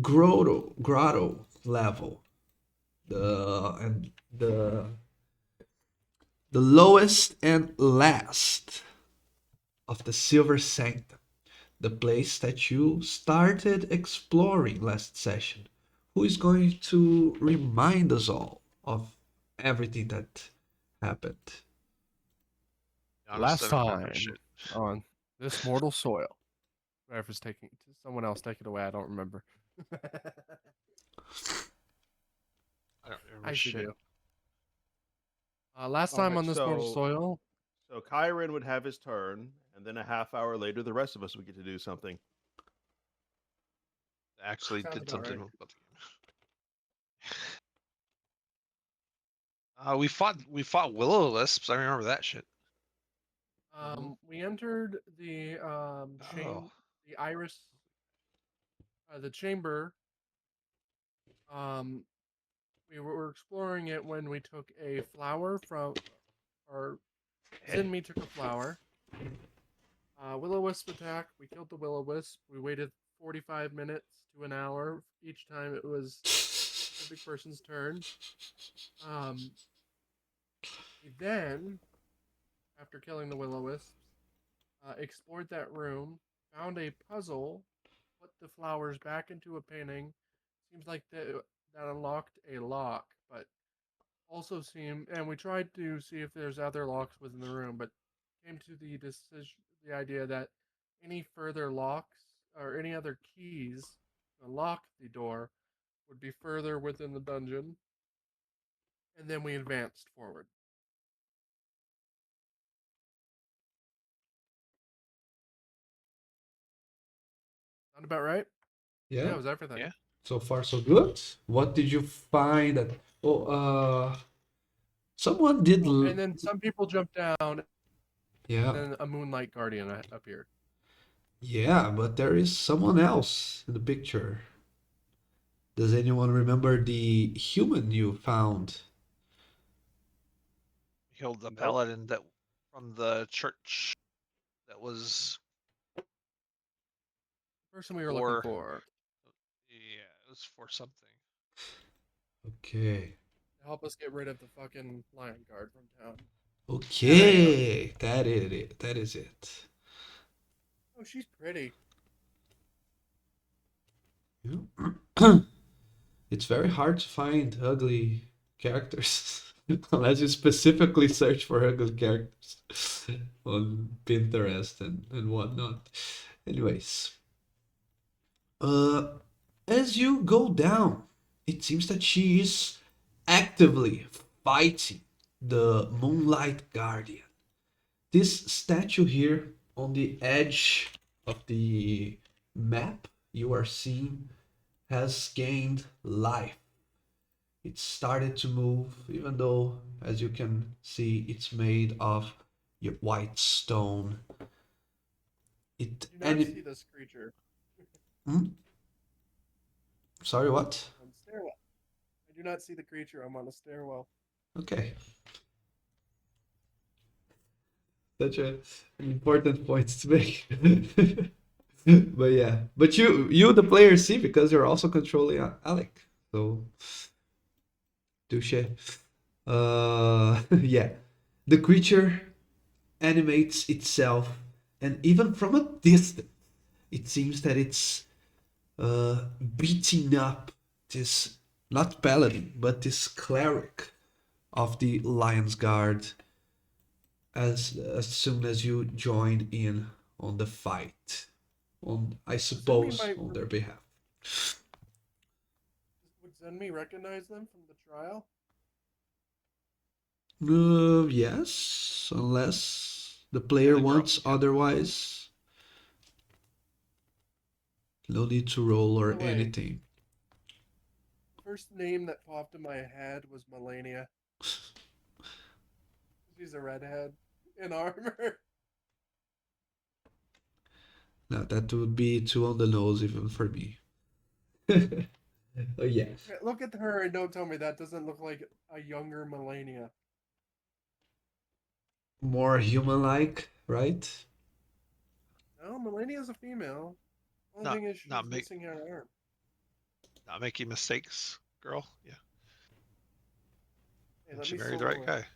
grotto level, the the lowest and last of the Silver Sanctum, the place that you started exploring last session. Who is going to remind us all of everything that happened? Be honest, Last I don't remember time shit. on this mortal soil. Whoever's taking someone else take it away. I don't remember. I don't remember I usually shit. do. Last All time right, on this mortal soil. so Kyron would have his turn, and then a half hour later, the rest of us would get to do something. Actually Sounds did about something right. about the game. We fought Will-O-Wisps. I remember that shit. We entered the Oh. the iris, the chamber. Um, we were exploring it when we took a flower from, or Zinmi took a flower. Will-O-Wisp attack. We killed the Will-O-Wisp. We waited 45 minutes to an hour each time it was the big person's turn. We then, after killing the Will-O-Wisps, explored that room, found a puzzle, put the flowers back into a painting. Seems like that unlocked a lock, but also and we tried to see if there's other locks within the room, but came to the idea that any further locks or any other keys to unlock the door would be further within the dungeon, and then we advanced forward. Sound about right? Yeah, Yeah. it was everything. Yeah. So far, so good. What did you find? That oh, someone did. And then some people jumped down, and Yeah, then a Moonlight Guardian appeared. yeah, but there is someone else in the picture. Does anyone remember the human you found? We killed the Nope. paladin that from the church that was The person we were looking for. for Yeah, it was for something. Okay. to help us get rid of the fucking Lion Guard from town. Okay, that is it. That is it. Oh, she's pretty. Yeah. It's very hard to find ugly characters unless you specifically search for ugly characters on Pinterest and whatnot. Anyways, uh, as you go down, it seems that she is actively fighting the Moonlight Guardian. This statue here on the edge of the map you are seeing has gained life. It started to move, even though, as you can see, it's made of white stone. It I do not and see this creature. hmm? Sorry, what? On the stairwell. I do not see the creature. I'm on a stairwell. Okay, such an important point to make. But yeah, but you the player see because you're also controlling Alec. So touche. Yeah, the creature animates itself, and even from a distance, it seems that it's beating up this not paladin but this cleric of the Lion's Guard as soon as you join in on the fight on I suppose on their behalf. Would Zenmi recognize them from the trial? Yes, unless the Yeah, player the girl. wants Yeah. otherwise. No need to roll By or the way, anything. first name that popped in my head was Melania. She's a redhead in armor. Now that would be too on the nose even for me. Oh yeah. Look at her and don't tell me that doesn't look like a younger Melania. More human-like, right? No, Melania's a female. Only Not thing is not she's make missing her arm. Not making mistakes, girl. Yeah. Hey, And let she me married the solo right it. guy.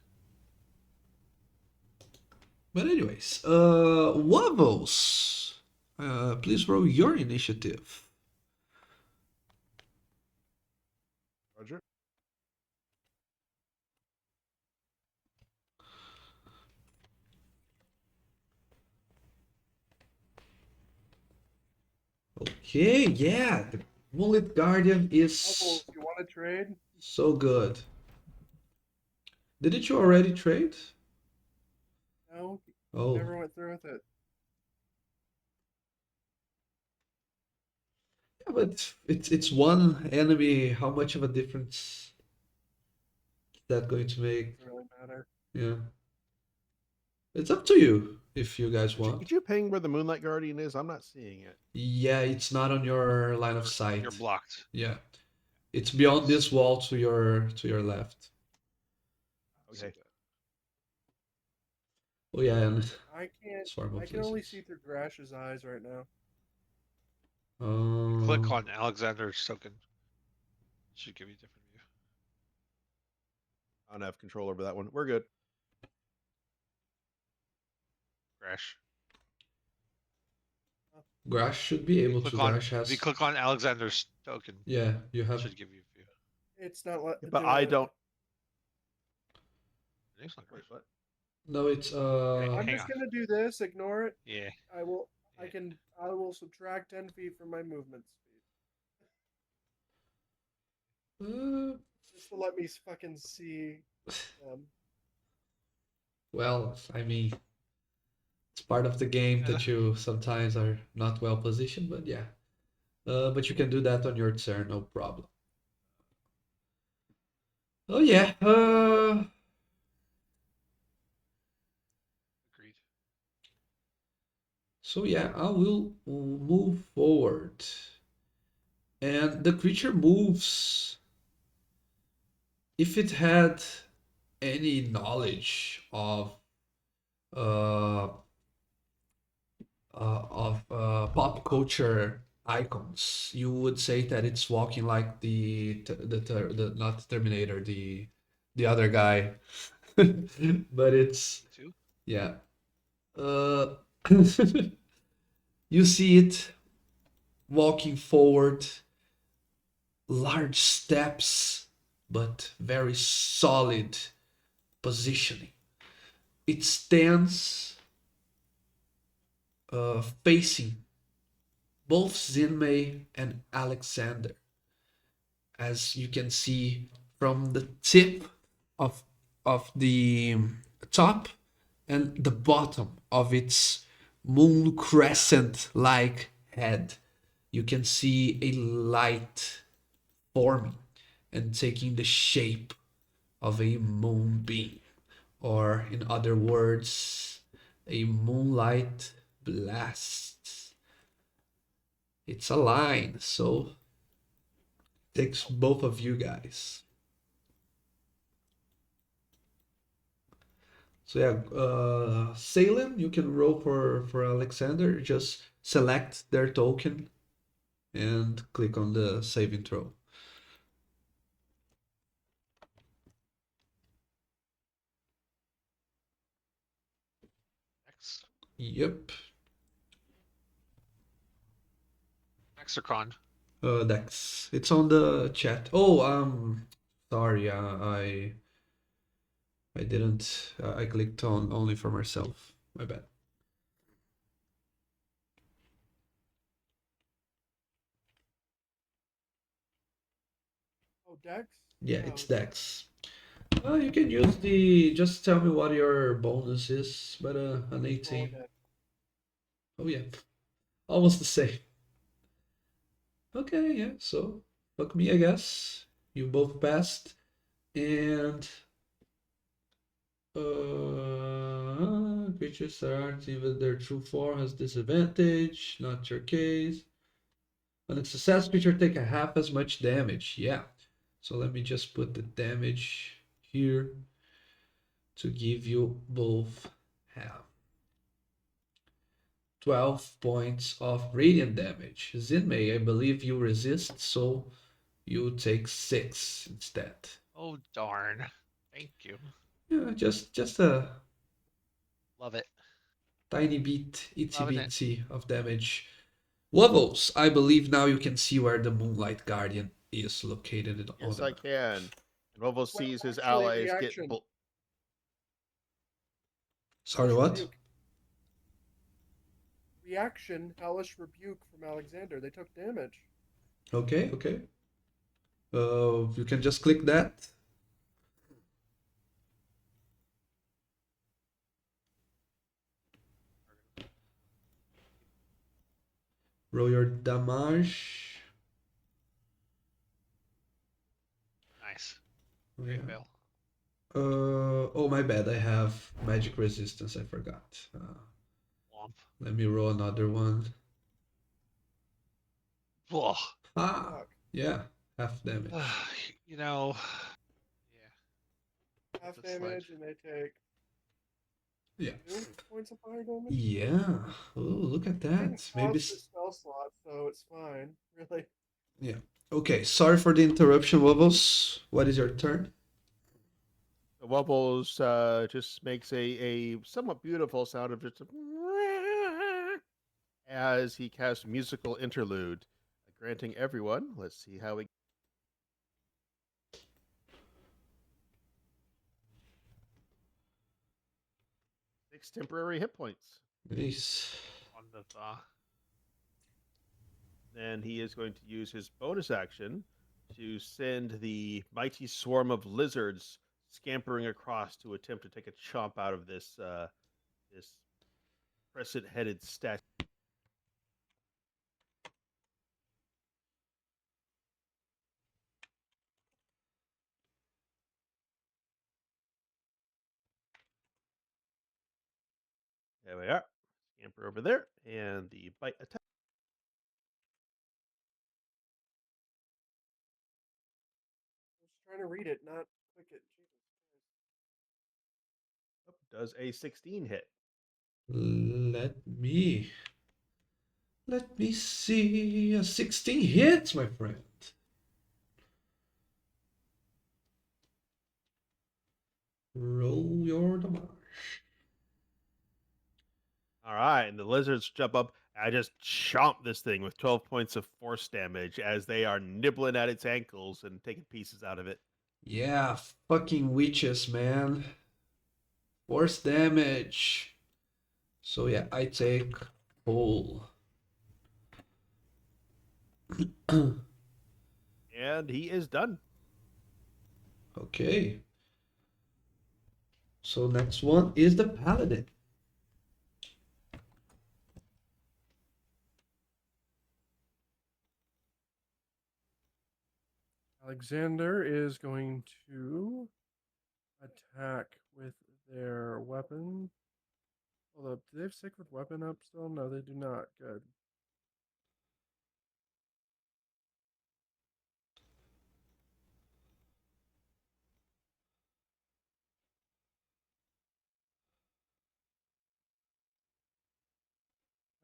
But anyways, Wobbles, please roll your initiative. Roger. Okay, yeah, the Mullet Guardian is Bubbles, you want to trade? so good. Didn't you already trade? No, Oh, never went through with it. yeah, but it's one enemy. How much of a difference is that going to make? Doesn't really matter. Yeah, it's up to you if you guys Could you, want. could you ping where the Moonlight Guardian is? I'm not seeing it. Yeah, it's not on your line of You're sight. blocked. Yeah, it's beyond this wall to your left. See Okay. that. Oh yeah, and I can't. swarm I of can only lizards. see through Grash's eyes right now. Click Um, on Alexander's token. Should give you a different view. I don't have control over that one. We're good. Crash. Grash should be able to. Grash If you has. click on Alexander's token, Yeah, you it have. should give you a view. It's not letting But do I it. don't. It's not Wait, Crash. what? No, it's I'm Hang just on. gonna do this. Ignore it. Yeah. I will. I Yeah. can. I will subtract 10 feet from my movement speed just to let me fucking see them. well, I mean, it's part of the game that you sometimes are not well positioned, but yeah. But you can do that on your turn, no problem. Oh yeah. Agreed. So yeah, I will move forward, and the creature moves. If it had any knowledge uh, pop culture icons, you would say that it's walking like the not Terminator, the other guy, but it's Two. yeah. Uh, you see it walking forward, large steps, but very solid positioning. It stands facing both Zinmei and Alexander, as you can see from the tip of the top and the bottom of its moon crescent like head. You can see a light forming and taking the shape of a moonbeam, or in other words, a moonlight blast. It's a line, so it takes both of you guys. So yeah, Salem, you can roll for Alexander. Just select their token and click on the saving throw. X. Yep. X or con. Dex. It's on the chat. Oh, sorry. I didn't. I clicked on only for myself. My bad. Oh, Dex. Yeah, Oh, it's Dex. You can use the. Just tell me what your bonus is, but an roll 18. again. Oh yeah, almost the same. Okay, yeah. So fuck me, I guess. You both passed, and creatures that aren't even their true form has disadvantage. Not your case. On a success, creature take a half as much damage. Yeah. So let me just put the damage here to give you both half. 12 points of radiant damage. Zinmei, I believe you resist, so you take 6 instead. Oh darn! Thank you. Yeah, just a Love it. tiny bit, itsy Loving it. bitsy of damage. Wobbles, I believe now you can see where the Moonlight Guardian is located. Yes, I can. And Volvo sees his actually, allies get. reaction. Sorry, Hellish what? Rebuke. Reaction, Hellish Rebuke from Alexander. They took damage. Okay, okay. You can just click that. Roll your damage. Nice. Oh, Great yeah. fail. Oh, my bad. I have magic resistance. I forgot. Womp. Let me roll another one. Ugh. Ah, Fuck. yeah, half damage. You know. Yeah. Half That's a slide. damage, and they take Yeah. 2 points of fire damage. Yeah. Oh, look at I didn't that. cost Maybe. the spell slot, so it's fine. Really. Yeah. Okay. Sorry for the interruption, Wobbles. What is your turn? Wobbles just makes a somewhat beautiful sound of just as he casts musical interlude, granting everyone. Let's see how we. 6 temporary hit points. Nice. Wonderful. Then he is going to use his bonus action to send the mighty swarm of lizards scampering across to attempt to take a chomp out of this this crescent-headed statue. There we are. Scamper over there, and the bite attack. I was trying to read it, not click it. Jesus Christ. Does a 16 hit. Let me see. A 16 hits, my friend. Roll your damage. All right, and the lizards jump up. I just chomp this thing with 12 points of force damage as they are nibbling at its ankles and taking pieces out of it. Yeah, fucking witches, man. Force damage. So yeah, I take full. And he is done. Okay. So next one is the paladin. Alexander is going to attack with their weapon. Hold up. Do they have sacred weapon up still? No, they do not. Good.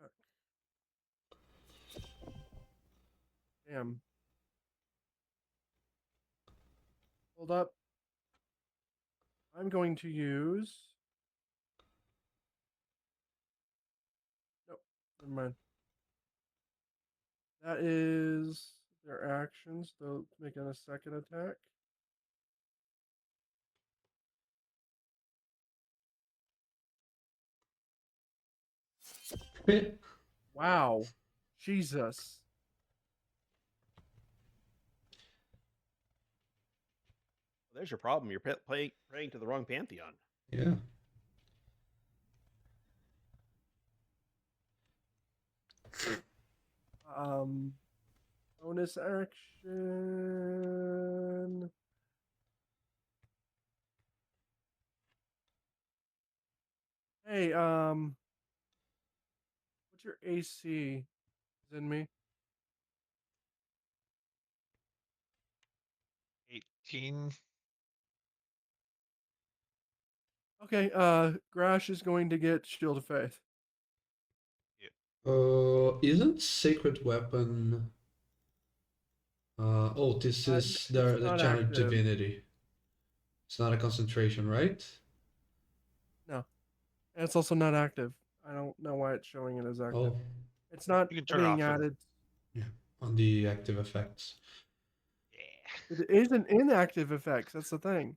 Fuck. Damn. Hold up. I'm going to use. Nope. Never mind. That is their actions. They'll make a second attack. Wow. Jesus. There's your problem. You're praying to the wrong pantheon. Yeah. Bonus action. Hey, what's your AC? Is in me? 18. Okay, Grash is going to get Shield of Faith. Isn't sacred weapon Oh, this Uh, is it's the not channel active. divinity. It's not a concentration, right? No, and it's also not active. I don't know why it's showing it as active. Oh, It's not You can turn it being off. added. yeah, on the active effects. Yeah. It isn't inactive effects. That's the thing.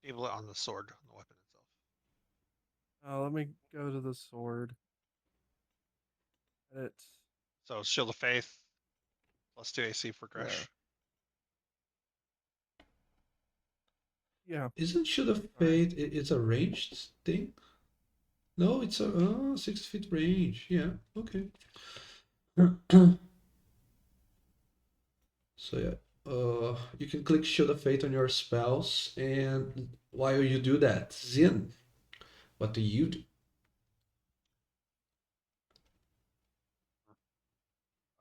Enable it on the sword, on the weapon itself. Let me go to the sword. Edit. So Shield of Faith, +2 AC for Gresh. Yeah. Isn't Shield of Fate? It's a ranged thing. No, it's a 6 feet range. Yeah. Okay. So yeah, you can click Shield of Fate on your spells, and while you do that, Zin, what do you do?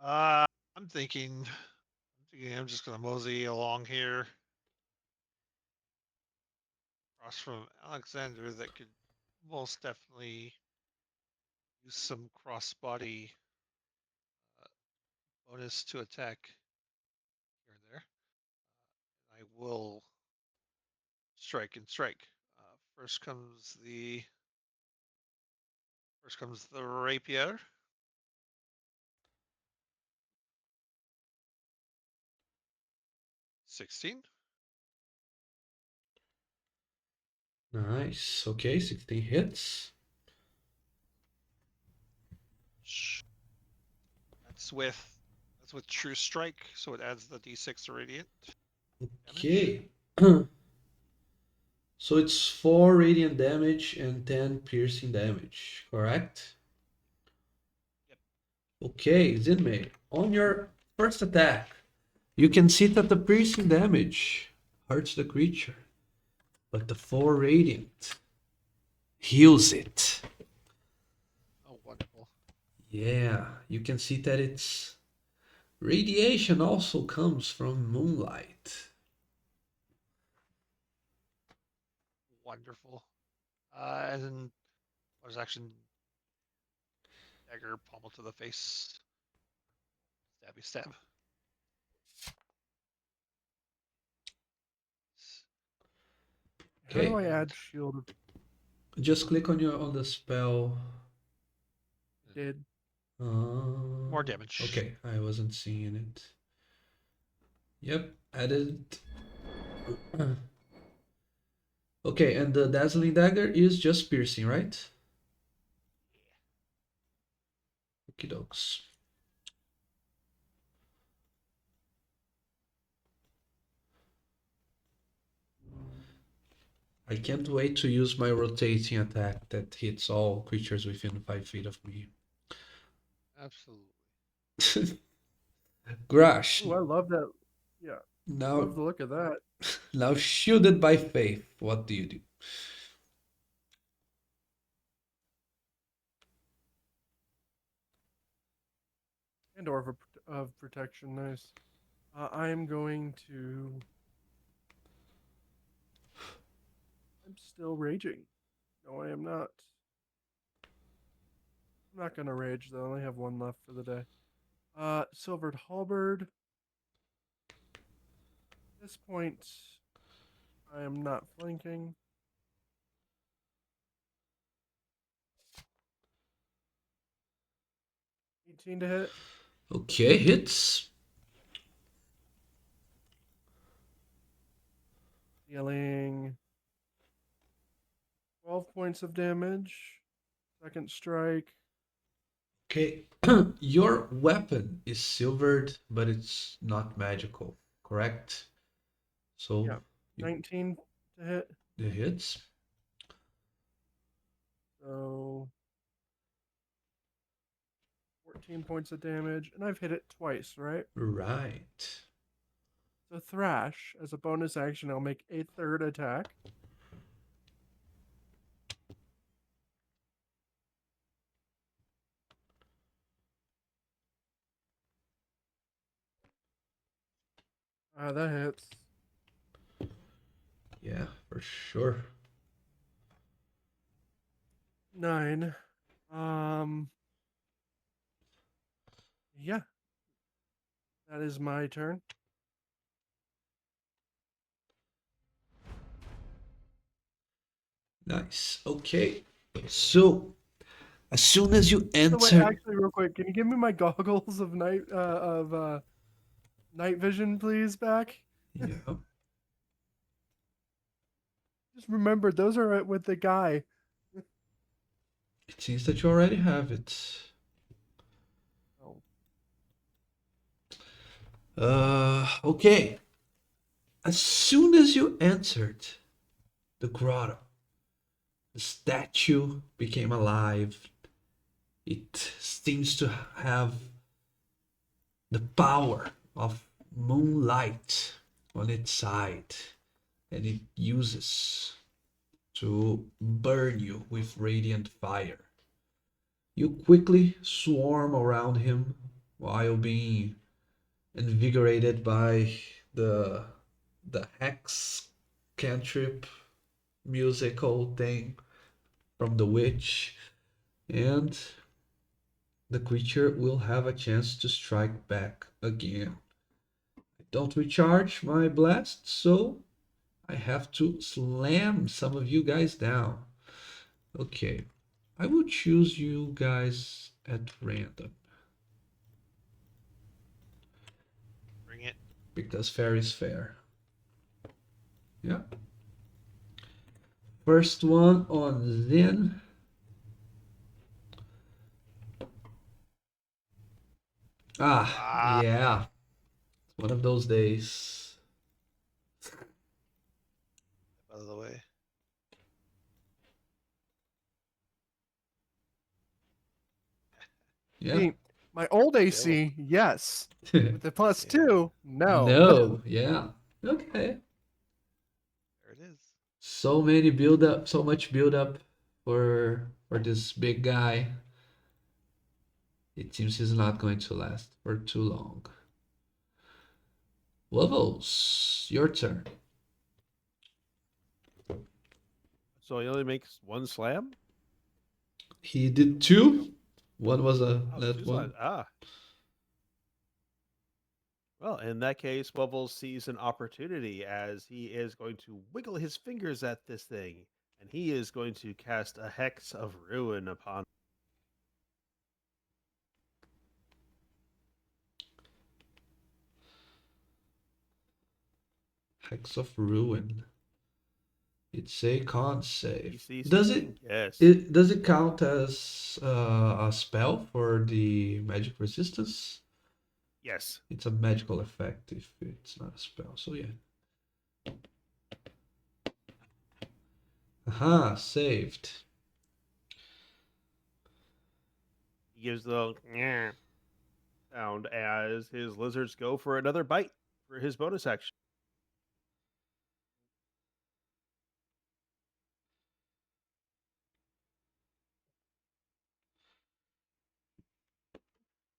I'm thinking I'm just gonna mosey along here. Across from Alexander, that could most definitely use some crossbody bonus to attack here and there. I will strike and strike. First comes the rapier. 16. Nice. Okay, 16 hits. That's with True Strike, so it adds the D6 to radiant damage. Okay. So it's 4 radiant damage and 10 piercing damage, correct? Yep. Okay, Zinmei, on your first attack, you can see that the piercing damage hurts the creature, but the 4 radiant heals it. Oh, wonderful. Yeah, you can see that its radiation also comes from moonlight. Wonderful. And then bonus action dagger pommel to the face. Stabby stab. How Okay. do I add shield of Just click on the spell. did? More damage. Okay, I wasn't seeing it. Yep, added. Okay, and the dazzling dagger is just piercing, right? Okie dokes. I can't wait to use my rotating attack that hits all creatures within 5 feet of me. Absolutely. Grash, Oh, I love that. Yeah, love now, the look of that. now shielded by faith, what do you do? And or of protection. Nice. I am going to. I'm still raging. No, I am not. I'm not gonna rage though. I only have one left for the day. Silvered halberd. At this point, I am not flanking. $18 to hit. Okay, hits. Dealing 12 points of damage. Second strike. Okay, your weapon is silvered, but it's not magical, correct? So Yeah. 19 to hit. the hits. So 14 points of damage. And I've hit it twice, right? Right. So Thrash, as a bonus action, I'll make a third attack. That hits. Yeah, for sure. 9. Yeah. That is my turn. Nice. Okay. So as soon as you By the way, enter, actually, real quick, can you give me my goggles of night vision, please? Back. yeah, Just remembered those are with the guy. it seems that you already have it. Oh, Okay. As soon as you entered the grotto, the statue became alive. It seems to have the power of moonlight on its side, and it uses to burn you with radiant fire. You quickly swarm around him while being invigorated by the the hex cantrip musical thing from the witch, and the creature will have a chance to strike back again. I don't recharge my blast, so I have to slam some of you guys down. Okay, I will choose you guys at random Bring it. because fair is fair. Yeah. First one on Zen. Ah, Yeah. One of those days. by the way. Yeah. see, my old AC, yes. With the plus Yeah. 2, no. No, yeah. Okay. There it is. So many build up, so much build up for this big guy. It seems he's not going to last for too long. Levels, your turn. So he only makes one slam? He did two. One was a Oh, net two one. slams. Ah. Well, in that case, Bubbles sees an opportunity as he is going to wiggle his fingers at this thing, and he is going to cast a Hex of Ruin upon. Hex of Ruin. It's a con save. DC Does 16. Yes. does it count as a spell for the magic resistance? Yes. It's a magical effect if it's not a spell. So yeah. Aha, saved. He gives the little "Nyeh" sound as his lizards go for another bite for his bonus action.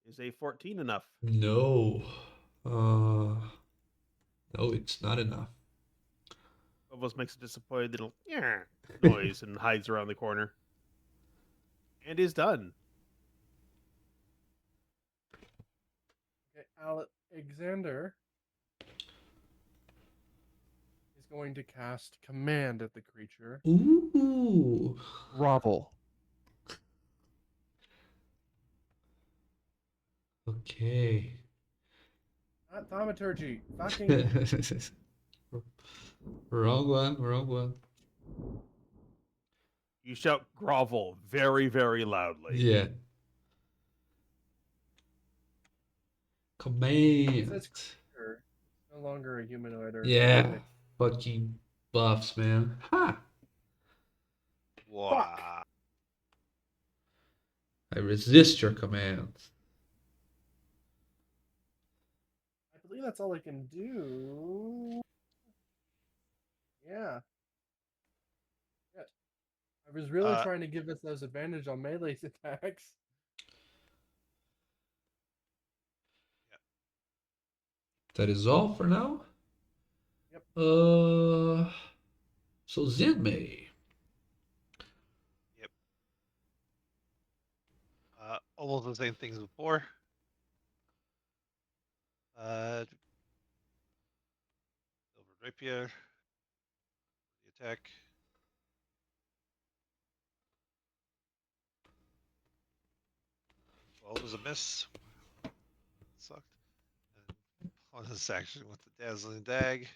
Is a 14 enough? No. No, it's not enough. Bubbles makes a disappointed little "Nyeh" noise and hides around the corner. And is done. Okay, Alexander is going to cast command at the creature. Ooh. Grovel. Okay. Not thaumaturgy. Fucking. Wrong one, wrong one. You shout grovel very, very loudly. Yeah. Command. Says creature. It's no longer a humanoid or Yeah. Fucking buffs, man. Ha! Wow. I resist your commands. I believe that's all I can do. Yeah. I was really trying to give us those advantage on melee attacks. That is all for now. Yep. So Zenmei. Yep. Almost the same things before. Rapier. The attack. Well, it was a miss. Sucked. And bonus action with the dazzling dag.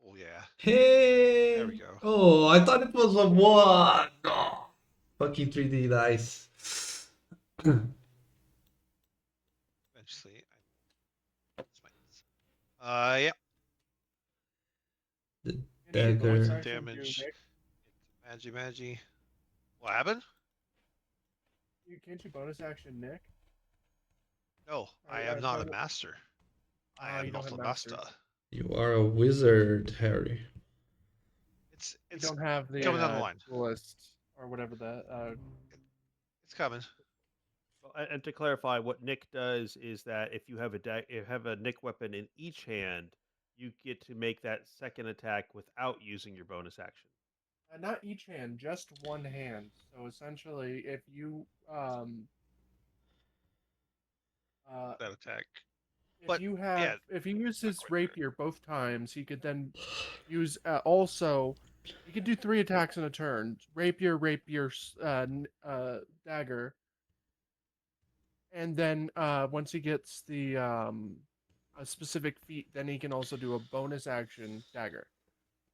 Oh yeah. Hey! There we go. Oh, I thought it was a 1! Oh, fucking 3D dice. Eventually, yeah. The Can you bonus dagger. action do Damage. Nick? Magi. What happened? Can't you bonus action Nick? No, I Or, am not a total- master. I you am don't not have a master. master. You are a wizard, Harry. It's You don't have the coming down the line. duelist or whatever that. It's coming. Well, and to clarify, what Nick does is that if you have a Nick weapon in each hand, you get to make that second attack without using your bonus action. Not each hand, just one hand. So essentially, if you That attack. if But, you have yeah, if you use his quite fair. rapier both times, he could then use also. He could do 3 attacks in a turn: rapier, dagger, and then once he gets the a specific feat, then he can also do a bonus action dagger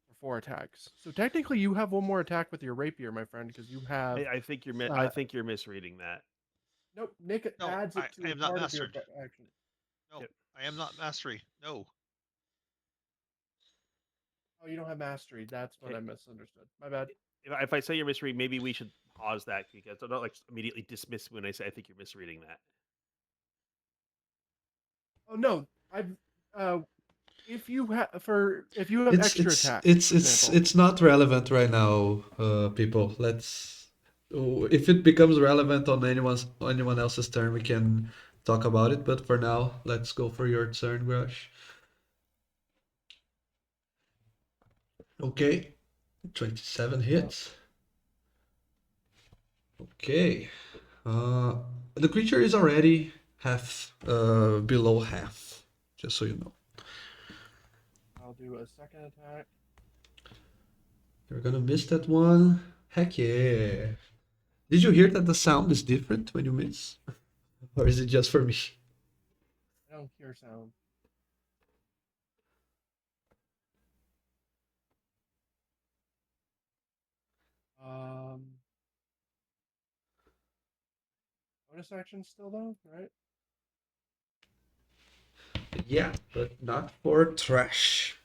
for 4 attacks. So technically, you have one more attack with your rapier, my friend, because you have. I think I think you're misreading that. Nope, Nick No, adds it to I a am not part of your mastered. action. No, Yep. I am not mastery. No. Oh, you don't have mastery. That's what Okay. I misunderstood. My bad. If I say you're misreading, maybe we should pause that because I'm not like immediately dismiss when I say I think you're misreading that. Oh no, I've if you have extra attack, for example. It's not relevant right now, people. If it becomes relevant on anyone else's turn, we can talk about it. But for now, let's go for your turn, Grush. Okay, 27 hits. Okay, the creature is already below half, just so you know. I'll do a second attack. You're gonna miss that one. Heck yeah. Did you hear that the sound is different when you miss? Or is it just for me? I don't hear sound. Bonus action still though, right? Yeah, but not for trash.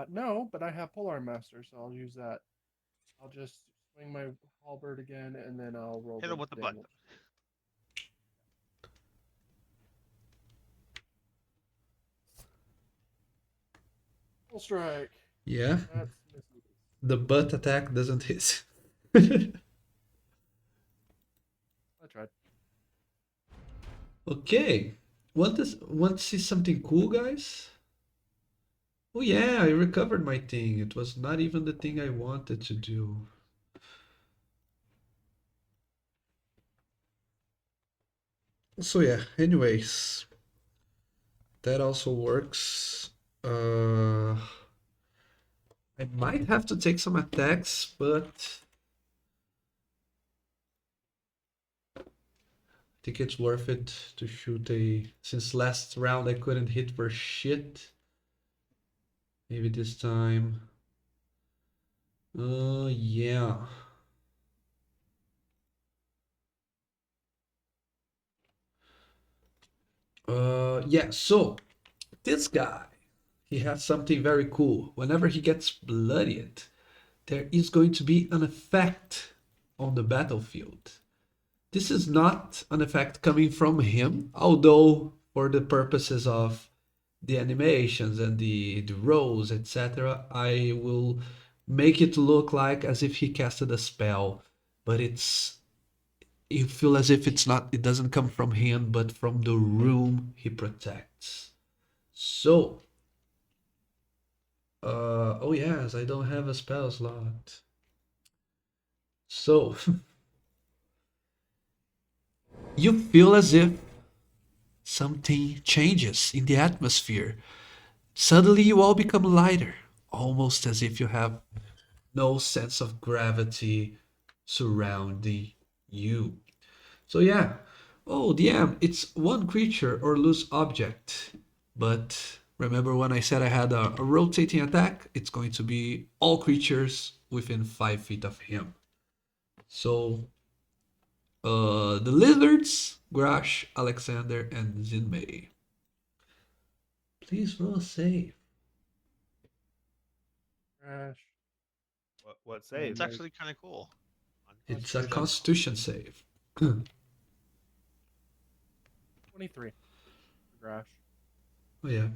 No, but I have Polearm Master, so I'll use that. I'll just swing my halberd again, and then I'll roll. Hit him with the damage. button. Full strike. Yeah, That's missing. the butt attack doesn't hit. I tried. Okay, want to see something cool, guys? Oh yeah, I recovered my thing. It was not even the thing I wanted to do. So yeah, anyways, that also works. I might have to take some attacks, but I think it's worth it to shoot since last round I couldn't hit for shit. Maybe this time. Yeah. Yeah, so this guy, he has something very cool. Whenever he gets bloodied, there is going to be an effect on the battlefield. This is not an effect coming from him, although for the purposes of the animations and the rolls, etc., I will make it look like as if he casted a spell, but you feel as if it doesn't come from him, but from the room he protects. So, oh yes, I don't have a spell slot. So, you feel as if something changes in the atmosphere. Suddenly, you all become lighter, almost as if you have no sense of gravity surrounding you. So, yeah. Oh, DM, it's one creature or loose object. But remember when I said I had a rotating attack? It's going to be all creatures within 5 feet of him. So, the lizards, Grash, Alexander, and Zinmei. Please roll a save. Crash. What It's save? actually kind of cool. It's a Constitution. Constitution save. 23. Crash. Oh yeah.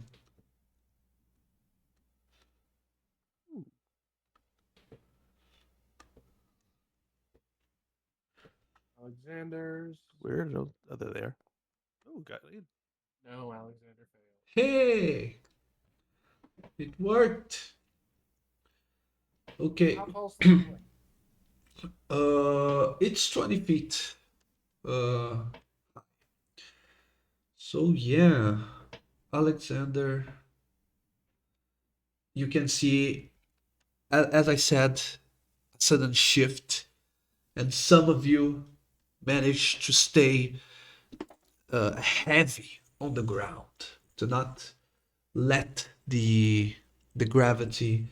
Alexander's. Weird. Oh, they're there. Oh, got it. No, Alexander failed. Hey! It worked. Okay. How tall's the ceiling? It's 20 feet. So yeah, Alexander, you can see, as I said, a sudden shift, and some of you manage to stay heavy on the ground, to not let the gravity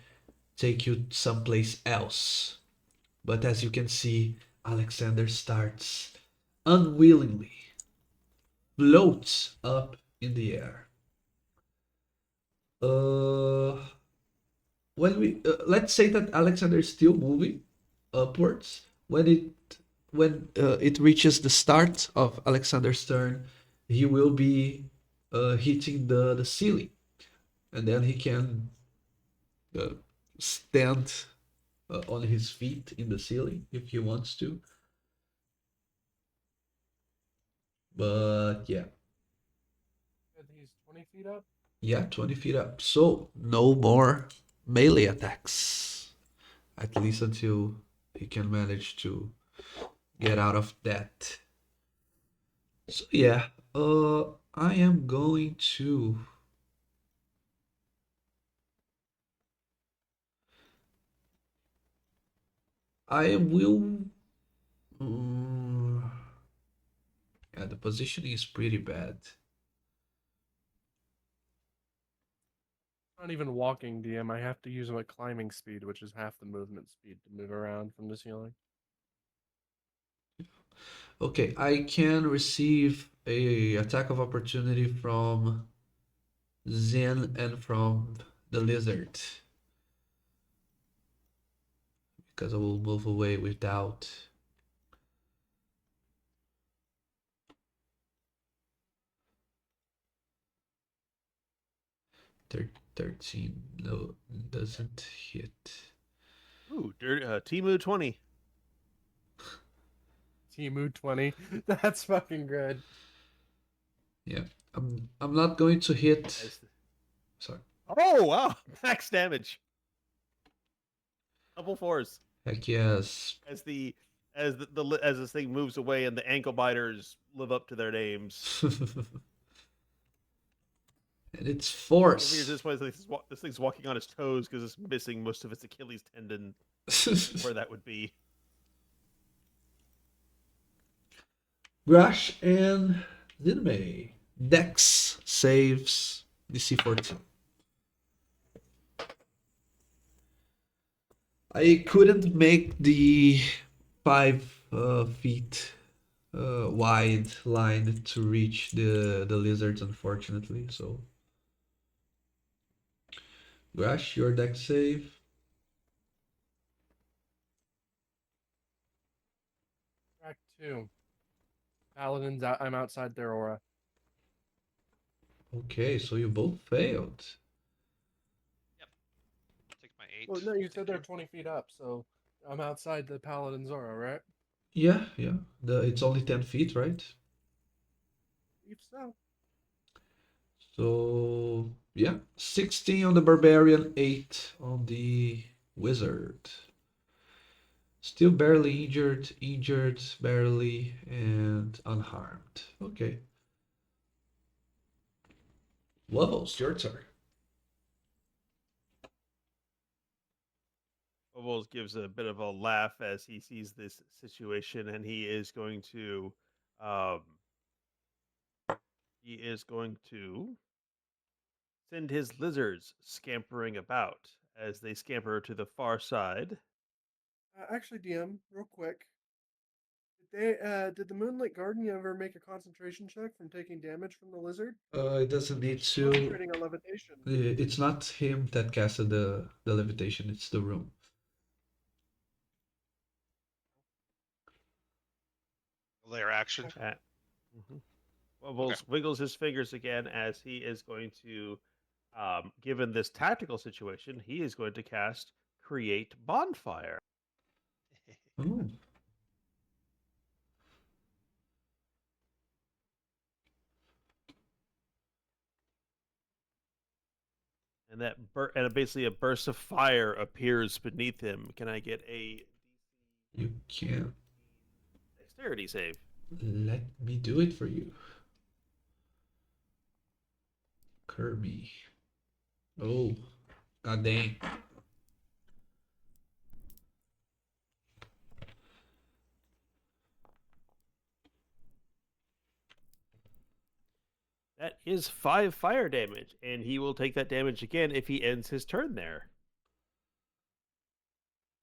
take you someplace else. But as you can see, Alexander starts unwillingly floats up in the air. When we let's say that Alexander is still moving upwards. When it reaches the start of Alexander's turn, he will be hitting the ceiling, and then he can stand on his feet in the ceiling if he wants to. But yeah. He's 20 feet up. Yeah, 20 feet up. So, no more melee attacks. At least until he can manage to get out of that. So, yeah, I am going to. I will. Yeah, the positioning is pretty bad. Not even walking, DM. I have to use my climbing speed, which is half the movement speed to move around from the ceiling. Okay, I can receive a attack of opportunity from Zen and from the lizard. Because I will move away without. Thir 13. No, doesn't hit. Ooh, Timu 20. Timu 20. That's fucking good. Yeah, I'm not going to hit. Sorry. Oh wow, max damage. Double fours. Heck yes. As this thing moves away and the ankle biters live up to their names. And it's It force. appears this thing's walking on its toes because it's missing most of its Achilles tendon. Where that would be. Grash and Zinmei. Dex saves DC 14. I couldn't make the 5 feet wide line to reach the lizards, unfortunately. So, Grash, your dex save. Track 2. Paladins, I'm outside their aura. Okay, so you both failed. Take my 8. Well, no, you said Thank they're you. 20 feet up, so I'm outside the Paladin's aura, right? Yeah. It's only 10 feet, right? If so. So, yeah, 16 on the barbarian, 8 on the wizard. Still barely injured barely, and unharmed. Okay. Wubbles, your turn. Bubbles gives a bit of a laugh as he sees this situation, and um, he is going to send his lizards scampering about as they scamper to the far side. Actually, DM, real quick, did the Moonlit Garden ever make a concentration check from taking damage from the lizard? It doesn't need to. Concentrating on levitation. It's not him that casted the levitation, it's the room. Layer action. Mhm. Bubbles wiggles his fingers again as he is going to, given this tactical situation, he is going to cast Create Bonfire. Oh. And and basically a burst of fire appears beneath him. Can I get a You can't. dexterity save? Let me do it for you. Kirby. Oh, god dang. That is 5 fire damage, and he will take that damage again if he ends his turn there.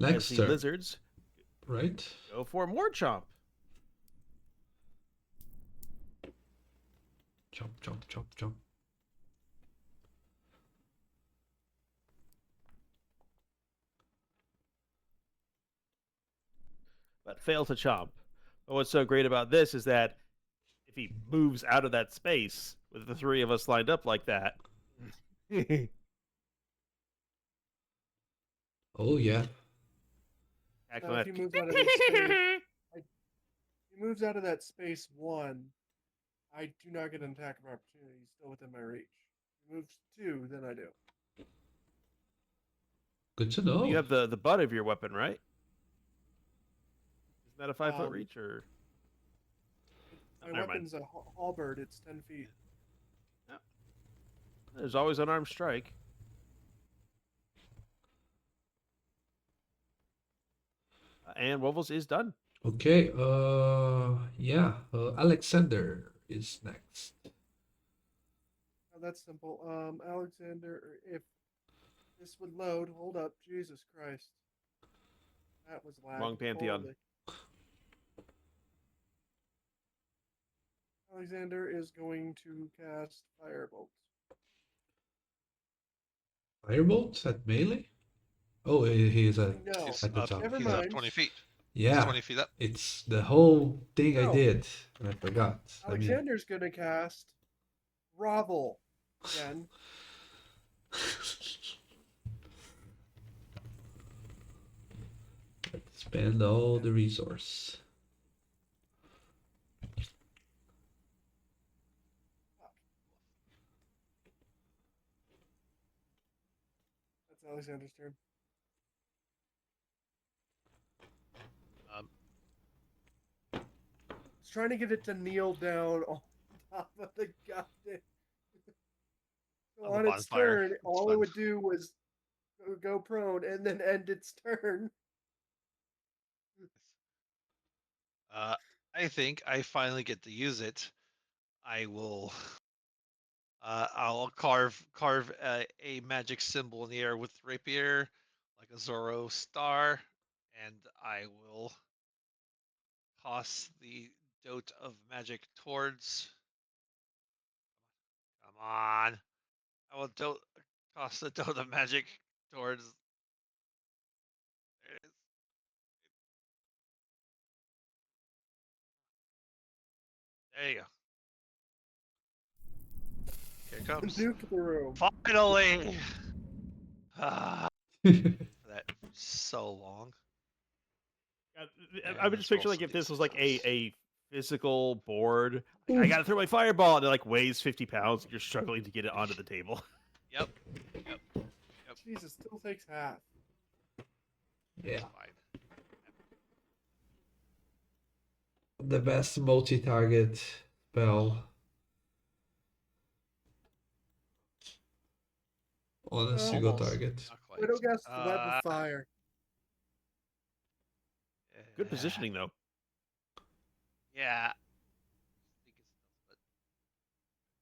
Next As the turn, lizards right? go for more chomp. Jump, jump, jump, jump. But fail to chomp. But what's so great about this is that if he moves out of that space with the 3 of us lined up like that, Oh yeah. act Now, on if he that. moves out of this space, he moves out of that space 1. I do not get an attack of opportunity. He's still within my reach. He moves 2, then I do. Good to know. You have the butt of your weapon, right? Isn't that a 5-foot Um, reach or? My never mind. weapon's a halberd. It's 10 feet. There's always unarmed strike. And Wovels is done. Okay, yeah, Alexander is next. Oh, that's simple. Alexander, if this would load, hold up. Jesus Christ. That was lag. Wrong Pantheon. Holy. Alexander is going to cast Firebolt. Firebolt at melee? Oh, he is at, No, He's at the up. top. Never He's up mind. 20 feet. Yeah, He's 20 feet up. it's the whole thing I No. did, and I forgot. Let me- Alexander's going to cast Grovel again. Spend all the resource. That's Alexander's turn. He's trying to get it to kneel down on top of the goddamn. So On the on its bonfire. turn, It's all fun. it would do was go prone and then end its turn. I think I finally get to use it. I will. I'll carve a magic symbol in the air with rapier, like a Zoro star, and I will toss the dot of magic towards. Come on! I will toss the dot of magic towards. There it is. There you go. Here it comes. Nuke the room. Finally! That so long. I would just picture like if this was like a physical board. I gotta throw my fireball, and it like weighs 50 pounds. And you're struggling to get it onto the table. Yep. Jesus, still takes half. Yeah, Fine. the best multi-target spell. on a No. single Almost. target. Not quite. Widowgast, the web of fire. Good positioning though. Yeah. I think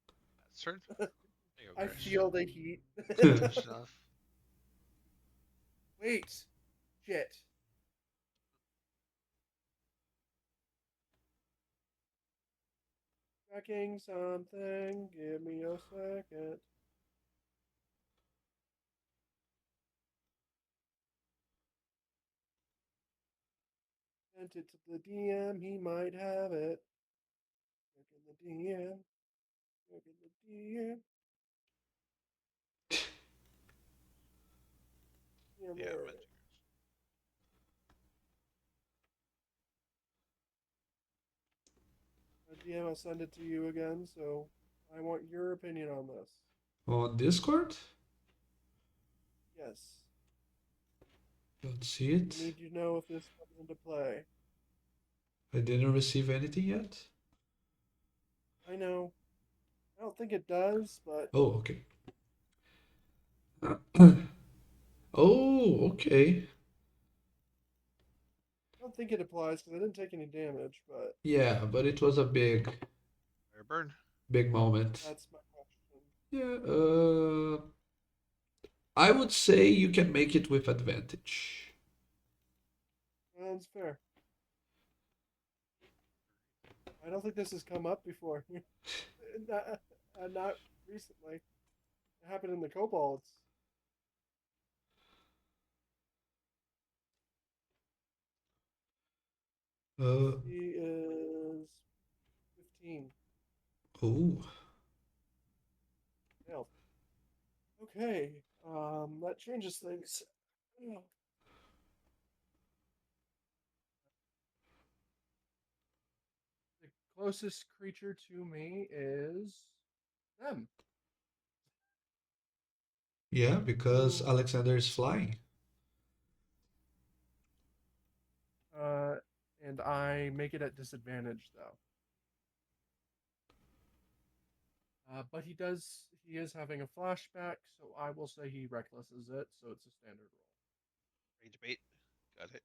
it's bastard. There you go, I Grish. feel the heat. Just enough. Wait. Shit. Checking something. Give me a second. Sent it to the DM. He might have it. Checking the DM. Checking the DM. DM, Yeah, where Red is it? DM, I'll send it to you again. So I want your opinion on this. On Discord? Yes. Don't see I it. need you to know if this comes into play. I didn't receive anything yet. I know. I don't think it does, but Oh, okay. Oh, okay. I don't think it applies because I didn't take any damage. But Yeah, but it was a big Fireburn. moment. that's my question. Yeah, I would say you can make it with advantage. Sounds fair. I don't think this has come up before. not recently. It happened in the kobolds. Uh, He is 15. oh, Failed. Okay. That changes things. The closest creature to me is them. yeah, because Ooh. Alexander is flying. And I make it at disadvantage though. But he is having a flashback, so I will say he recklesses it, so it's a standard Rage bait. Got it.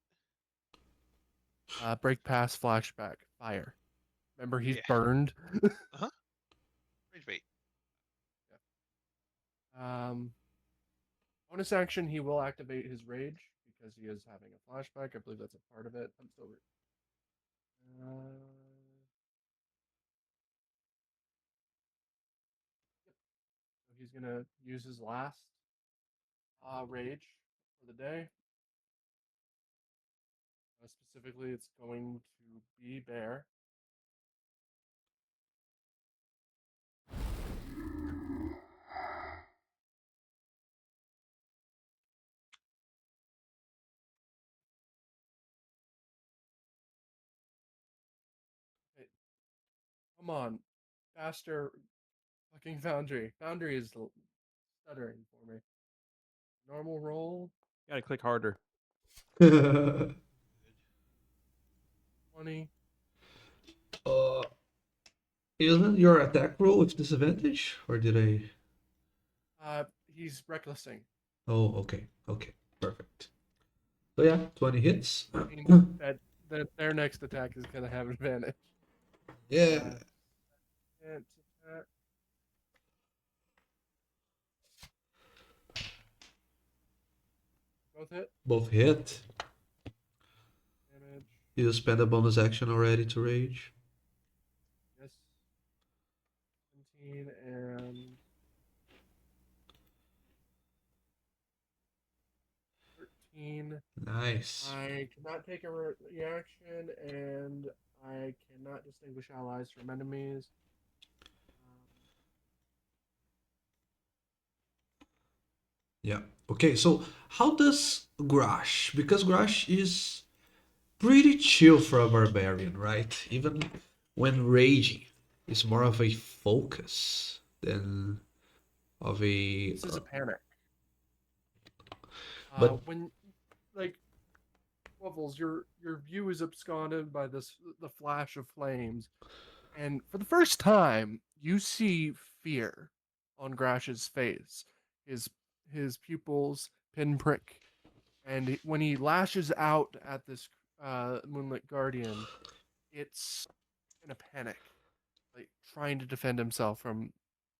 roll. Break pass, flashback, fire. Remember, he's Yeah. burned. Rage bait. Bonus action, he will activate his rage because he is having a flashback. I believe that's a part of it. I'm still. So he's gonna use his last rage for the day. Specifically, it's going to be bear. Hey, come on, faster, fucking Foundry. Foundry is stuttering for me. Normal roll. Gotta click harder. 20. Isn't your attack roll with disadvantage, or did I? He's recklessing. Oh, okay, okay, perfect. So yeah, 20 hits. Meaning that their next attack is gonna have advantage. Yeah. Can't attack. Both hit. Both hit. Damage. You spend a bonus action already to rage. Yes. 17 and 13. Nice. I cannot take a reaction, and I cannot distinguish allies from enemies. Yeah. Okay, so how does Grash? Because Grash is pretty chill for a barbarian, right? Even when raging, it's more of a focus than of a. This is a panic. But When, like, Waffles, your view is absconded by the flash of flames, and for the first time, you see fear on Grash's face. his pupils pinprick, and when he lashes out at this Moonlit Guardian, it's in a panic, like trying to defend himself from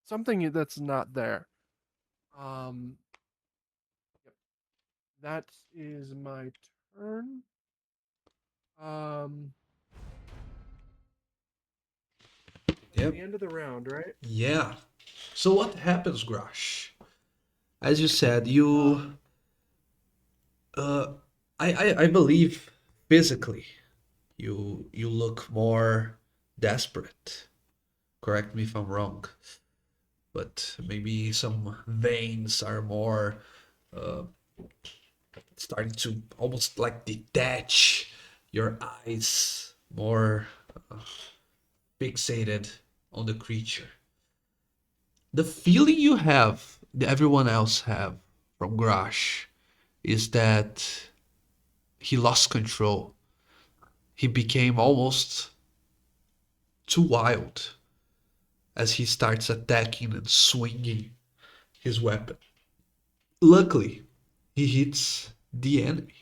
something that's not there. Yep, that is my turn. Um, that's Yep. the end of the round, right? Yeah. So what happens, Grash? As you said, you uh I believe physically you look more desperate. Correct me if I'm wrong. But maybe some veins are more uh starting to almost like detach, your eyes more uh, fixated on the creature. The feeling you have, that everyone else have from Grash, is that he lost control. He became almost too wild as he starts attacking and swinging his weapon. Luckily, he hits the enemy.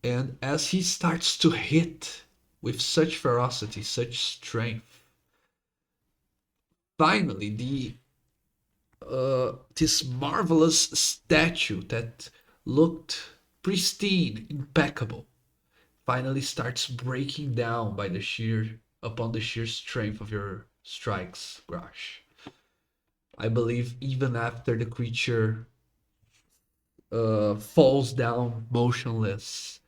And as he starts to hit with such ferocity, such strength, finally this marvelous statue that looked pristine, impeccable, finally starts breaking down by the sheer upon the sheer strength of your strikes, Grash. I believe even after the creature falls down motionless,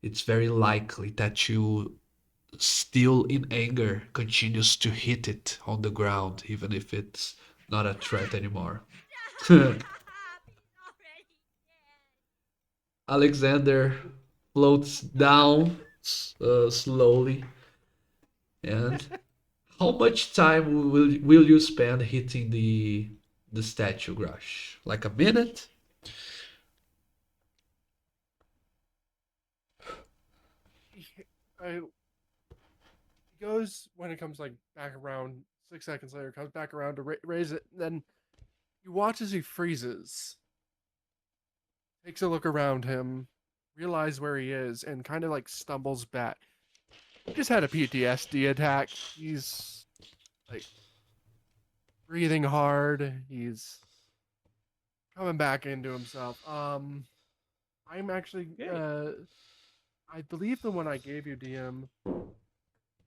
it's very likely that you still in anger continues to hit it on the ground, even if it's not a threat anymore. Alexander floats down slowly. And how much time will you spend hitting the statue, Grush? Like a minute? I He goes when it comes like back around 6 seconds later, comes back around to raise it. And then you watch as he freezes, takes a look around him, realize where he is, and kind of like stumbles back. He just had a PTSD attack. He's like breathing hard. He's coming back into himself. I'm actually Okay. I believe the one I gave you, DM,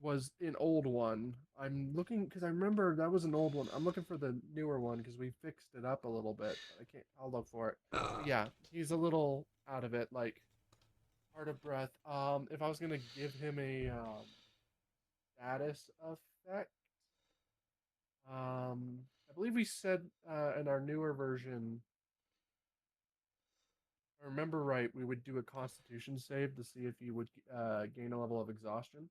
was an old one. I'm looking because I remember that was an old one. I'm looking for the newer one because we fixed it up a little bit. I can't. I'll look for it. But Uh, yeah, he's a little out of it, like hard of breath. If I was gonna give him a status effect, I believe we said in our newer version. If I remember right, we would do a Constitution save to see if he would gain a level of exhaustion.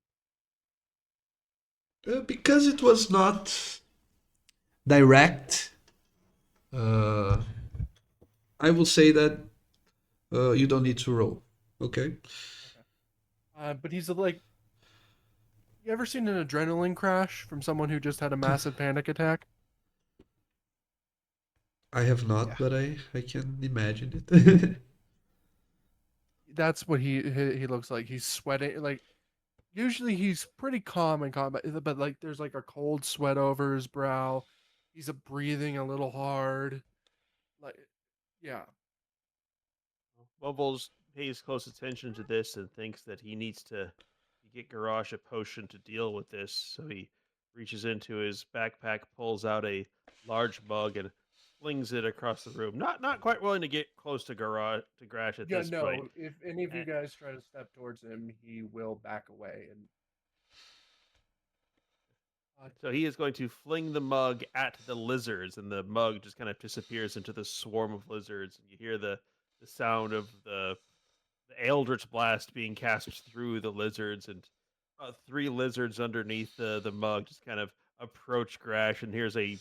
because it was not direct, uh, I will say that you don't need to roll. Okay? Okay. But he's like, you ever seen an adrenaline crash from someone who just had a massive panic attack? I have not, Yeah. but I can imagine it. That's what he looks like. He's sweating. Like usually he's pretty calm and calm, but like there's like a cold sweat over his brow. He's breathing a little hard. Like yeah, Bubbles pays close attention to this and thinks that he needs to get Garrosh a potion to deal with this. So he reaches into his backpack, pulls out a large mug, and flings it across the room. Not quite willing to get close to Grash at yeah. this point. No, if any of you Eh, guys try to step towards him, he will back away. And So he is going to fling the mug at the lizards, and the mug just kind of disappears into the swarm of lizards. And you hear the sound of the Eldritch Blast being cast through the lizards, and three lizards underneath the mug just kind of approach Grash, and here's a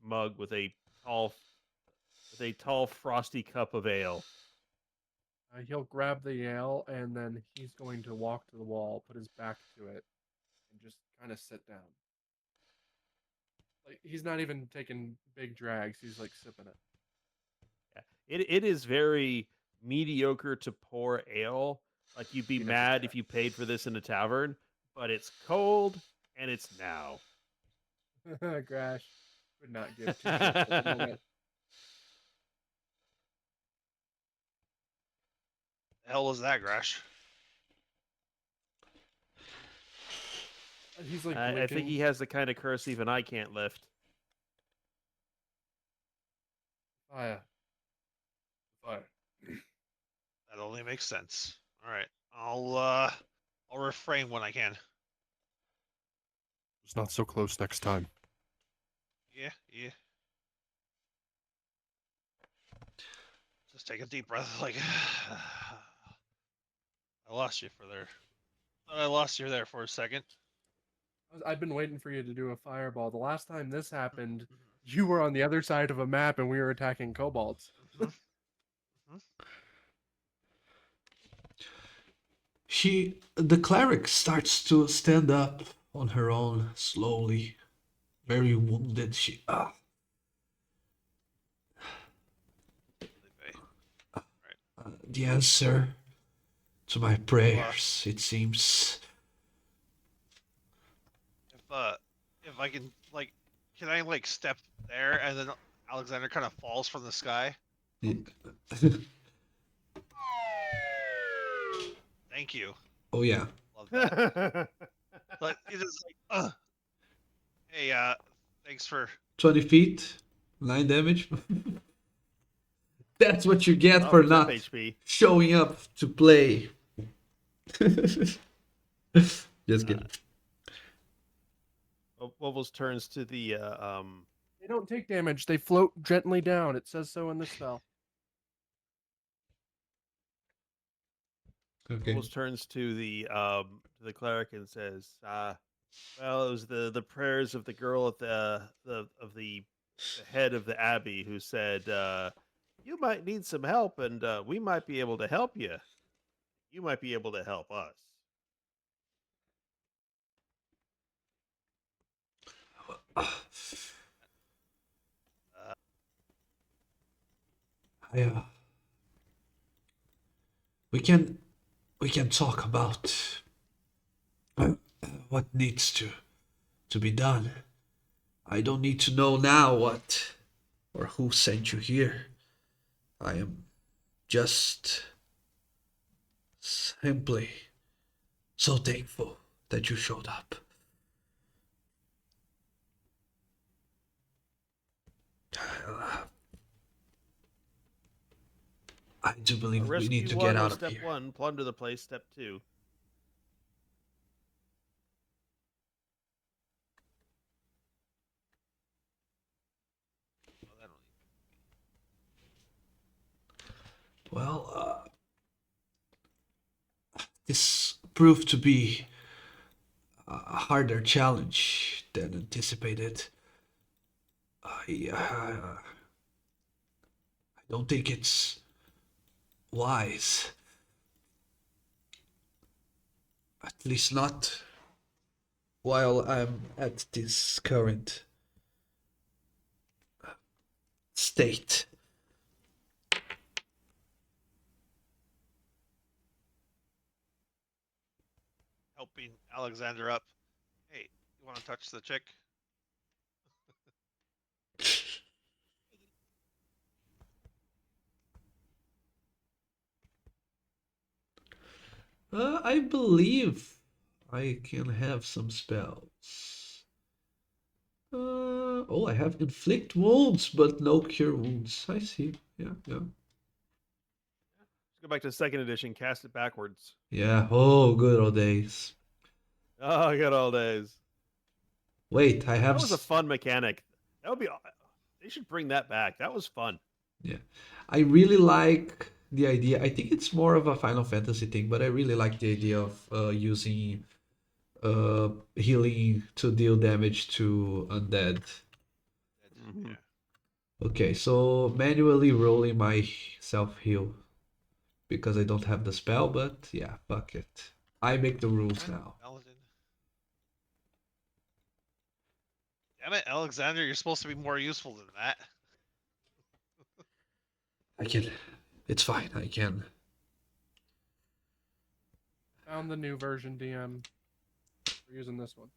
mug tall with a tall frosty cup of ale. he'll grab the ale and then he's going to walk to the wall, put his back to it, and just kind of sit down. Like he's not even taking big drags. He's like sipping it. It is very mediocre to poor ale. Like you'd be Peanuts is mad trash. if you paid for this in a tavern, but it's cold and it's now. Crash would not give two shits at the moment. The hell was that, Grash? He's like I think blinking. he has the kind of curse even I can't lift. Fire. Fire. That only makes sense. All right, I'll refrain when I can. It's not so close next time. Yeah. Just take a deep breath, like I lost you for there. I lost you there for a second. I've been waiting for you to do a fireball. The last time this happened, you were on the other side of a map and we were attacking kobolds. The cleric starts to stand up on her own slowly, very wounded. The answer to my prayers, it seems. If I can, like, can I like step there and then Alexander kind of falls from the sky? Thank you. Oh yeah. Love that. But it is like, hey, thanks for 20 feet, 9 damage. That's what you get Oh, for temp not HP. showing up to play. Just kidding. Wobbles turns to the They don't take damage. They float gently down. It says so in the spell. Okay. Wobbles turns to the cleric and says, well, it was the prayers of the girl at the head of the abbey who said, you might need some help and we might be able to help you. You might be able to help us. We can talk about what needs to be done. I don't need to know now what or who sent you here. I am just simply so thankful that you showed up. I do believe we need to get out of step here. 1, plunder the place. Step 2. Well, this proved to be a harder challenge than anticipated. I don't think it's wise. At least not while I'm at this current state. helping Alexander up. Hey, you want to touch the chick? I believe I can have some spells. Oh, I have inflict wounds, but no cure wounds. I see. Yeah. Let's go back to 2nd edition. Cast it backwards. Yeah. Oh, good old days. Oh, good old days. Wait, I have. That was a fun mechanic. That would be. They should bring that back. That was fun. Yeah, I really like the idea. I think it's more of a Final Fantasy thing, but I really like the idea of using healing to deal damage to undead. Mhm. Yeah. Okay, so manually rolling my self heal because I don't have the spell, but yeah, fuck it. I make the rules now. Paladin. Damn it, Alexander, you're supposed to be more useful than that. I can. It's fine. I can. Found the new version, DM. We're using this one.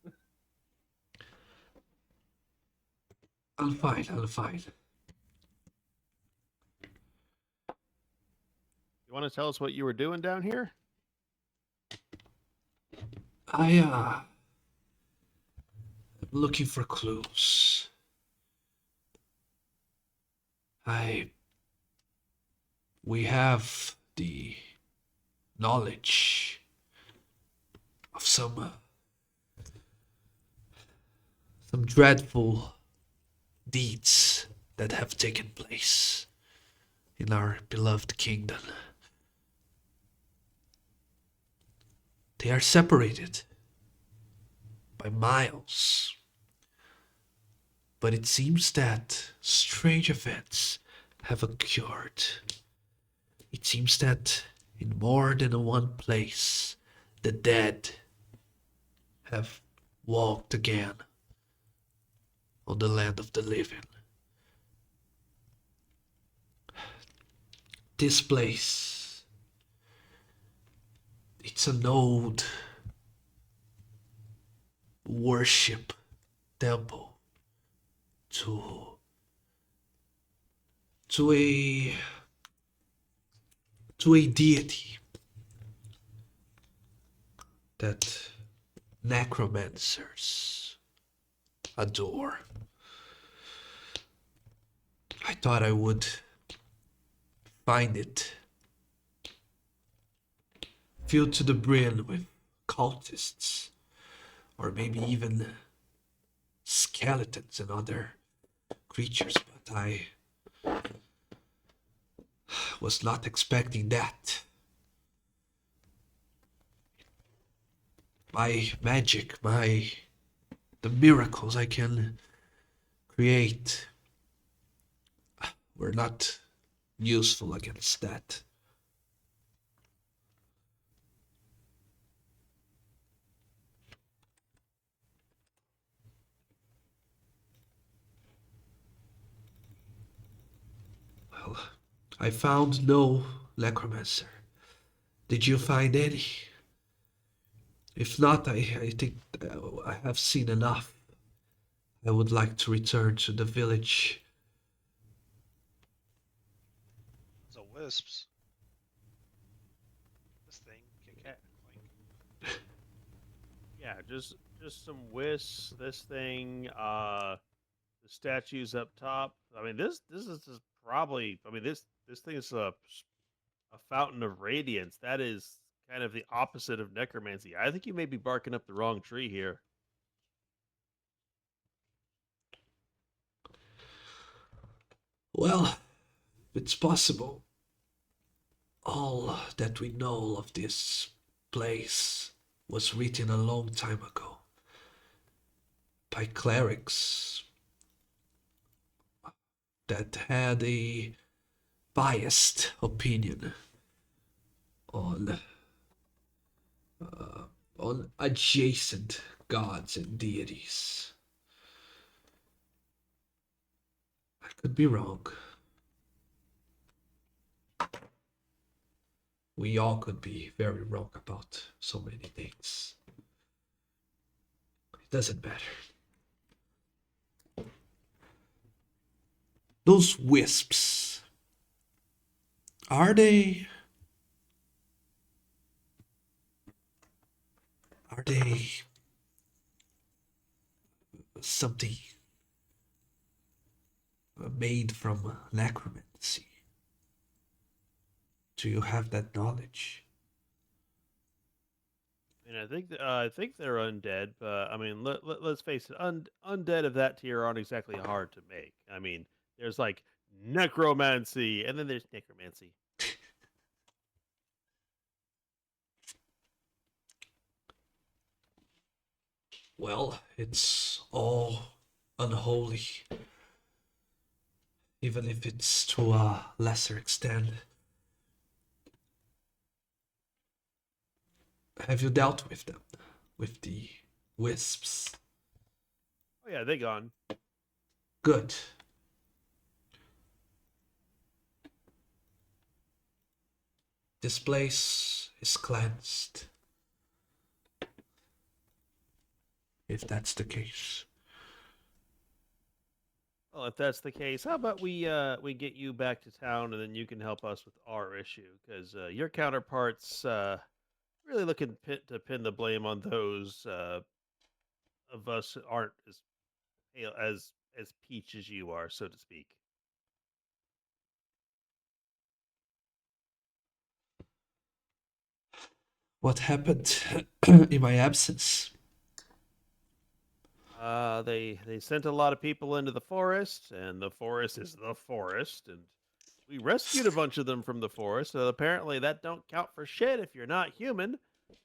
I'm fine. I'm fine. You want to tell us what you were doing down here? I'm looking for clues. We have the knowledge of some dreadful deeds that have taken place in our beloved kingdom. They are separated by miles, but it seems that strange events have occurred. It seems that in more than one place, the dead have walked again on the land of the living. This place, it's an old worship temple to a deity that necromancers adore. I thought I would find it filled to the brim with cultists, or maybe even skeletons and other creatures, but I was not expecting that. My magic, the miracles I can create were not useful against that. Well, I found no necromancer. Did you find any? If not, I think I have seen enough. I would like to return to the village. So wisps. This thing. Kick it. Clink. Yeah, just some wisps. This thing, the statues up top. I mean, this is just probably. I mean, this thing is a fountain of radiance. That is kind of the opposite of necromancy. I think you may be barking up the wrong tree here. Well, it's possible. All that we know of this place was written a long time ago by clerics that had a biased opinion on adjacent gods and deities. I could be wrong. We all could be very wrong about so many things. It doesn't matter. Those wisps, are they something made from necromancy? Do you have that knowledge? I mean, I think they're undead, but I mean, let's face it, undead of that tier aren't exactly hard to make. I mean, there's like necromancy, and then there's necromancy. Well, it's all unholy, even if it's to a lesser extent. Have you dealt with them? With the wisps? Oh yeah, they gone. Good. This place is cleansed. If that's the case. Well, if that's the case, how about we get you back to town, and then you can help us with our issue, because your counterparts really looking to pin the blame on those of us who aren't as pale as peach as you are, so to speak. What happened in my absence? They sent a lot of people into the forest, and the forest is the forest, and we rescued a bunch of them from the forest. So apparently that don't count for shit if you're not human.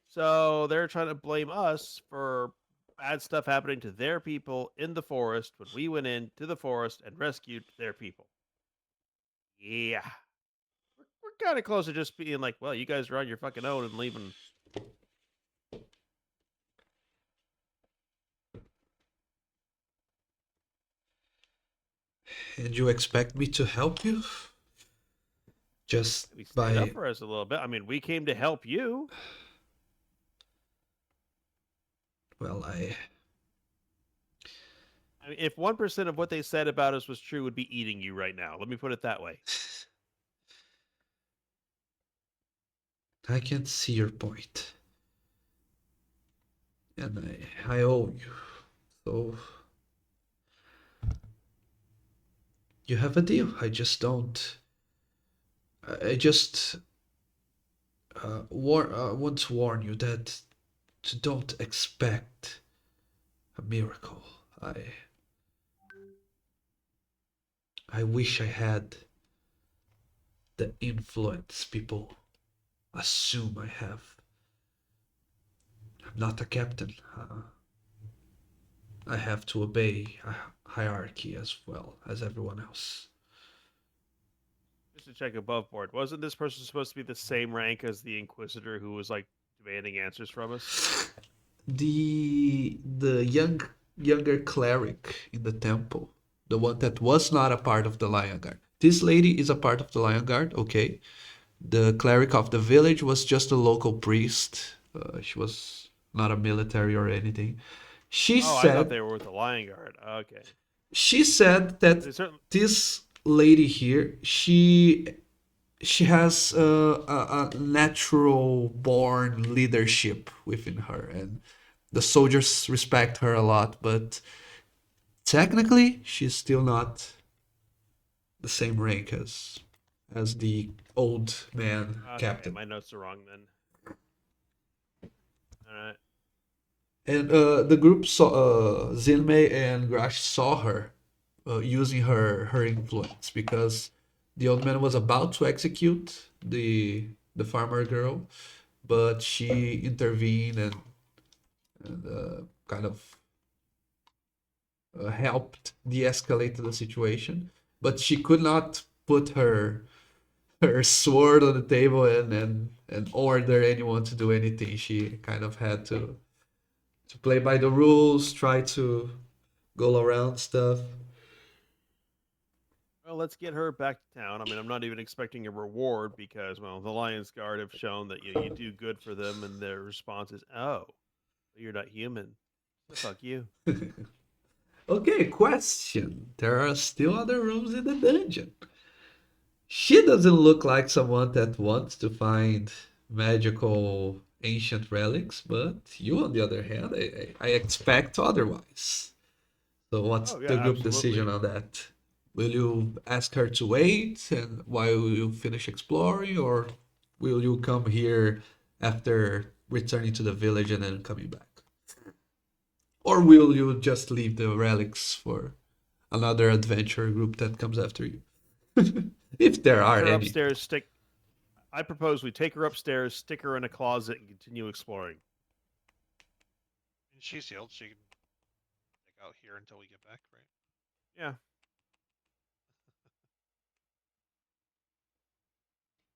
So they're trying to blame us for bad stuff happening to their people in the forest when we went into the forest and rescued their people. Yeah, we're kind of close to just being like, well, you guys are on your fucking own and leaving. And you expect me to help you? Just We stand up by. for us a little bit. I mean, we came to help you. Well, I mean, if 1% of what they said about us was true, would be eating you right now. Let me put it that way. I can see your point. And I owe you. So. You have a deal. I just don't. I just want to warn you that to don't expect a miracle. I wish I had the influence people assume I have. I'm not a captain. I have to obey a hierarchy as well as everyone else. Just to check above board, wasn't this person supposed to be the same rank as the Inquisitor who was like demanding answers from us? The younger cleric in the temple, the one that was not a part of the Lion Guard. This lady is a part of the Lion Guard, okay. The cleric of the village was just a local priest. She was not a military or anything. She Oh, I thought said they were with the Lion Guard. Okay. she said that They certainly. this lady here, she has a natural born leadership within her, and the soldiers respect her a lot, but technically she's still not the same rank as the old man Okay, captain. my notes are wrong then. All right. And the group saw Zinmei and Grash saw her using her influence because the old man was about to execute the farmer girl, but she intervened and kind of helped de-escalate the situation. But she could not put her sword on the table and order anyone to do anything. She kind of had to play by the rules, try to go around stuff. Well, let's get her back to town. I mean, I'm not even expecting a reward because, well, the Lions Guard have shown that you do good for them, and their response is, "Oh, you're not human. So fuck you." Okay, question. There are still other rooms in the dungeon. She doesn't look like someone that wants to find magical ancient relics, but you, on the other hand, I expect otherwise. So, what's Oh the yeah, group decision absolutely. on that? Will you ask her to wait and while you finish exploring, or will you come here after returning to the village and then coming back? Or will you just leave the relics for another adventure group that comes after you? If there Take are her any. upstairs. I propose we take her upstairs, stick her in a closet, and continue exploring. And she's healed. She can stick out here until we get back, right? Yeah.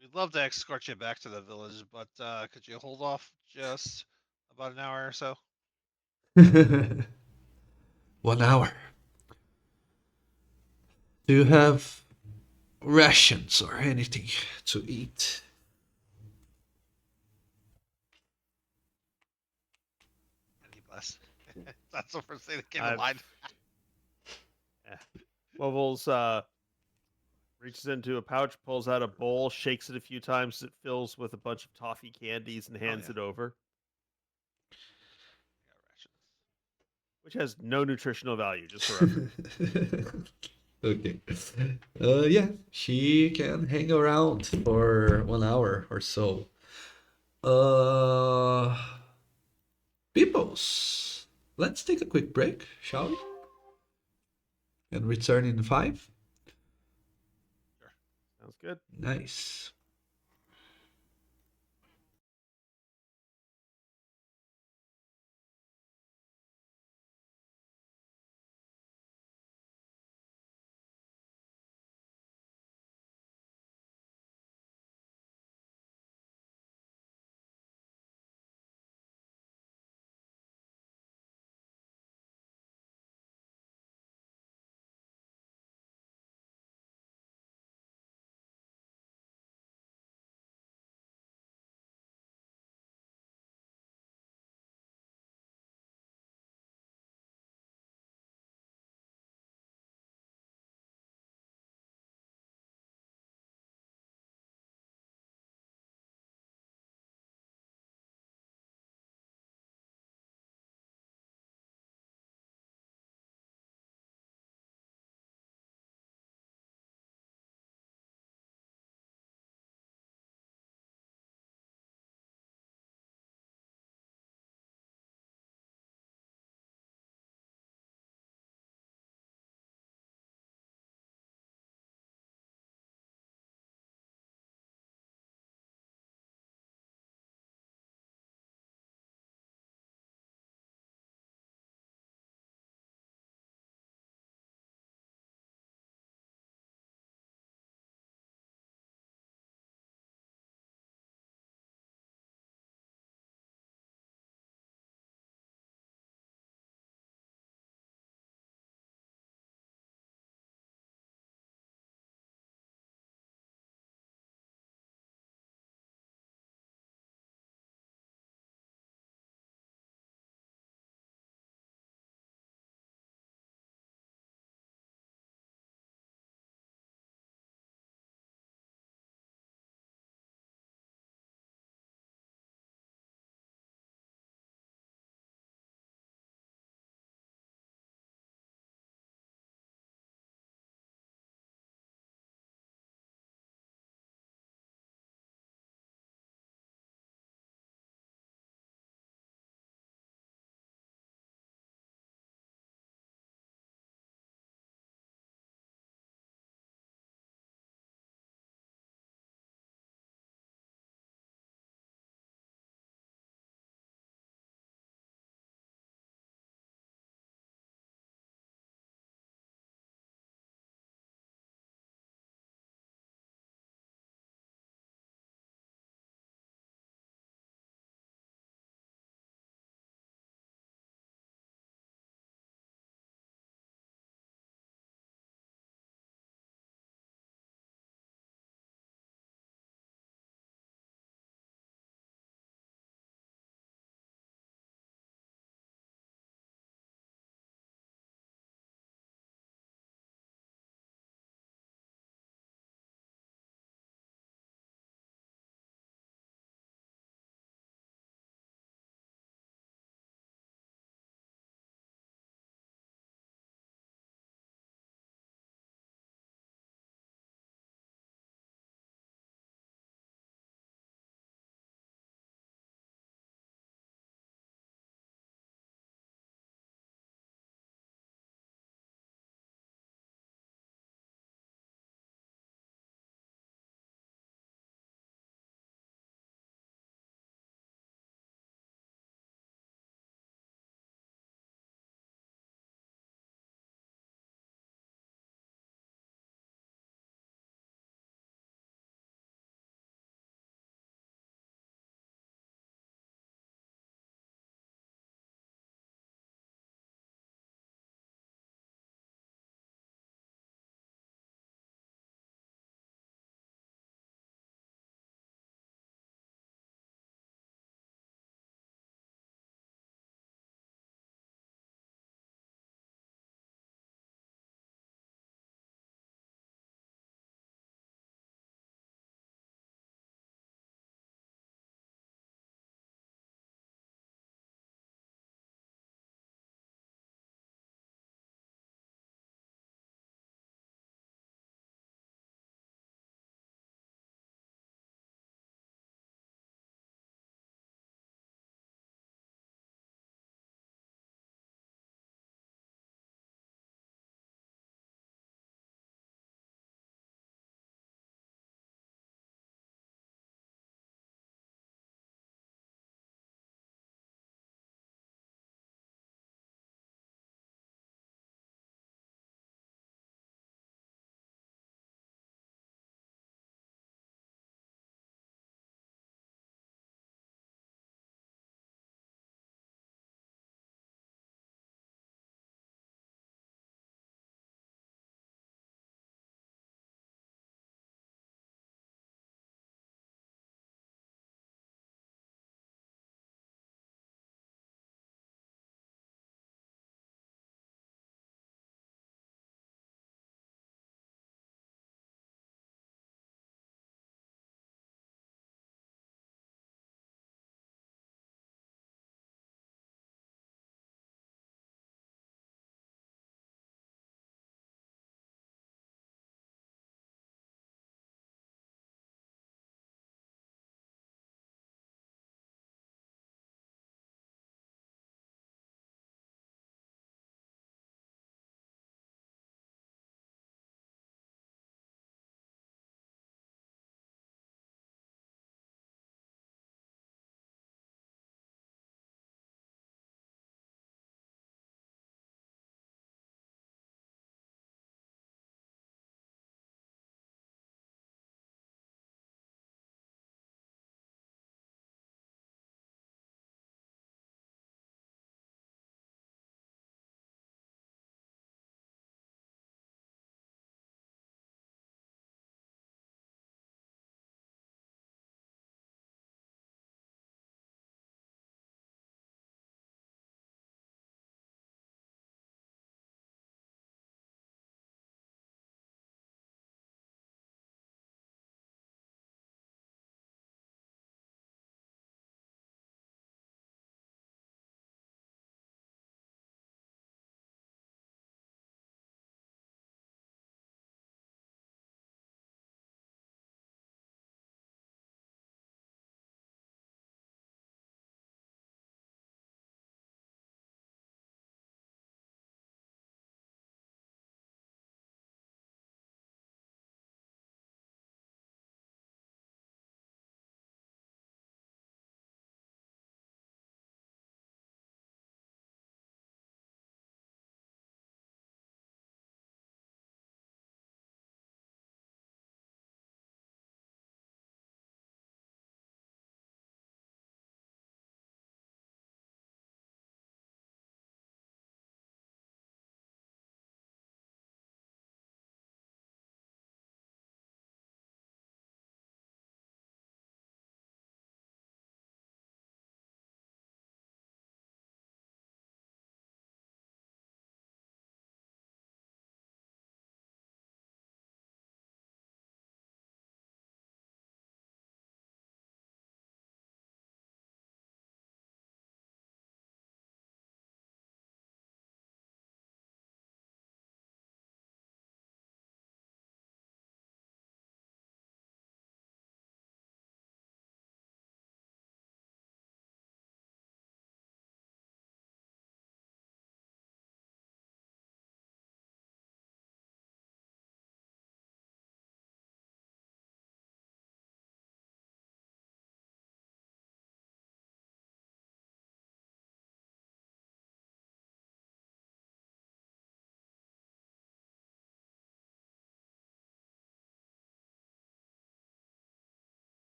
We'd love to escort you back to the village, but could you hold off just about an hour or so? 1 hour. Do you have rations or anything to eat? Any bless. That's the first thing that came to I've- mind. Wobbles reaches into a pouch, pulls out a bowl, shakes it a few times. It fills with a bunch of toffee candies and hands yeah. it over, I got rations. which has no nutritional value, just for reference. Okay. Yeah, she can hang around for 1 hour or so. Peoples, let's take a quick break, shall we? And return in 5. Sounds good. Nice.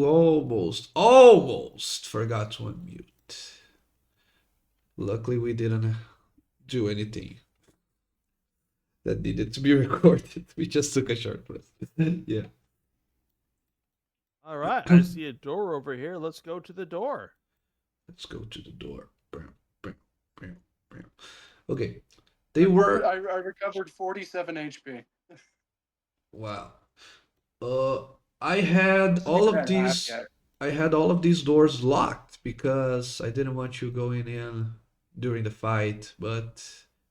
almost forgot to unmute. Luckily, we didn't do anything that needed to be recorded. We just took a short rest. Yeah. All right, I see a door over here. Let's go to the door. Let's go to the door. Okay. They were. I recovered 47 HP. Wow. I had all of these. I had all of these doors locked because I didn't want you going in during the fight. But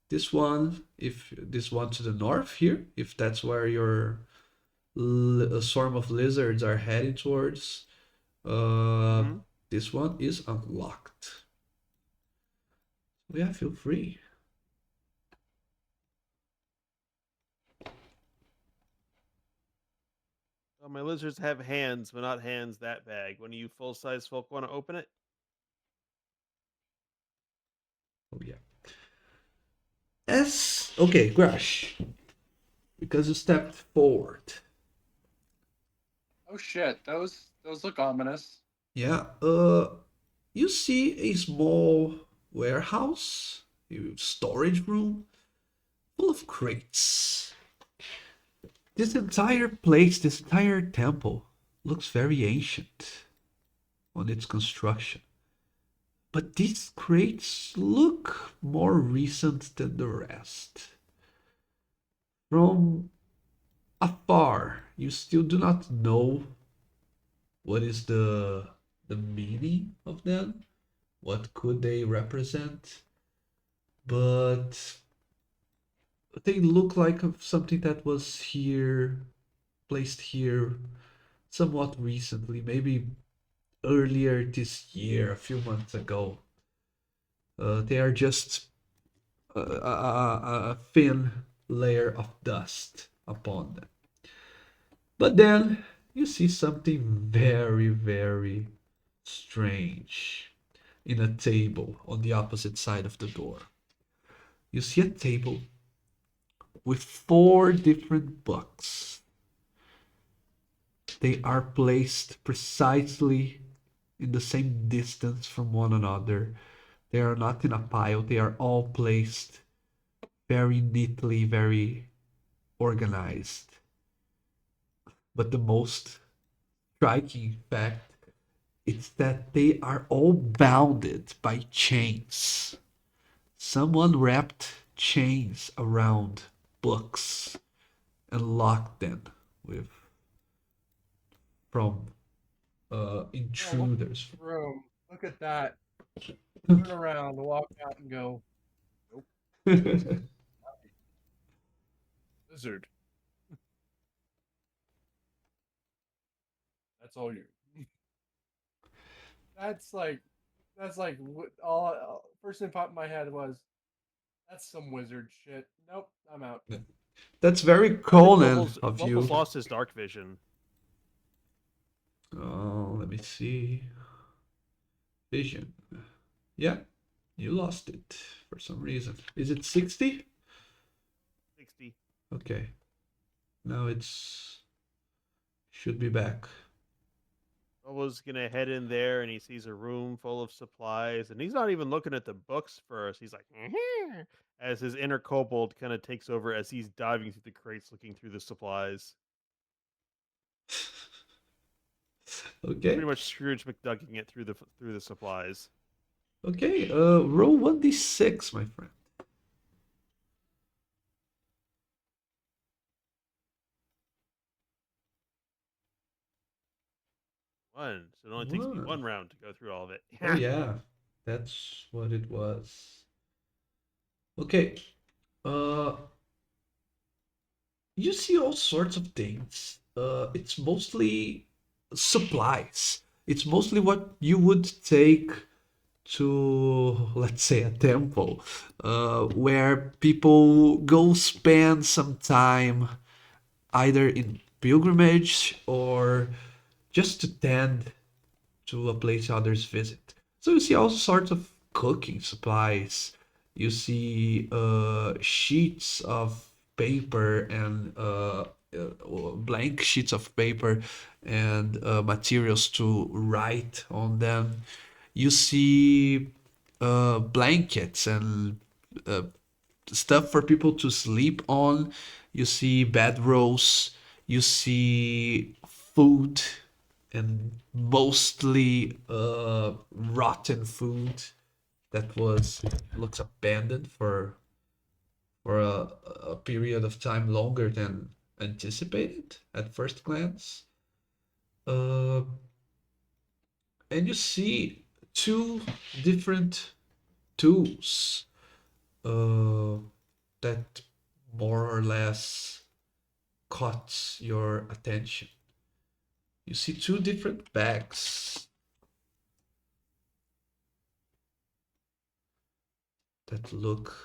this one, if this one to the north here, if that's where your a swarm of lizards are heading towards, this one is unlocked. Yeah, feel free. Oh, my lizards have hands, but not hands that big. One of you full-size folk want to open it? Oh yeah. Okay, Grash. Because you stepped forward. Oh shit, those look ominous. Yeah. You see a small warehouse, a storage room, full of crates. This entire place, this entire temple, looks very ancient on its construction. But these crates look more recent than the rest. From afar, you still do not know what is the meaning of them, what could they represent, but they look like something that was here, placed here somewhat recently, maybe earlier this year, a few months ago. They are just a thin layer of dust upon them. But then you see something very, very strange in a table on the opposite side of the door. You see a table with 4 different books. They are placed precisely in the same distance from one another. They are not in a pile, they are all placed very neatly, very organized. But the most striking fact is that they are all bounded by chains. Someone wrapped chains around books and locked them from intruders. Room. Look at that. Turn around, walk out, and go. Lizard. That's all you. That's like all. First thing popped in my head was, that's some wizard shit. Nope, I'm out. That's very Conan of Lobos you. lost his dark vision. Oh, let me see. Vision. Yeah, you lost it for some reason. Is it 60? 60. Okay. Now it's should be back. Lobos gonna head in there and he sees a room full of supplies, and he's not even looking at the books first. He's like, as his inner kobold kind of takes over as he's diving through the crates looking through the supplies. Okay. Pretty much Scrooge McDucking it through the supplies. Okay. Roll 1d6, my friend. One. So it only takes me One. 1 round to go through all of it. Oh yeah, that's what it was. Okay. You see all sorts of things. It's mostly supplies. It's mostly what you would take to, let's say, a temple, where people go spend some time either in pilgrimage or just to tend to a place others visit. So you see all sorts of cooking supplies. You see sheets of paper and blank sheets of paper and materials to write on them. You see blankets and uh, stuff for people to sleep on. You see bedrolls. You see food and mostly rotten food that was looks abandoned for a period of time longer than anticipated at first glance. Uh, and you see two different tools uh, that more or less caught your attention. You see two different bags that look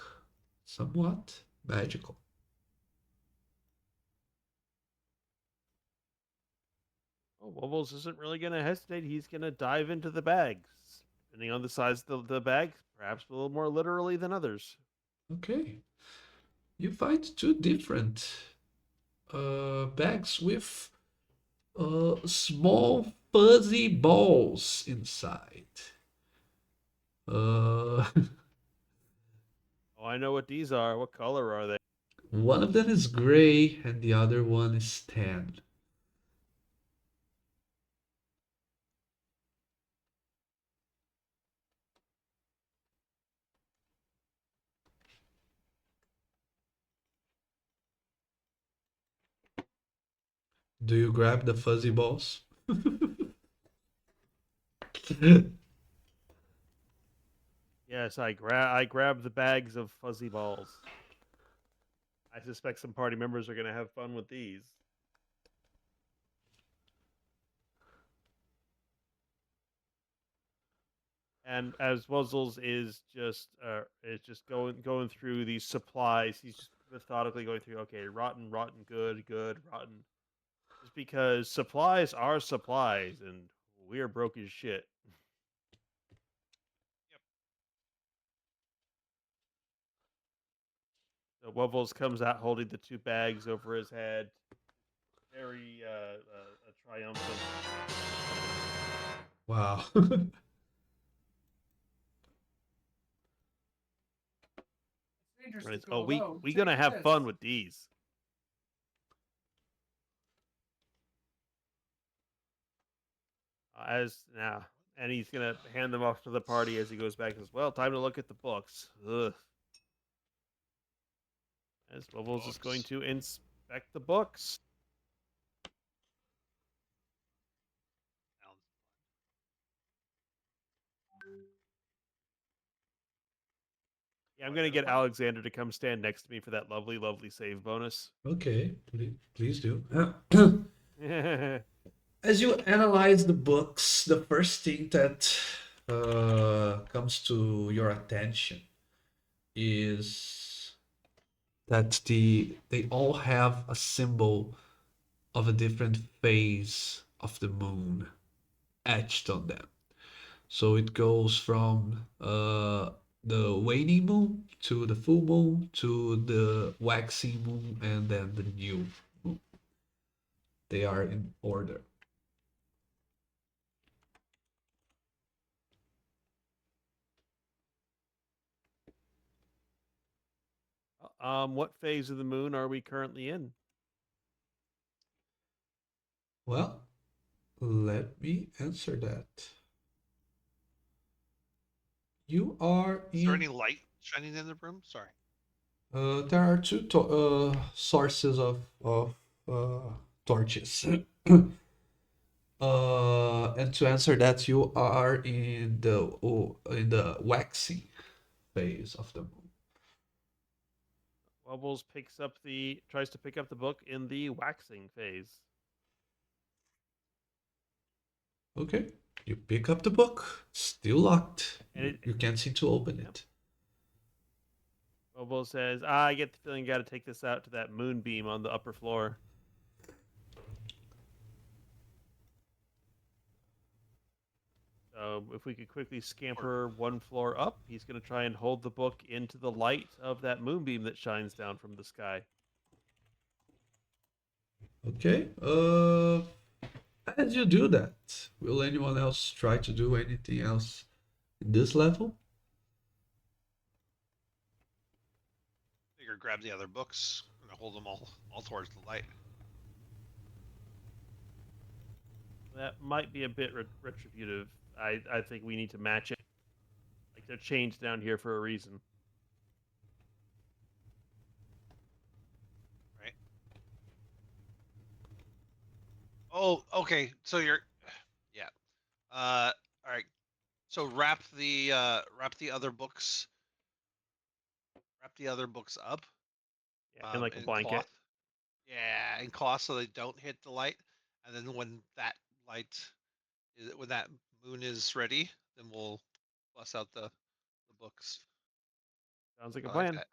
somewhat magical. Oh, Wobbles isn't really going to hesitate. He's going to dive into the bags. Depending on the size of the bag, perhaps a little more literally than others. Okay. You find two different bags with small fuzzy balls inside. Uh, Oh, I know what these are. What color are they? one of them is gray and the other one is tan. Do you grab the fuzzy balls? Yes, I grab the bags of fuzzy balls. I suspect some party members are going to have fun with these. And as Wuzzles is just going through these supplies, he's just methodically going through. Okay, rotten, rotten, good, good, rotten. Just because supplies are supplies, and we're broke as shit. Yep. So Wubbles comes out holding the two bags over his head, very triumphant. Wow. It's dangerous And to it's, go oh, alone. we Take gonna have this. fun with these. As now, and he's gonna hand them off to the party as he goes back as well. Time to look at the books. Ugh. As Wubbles is going Books. to inspect the books. Sounds Yeah, I'm Like gonna a get fun. Alexander to come stand next to me for that lovely, lovely save bonus. Okay, please do. Yeah, As you analyze the books, the first thing that comes to your attention is that they all have a symbol of a different phase of the moon etched on them. So it goes from the waning moon to the full moon to the waxing moon and then the new moon. They are in order. what phase of the moon are we currently in? Well, let me answer that. You are Is there in. any light shining in the room? Sorry. There are two sources of torches. And to answer that, you are in the waxing phase of the moon. Wubbles tries to pick up the book in the waxing phase. Okay, you pick up the book, still locked. And it You can't seem to open Yep. it. Wubbles says, I get the feeling you gotta take this out to that moonbeam on the upper floor. So if we could quickly scamper one floor up, he's going to try and hold the book into the light of that moonbeam that shines down from the sky. Okay. As you do that, will anyone else try to do anything else in this level? Figure grab the other books and hold them all towards the light. That might be a bit retributive. I think we need to match it. Like they're chained down here for a reason. Right. Oh, okay. So you're, yeah. All right. So wrap the other books. Wrap the other books up. Yeah, in like a In blanket. cloth. Yeah, in cloth so they don't hit the light. And then when that when that moon is ready, then we'll bust out the books. Sounds like a I like plan. that.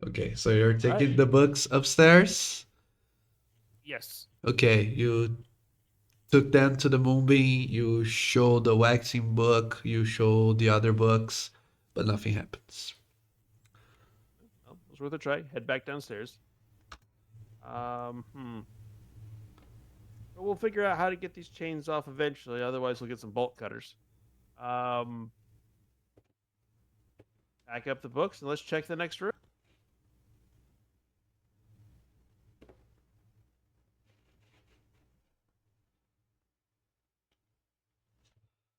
Okay, so you're taking Alright. the books upstairs. Yes. Okay, you took them to the moonbeam, you show the waxing book, you show the other books, but nothing happens. Well, it was worth a try. Head back downstairs. But we'll figure out how to get these chains off eventually. Otherwise, we'll get some bolt cutters. Pack up the books and let's check the next room.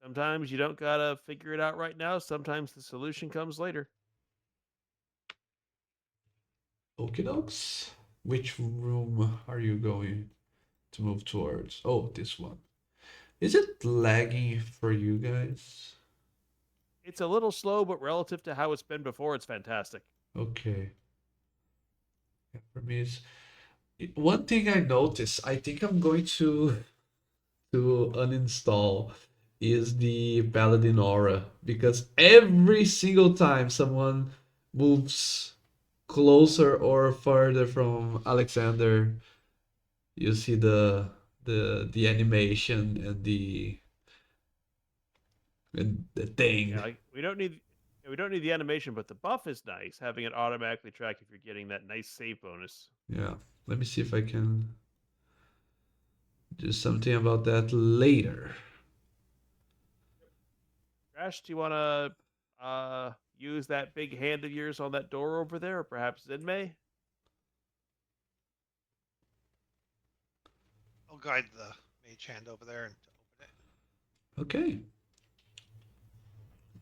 Sometimes you don't gotta figure it out right now. Sometimes the solution comes later. Okie dokes. Which room are you going to move towards? Oh, this one. Is it lagging for you guys? It's a little slow, but relative to how it's been before, it's fantastic. Okay. Yeah, for me, one thing I noticed. I think I'm going to uninstall is the Paladin Aura because every single time someone moves closer or further from Alexander, you see the animation and the thing. Yeah, like we don't need the animation, but the buff is nice. Having it automatically track if you're getting that nice save bonus. Yeah. Let me see if I can do something about that later. Crash, do you want to use that big hand of yours on that door over there, or perhaps Zenmei? I'll guide the mage hand over there and open it. Okay.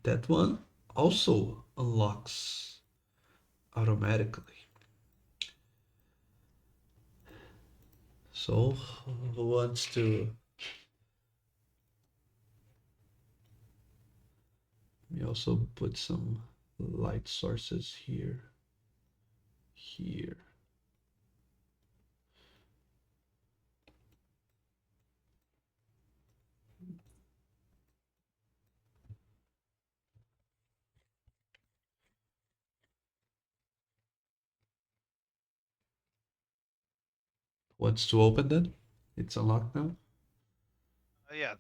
That one also unlocks automatically. So, who wants to? Let me also put some light sources here. Here. Wants to open that? It's unlocked now. Yeah,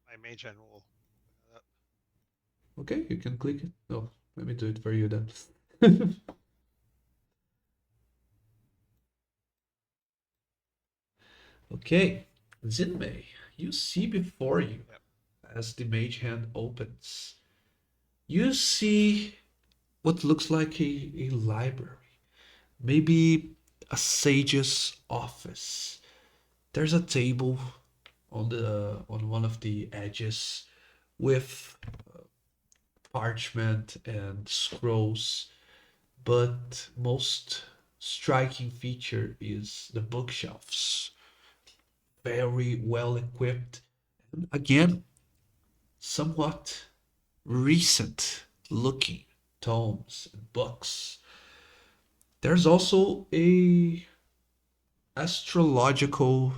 my mage hand will open it up. Okay, you can click it. No, let me do it for you then. Okay, Zinmei, you see before you, as the mage hand opens, you see what looks like a library, maybe a sage's office. There's a table on one of the edges with parchment and scrolls, but most striking feature is the bookshelves. Very well equipped. And again, somewhat recent looking tomes and books. There's also a astrological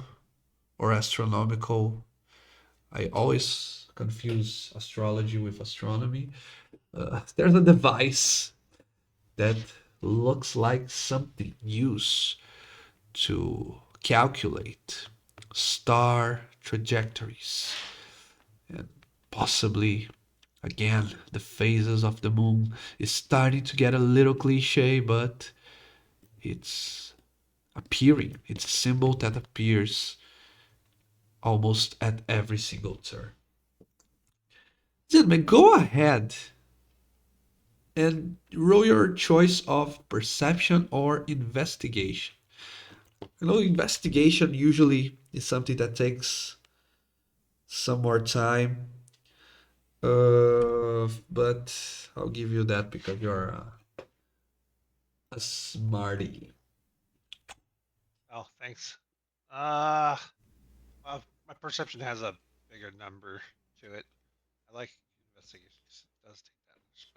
or astronomical. I always confuse astrology with astronomy. There's a device that looks like something used to calculate star trajectories and possibly Again, the phases of the moon is starting to get a little cliche, but it's appearing. It's a symbol that appears almost at every single turn. Gentlemen, go ahead and roll your choice of perception or investigation. You know, investigation usually is something that takes some more time, but I'll give you that because you're a smarty. Oh, thanks. Well, my perception has a bigger number to it. I like investigation 'cause it does take that much.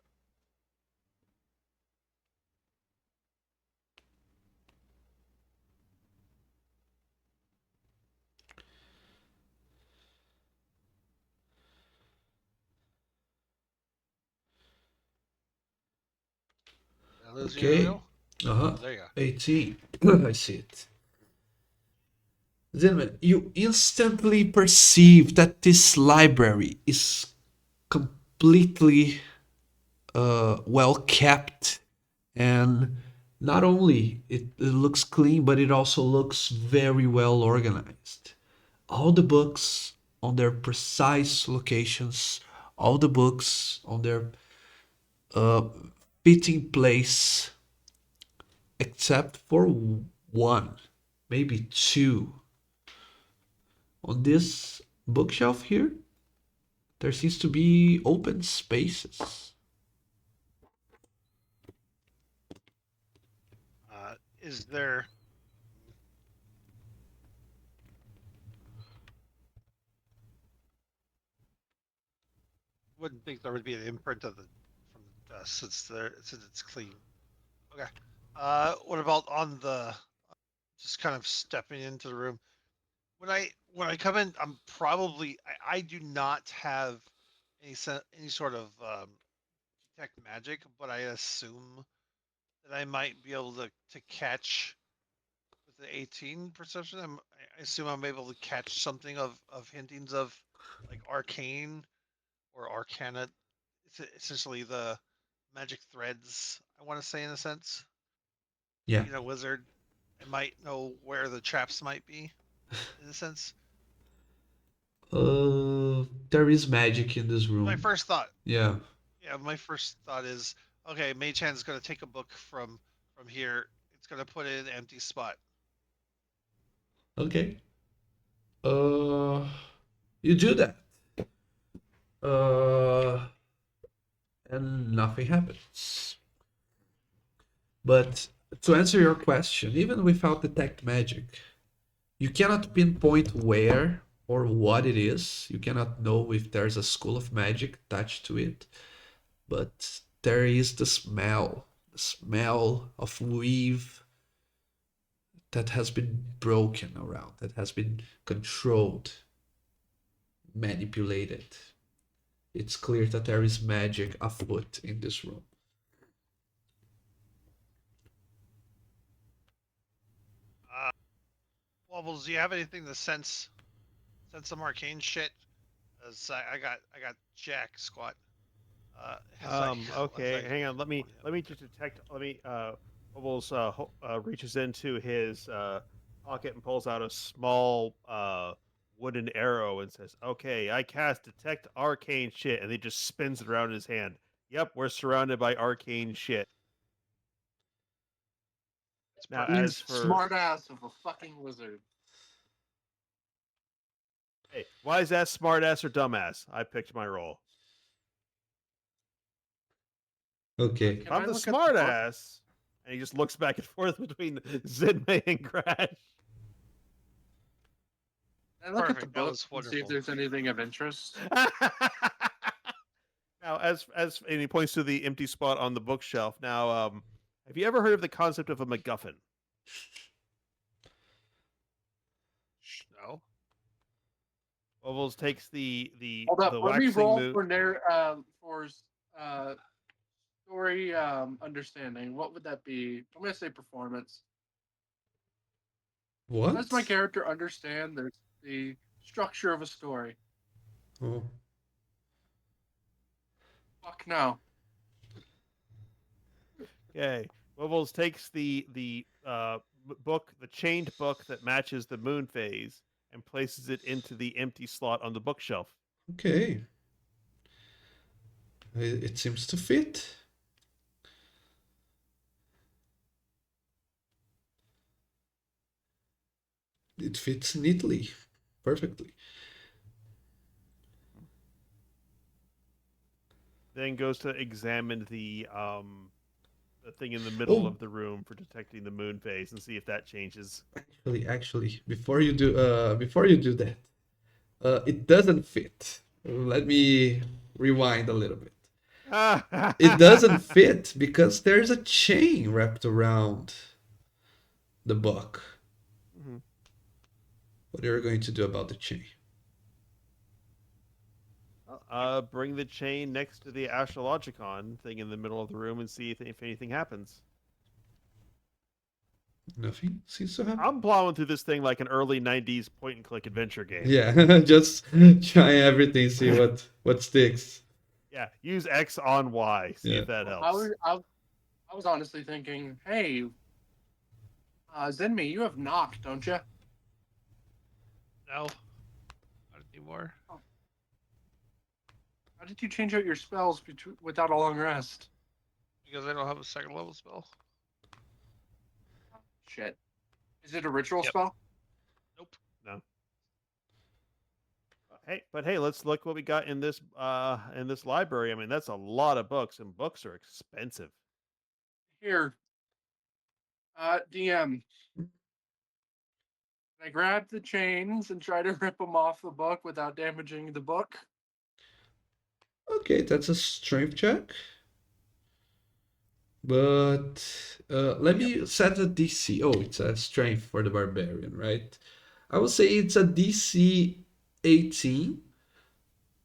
Did I lose you, Okay. Ariel? Uh-huh. Oh, there you go. 18. I see it. Gentlemen, you instantly perceive that this library is completely well kept, and not only it looks clean, but it also looks very well organized. All the books on their precise locations, all the books on their uh, fitting place, except for one, maybe two. On this bookshelf here, there seems to be open spaces. Is there? Wouldn't think there would be an imprint of the from the dust since it's clean. Okay. What about on the just kind of stepping into the room? When I come in, I'm probably I do not have any sort of detect magic, but I assume that I might be able to catch with the 18 perception. I assume I'm able to catch something of hintings of like arcane or arcana. It's essentially the magic threads. I want to say in a sense, Yeah. being a wizard, I might know where the traps might be in a sense. There is magic in this My room. first thought, Yeah. yeah, my first thought is, okay, Mage Hand's gonna take a book from here. It's gonna put it in an empty spot. Okay. Uh, you do that. Uh, and nothing happens. But to answer your question, even without detect magic, you cannot pinpoint where or what it is. You cannot know if there's a school of magic attached to it. But there is the smell of weave that has been broken around, that has been controlled, manipulated. It's clear that there is magic afoot in this room. Uh, Wobbles, do you have anything to sense some arcane shit? As I got Jack squat. Okay, hang on. Let me just detect. Let me. Bubbles reaches into his pocket and pulls out a small wooden arrow and says, "Okay, I cast detect arcane shit," and he just spins it around in his hand. Yep, we're surrounded by arcane shit. It's Now, perfect. as He's for smart ass of a fucking wizard. hey, why is that smartass or dumbass? I picked my role. Okay. If Can I'm I the look at the book? smartass, and he just looks back and forth between Zinmei and Crash. Can I look at the Perfect. That book was and see if wonderful. there's anything of interest? Now, as and he points to the empty spot on the bookshelf. Now, have you ever heard of the concept of a MacGuffin? No. Bubbles takes the Hold up. the Let me waxing roll moon. for story understanding. What would that be? I'm gonna say performance. What? Does my character understand the structure of a story? Oh. Fuck no. Okay. Wibbles takes the book, the chained book that matches the moon phase, and places it into the empty slot on the bookshelf. Okay. It seems to fit. It fits neatly, perfectly. Then goes to examine the thing in the middle Oh. of the room for detecting the moon phase and see if that changes. Actually, before you do that, it doesn't fit. Let me rewind a little bit. It doesn't fit because there's a chain wrapped around the book. Mhm. What are you going to do about the chain? Bring the chain next to the Astrologicon thing in the middle of the room and see if anything happens. Nothing seems to happen. I'm plowing through this thing like an early '90s point-and-click adventure game. Yeah, just try everything, see what sticks. Yeah, use X on Y. See Yeah. if that I helps. I was honestly thinking, hey, Zenmi, you have knock, don't you? No, not anymore. How did you change out your spells without a long rest? Because I don't have a second level spell. Shit. Is it a ritual Yep. spell? Nope. No. Hey, let's look what we got in this library. I mean, that's a lot of books, and books are expensive. Here. DM. Can I grab the chains and try to rip them off the book without damaging the book? Okay, that's a strength check. But let me set a DC. Oh, it's a strength for the barbarian, right? I would say it's a DC 18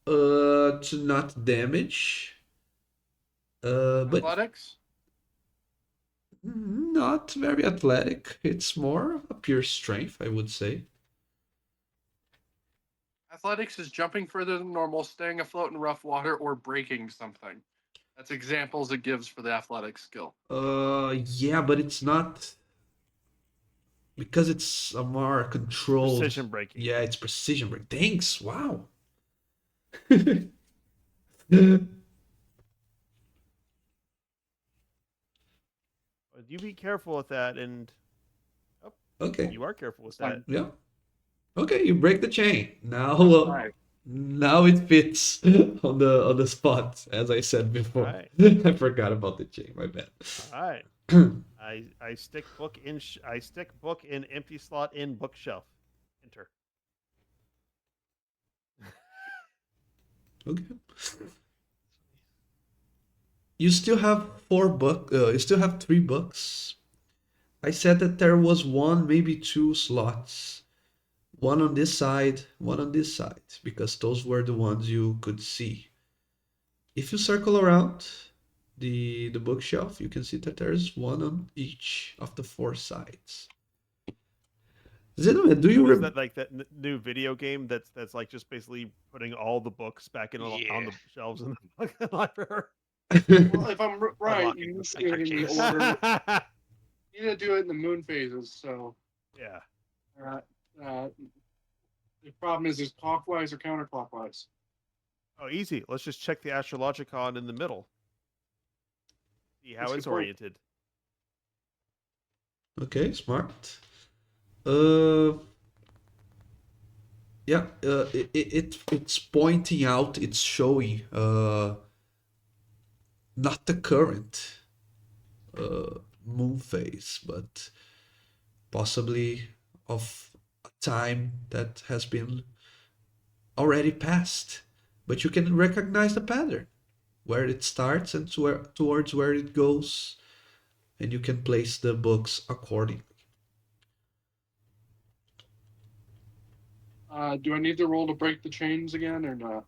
to not damage. But Athletics? not very athletic. It's more a pure strength, I would say. Athletics is jumping further than normal, staying afloat in rough water, or breaking something. That's examples it gives for the athletic skill. Yeah, but it's not because it's a more controlled. Precision breaking. Yeah, it's precision break. Thanks. Wow. But you be careful with that, and Okay. you are careful with Fine. that. Yeah. Okay, you break the chain. Now, Right. now it fits on the spot, as I said before. Alright. I forgot about the chain. My bad. All right. I stick book in empty slot in bookshelf. Enter. Okay. You still have you still have 3 books. I said that there was one, maybe 2 slots. One on this side, one on this side, because those were the ones you could see. If you circle around the bookshelf, you can see that there's one on each of the 4 sides. Zinman, do you Is that like that new video game that's like just basically putting all the books back on Yeah. the shelves in the fucking library? Well, if I'm right, Unlocking you the need to do secret it in case. order. You need to do it in the moon phases. So Yeah. the problem is clockwise or counterclockwise. Oh, easy. Let's just check the Astrologicon in the middle. See how That's a it's good point. oriented. Okay, smart. Yeah, it's pointing out, it's showing not the current moon phase, but possibly of a time that has been already passed. But you can recognize the pattern, where it starts and towards where it goes, and you can place the books accordingly. Do I need to roll to break the chains again or not?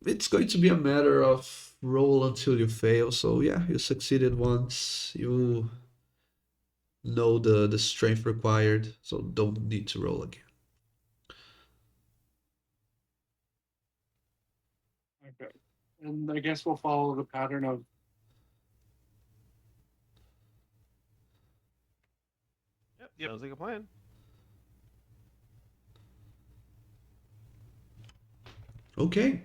It's going to be a matter of roll until you fail. So yeah, you succeeded once. You know the strength required, so don't need to roll again. Okay. And I guess we'll follow the pattern of Yep. Sounds like a plan. Okay,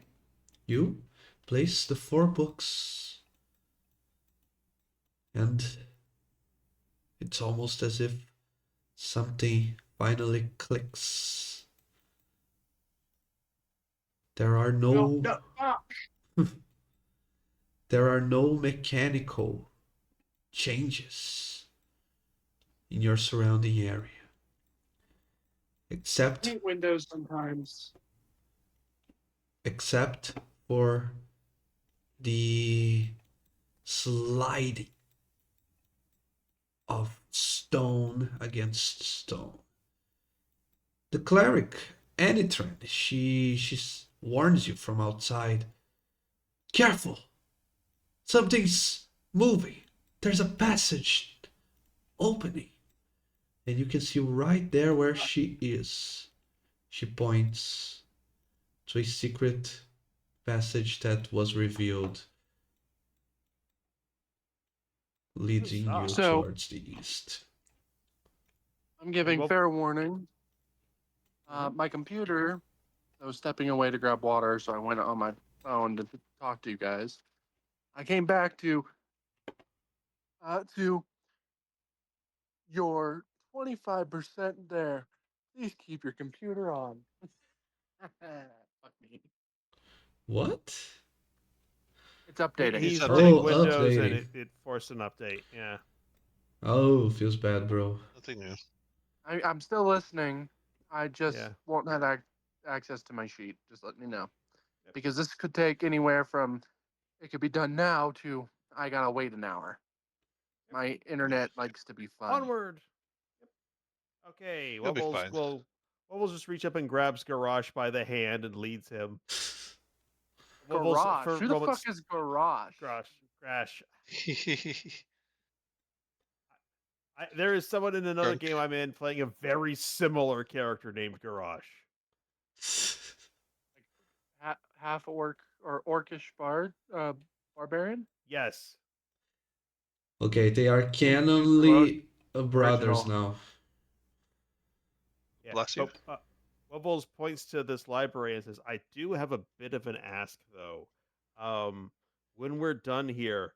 you place the 4 books, and it's almost as if something finally clicks. There are no there are no mechanical changes in your surrounding area, I except hate windows sometimes. for the sliding of stone against stone. The cleric, Anitran, she warns you from outside. Careful! Something's moving. There's a passage opening. And you can see right there where she is. She points to a secret passage that was revealed, leading you So- towards the east. I'm giving well- fair warning. My computer, I was stepping away to grab water, so I went on my phone to talk to you guys. I came back to your 25% there. Please keep your computer on. Fuck me. What? It's updating. He's It's running updating. Windows Oh, and updating. it forced an update. Yeah. Oh, feels bad, bro. Nothing new. I'm still listening. I just Yeah. won't have access to my sheet. Just let me know. Yep. Because this could take anywhere from it could be done now to I gotta wait an hour. My internet likes to be fun. Onward. Yep. Okay. You'll be fine. Wobbles just reach up and grabs Garrosh by the hand and leads him. Garage. Who the fuck is Garage? Crash. There is someone in another Drunk. game I'm in playing a very similar character named Garrosh. Half orc or orcish barbarian? Yes. Okay, they are canonly brothers original. now. Yeah. Bless you. Wobbles points to this library and says, I do have a bit of an ask, though. When we're done here,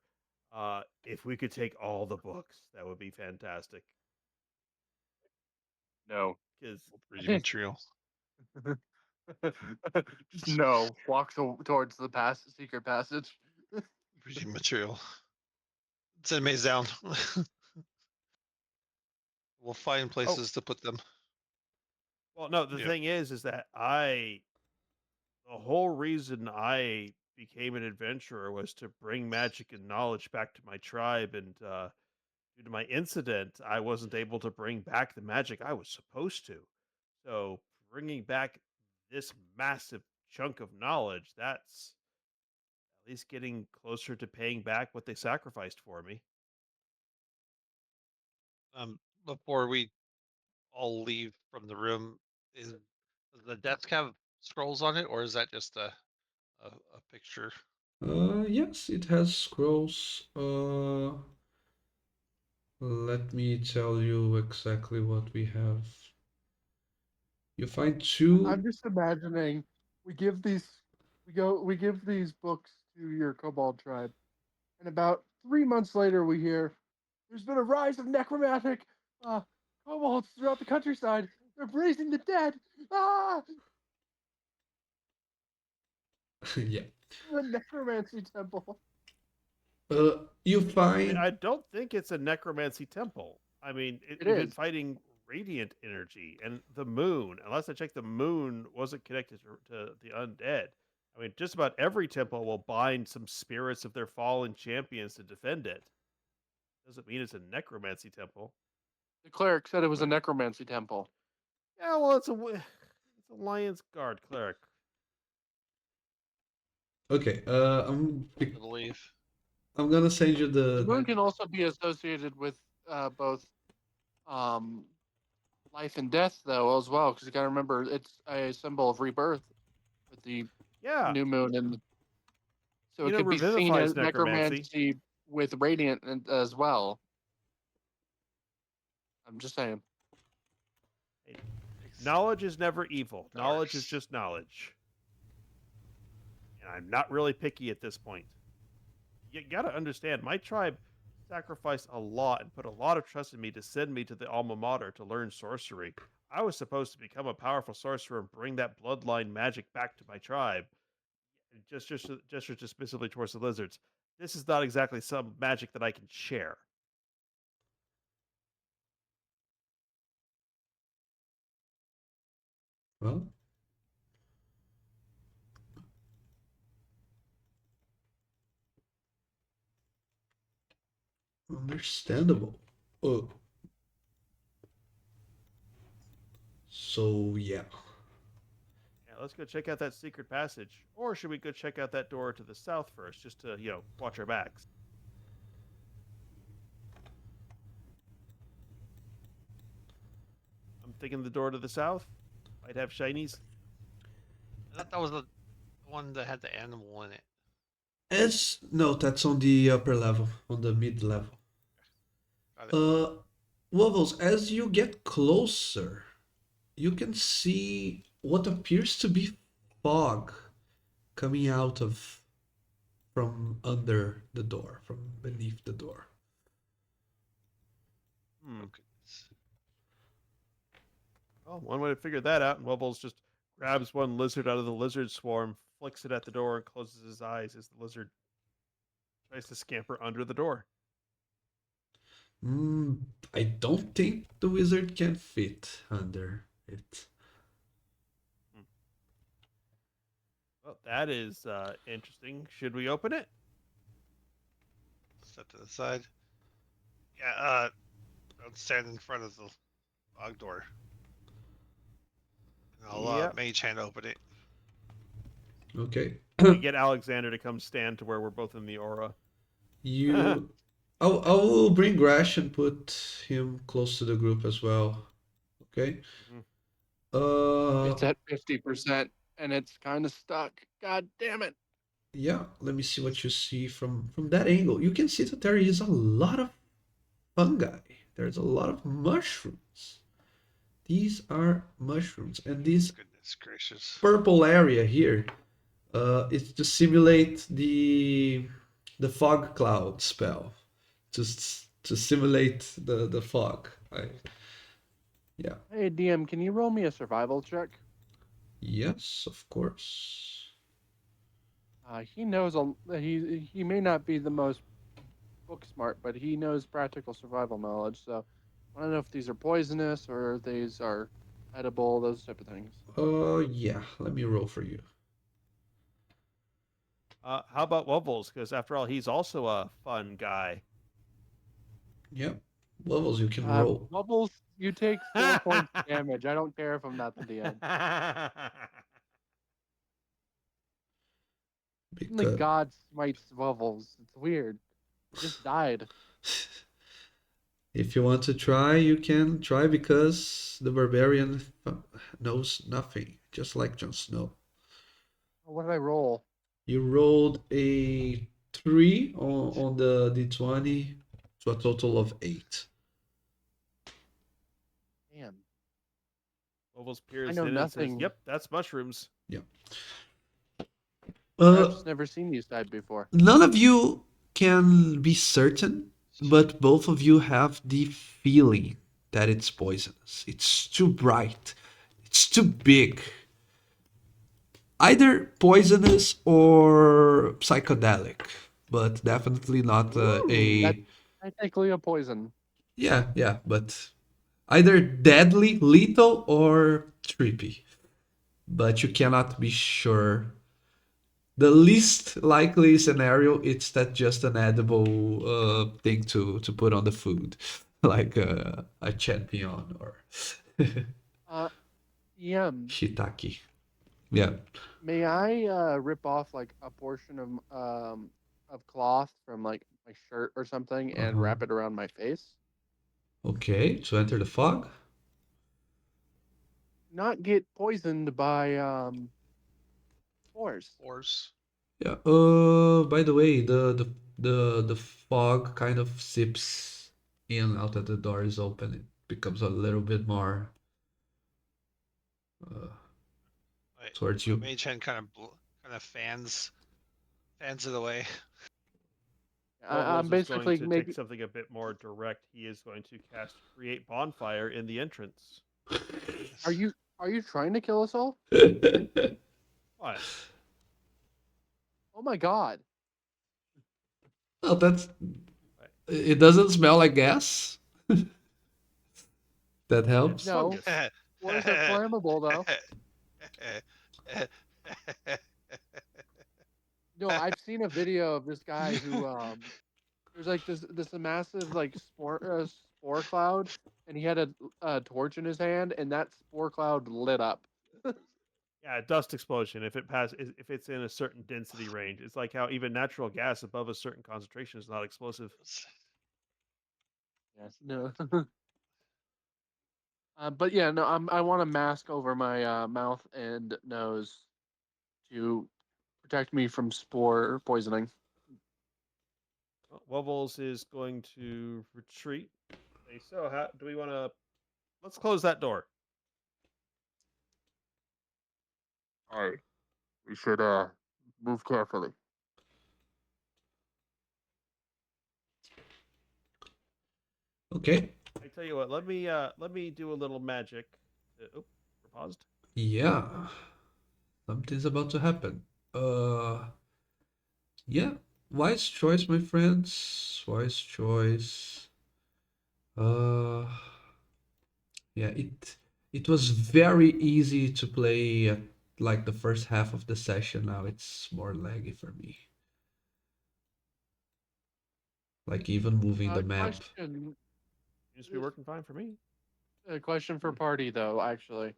if we could take all the books, that would be fantastic. No. Because Pretty material. No. Walks towards the secret passage. Pretty material. Send Maze down. We'll find places to put them. well, no, the Yeah. thing is that the whole reason I became an adventurer was to bring magic and knowledge back to my tribe, and due to my incident, I wasn't able to bring back the magic I was supposed to. So bringing back this massive chunk of knowledge, that's at least getting closer to paying back what they sacrificed for me. Before we all leave from the room, does the desk have scrolls on it, or is that just a picture? Yes, it has scrolls. Let me tell you exactly what we have. You find two. I'm just imagining we give these books to your kobold tribe, and about 3 months later we hear there's been a rise of necromantic kobolds throughout the countryside. They're raising the dead. Ah, Yeah. the necromancy temple. You I mean, find I don't think it's a necromancy temple. I mean, It we've been is. fighting radiant energy and the moon. Unless I checked, the moon wasn't connected to the undead. I mean, just about every temple will bind some spirits of their fallen champions to defend it. Doesn't mean it's a necromancy temple. The cleric said it was a necromancy temple. Yeah, well, it's a Lion's Guard cleric. okay. I believe. I'm gonna send you The the. moon can also be associated with both life and death, though, as well, because you got to remember it's a symbol of rebirth with the Yeah. new moon. And So You it know, could be seen revivifies as necromancy. necromancy with radiant as well. I'm just saying. Knowledge is never evil. Knowledge is Darks. just knowledge. And I'm not really picky at this point. You gotta understand, my tribe sacrificed a lot and put a lot of trust in me to send me to the alma mater to learn sorcery. I was supposed to become a powerful sorcerer and bring that bloodline magic back to my tribe. And gesture dismissively towards the lizards. This is not exactly some magic that I can share. Well, understandable. Oh, so yeah. Yeah, let's go check out that secret passage. Or should we go check out that door to the south first, just to, watch our backs? I'm thinking the door to the south might have shinies. I thought that was the one that had the animal in it. No, that's on the upper level, on the mid level. Got it. Wobbles, as you get closer, you can see what appears to be fog coming out of from under the door, from beneath the door. Hmm. Oh, goodness. Well, one way to figure that out, and Wubbles just grabs one lizard out of the lizard swarm, flicks it at the door, and closes his eyes as the lizard tries to scamper under the door. I don't think the wizard can fit under it. Well, that is interesting. Should we open it? Step to the side. Yeah, I'll stand in front of the log door. And I'll Yep. mage hand open it. Okay. We get Alexander to come stand to where we're both in the aura. You. I will bring Grash and put him close to the group as well. Okay. It's at 50% and it's kind of stuck. God damn it. Yeah, let me see what you see from that angle. You can see that there is a lot of fungi. There's a lot of mushrooms. These are mushrooms, and this Goodness gracious. purple area here, is to simulate the fog cloud spell, to simulate the fog. Yeah. Hey, DM, can you roll me a survival check? Yes, of course. He knows he may not be the most book smart, but he knows practical survival knowledge. So I don't know if these are poisonous or these are edible, those type of things. Yeah. Let me roll for you. How about Wubbles? Because after all, he's also a fun guy. Yep. Levels you can roll. Bubbles, you take 4 points damage. I don't care if I'm not the DM. Even the Because god smites Bubbles. It's weird. He just died. if you want to try, you can try, because the barbarian knows nothing, just like Jon Snow. What did I roll? You rolled a 3 on the d20 to a total of 8. Damn. Wubbles peers know in and says, nothing. "Yep, that's mushrooms." I've just never seen these type before. None of you can be certain, but both of you have the feeling that it's poisonous. It's too bright. It's too big. Either poisonous or psychedelic, but definitely not That's technically a poison. yeah, but either deadly, lethal, or trippy. But you cannot be sure. The least likely scenario, it's that just an edible thing to put on the food, like a champion or shiitake. Yeah. May I rip off like a portion of cloth from like my shirt or something and wrap it around my face? Okay, to enter the fog. Not get poisoned by spores. Spores. Yeah. By the way, the fog kind of sips in out that the door is open. It becomes a little bit more uh, towards My you. mage hand kind of fans it away. I'm Bubbles is going basically to take making. something a bit more direct. He is going to cast Create Bonfire in the entrance. Are you trying to kill us all? What? Oh my god! Well, that's Right. it. Doesn't smell like gas. That It's helps. No, fungus. spores are flammable though. No, I've seen a video of this guy who there's like this massive like spore cloud, and he had a torch in his hand, and that spore cloud lit up. Yeah, dust explosion. If it's in a certain density range, it's like how even natural gas above a certain concentration is not explosive. Yes. No. But yeah, no, I want a mask over my mouth and nose to protect me from spore poisoning. Wubbles is going to retreat. Okay, so how do we want to? Let's close that door. All right, we should move carefully. Okay. I tell you what. Let me do a little magic. Oh, we're paused. Yeah. Something's about to happen. Yeah. Wise choice, my friends. Wise choice. Uh, yeah. It was very easy to play like the first half of the session. Now it's more laggy for me. Like even moving the map. Question. Seems to be working fine for me. A question for party though. Actually,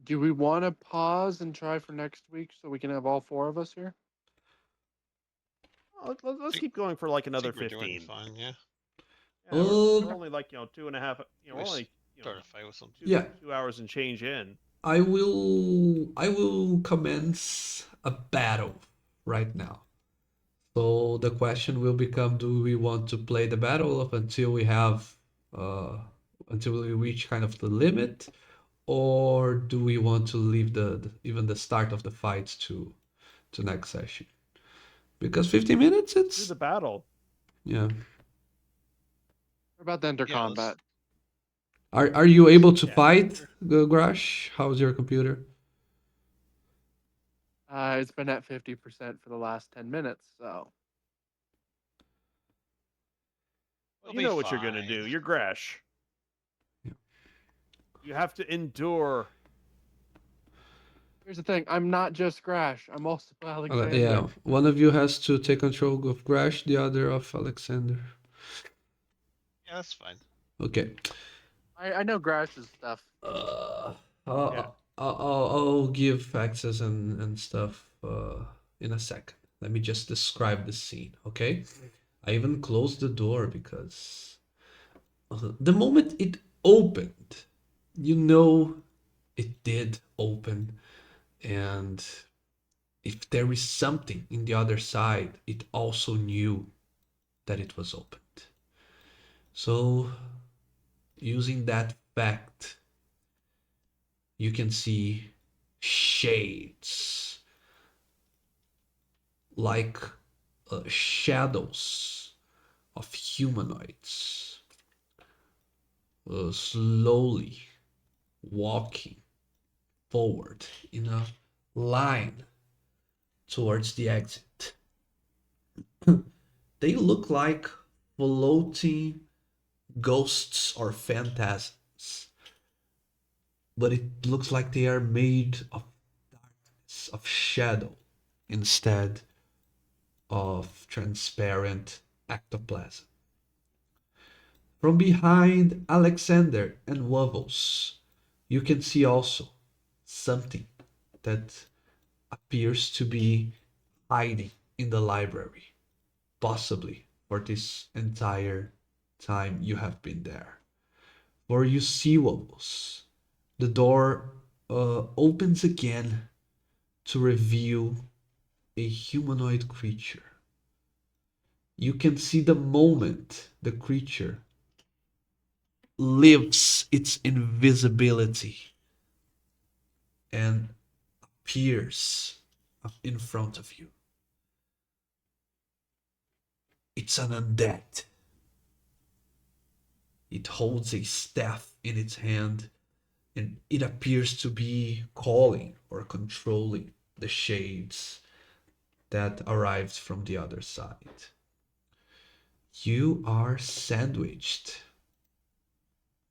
do we want to pause and try for next week so we can have all four of us here? Oh, let's Think- keep going for like I another think we're doing 15. fine, yeah. Yeah, we're only like 2.5. We're Let's only start a fight with something. Yeah. 2 hours and change in. I will commence a battle right now. So the question will become, do we want to play the battle up until we have until we reach kind of the limit, or do we want to leave even the start of the fight to next session? Because 15 minutes, Do it's the battle. yeah. What about the enter Yeah, combat? Are you able to Yeah. fight, Grash? How's your computer? It's been at 50% for the last 10 minutes, so We'll You be know what you're gonna fine. do. You're Grash. Yeah. You have to endure. here's the thing: I'm not just Crash. I'm also Alexander. Yeah, one of you has to take control of Grash, the other of Alexander. Yeah, that's fine. Okay. I know Grash's stuff. I'll, Yeah. I'll give access and stuff in a second. Let me just describe the scene, okay? I even closed the door because the moment it opened, you know it did open, and if there is something in the other side, it also knew that it was opened. So, using that fact, you can see shades like shadows of humanoids slowly walking forward in a line towards the exit. They look like floating ghosts or phantasms, but it looks like they are made of darkness, of shadow, instead of transparent ectoplasm. From behind Alexander and Wovels, you can see also something that appears to be hiding in the library, possibly for this entire time you have been there. For you see Wobbles, the door opens again to reveal a humanoid creature. You can see the moment the creature lifts its invisibility and appears in front of you. It's an undead. It holds a staff in its hand, and it appears to be calling or controlling the shades that arrived from the other side. You are sandwiched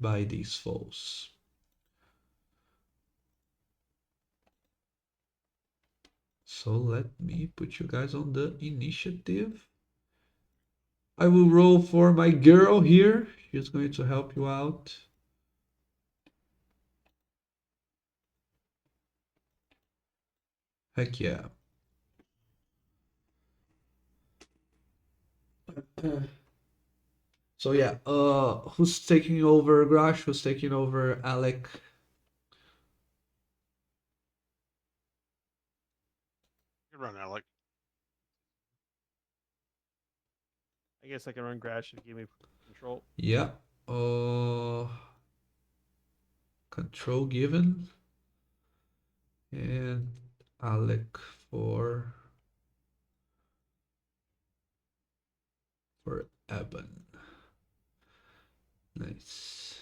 by these foes. So let me put you guys on the initiative. I will roll for my girl here. She's going to help you out. Heck yeah. So yeah, who's taking over Grash? Who's taking over Alec? Good run, Alec. I guess I can run Grash if you give me control. Yeah. Control given. And Alec for Eben. Nice.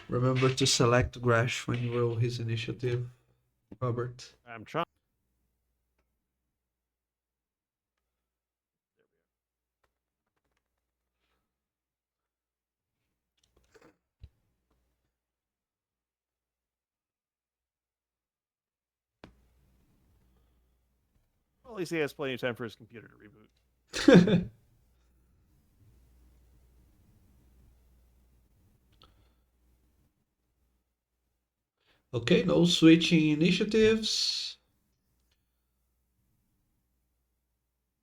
Remember to select Grash when you roll his initiative, Robert. I'm trying. Well, at least he has plenty of time for his computer to reboot. Okay, no switching initiatives.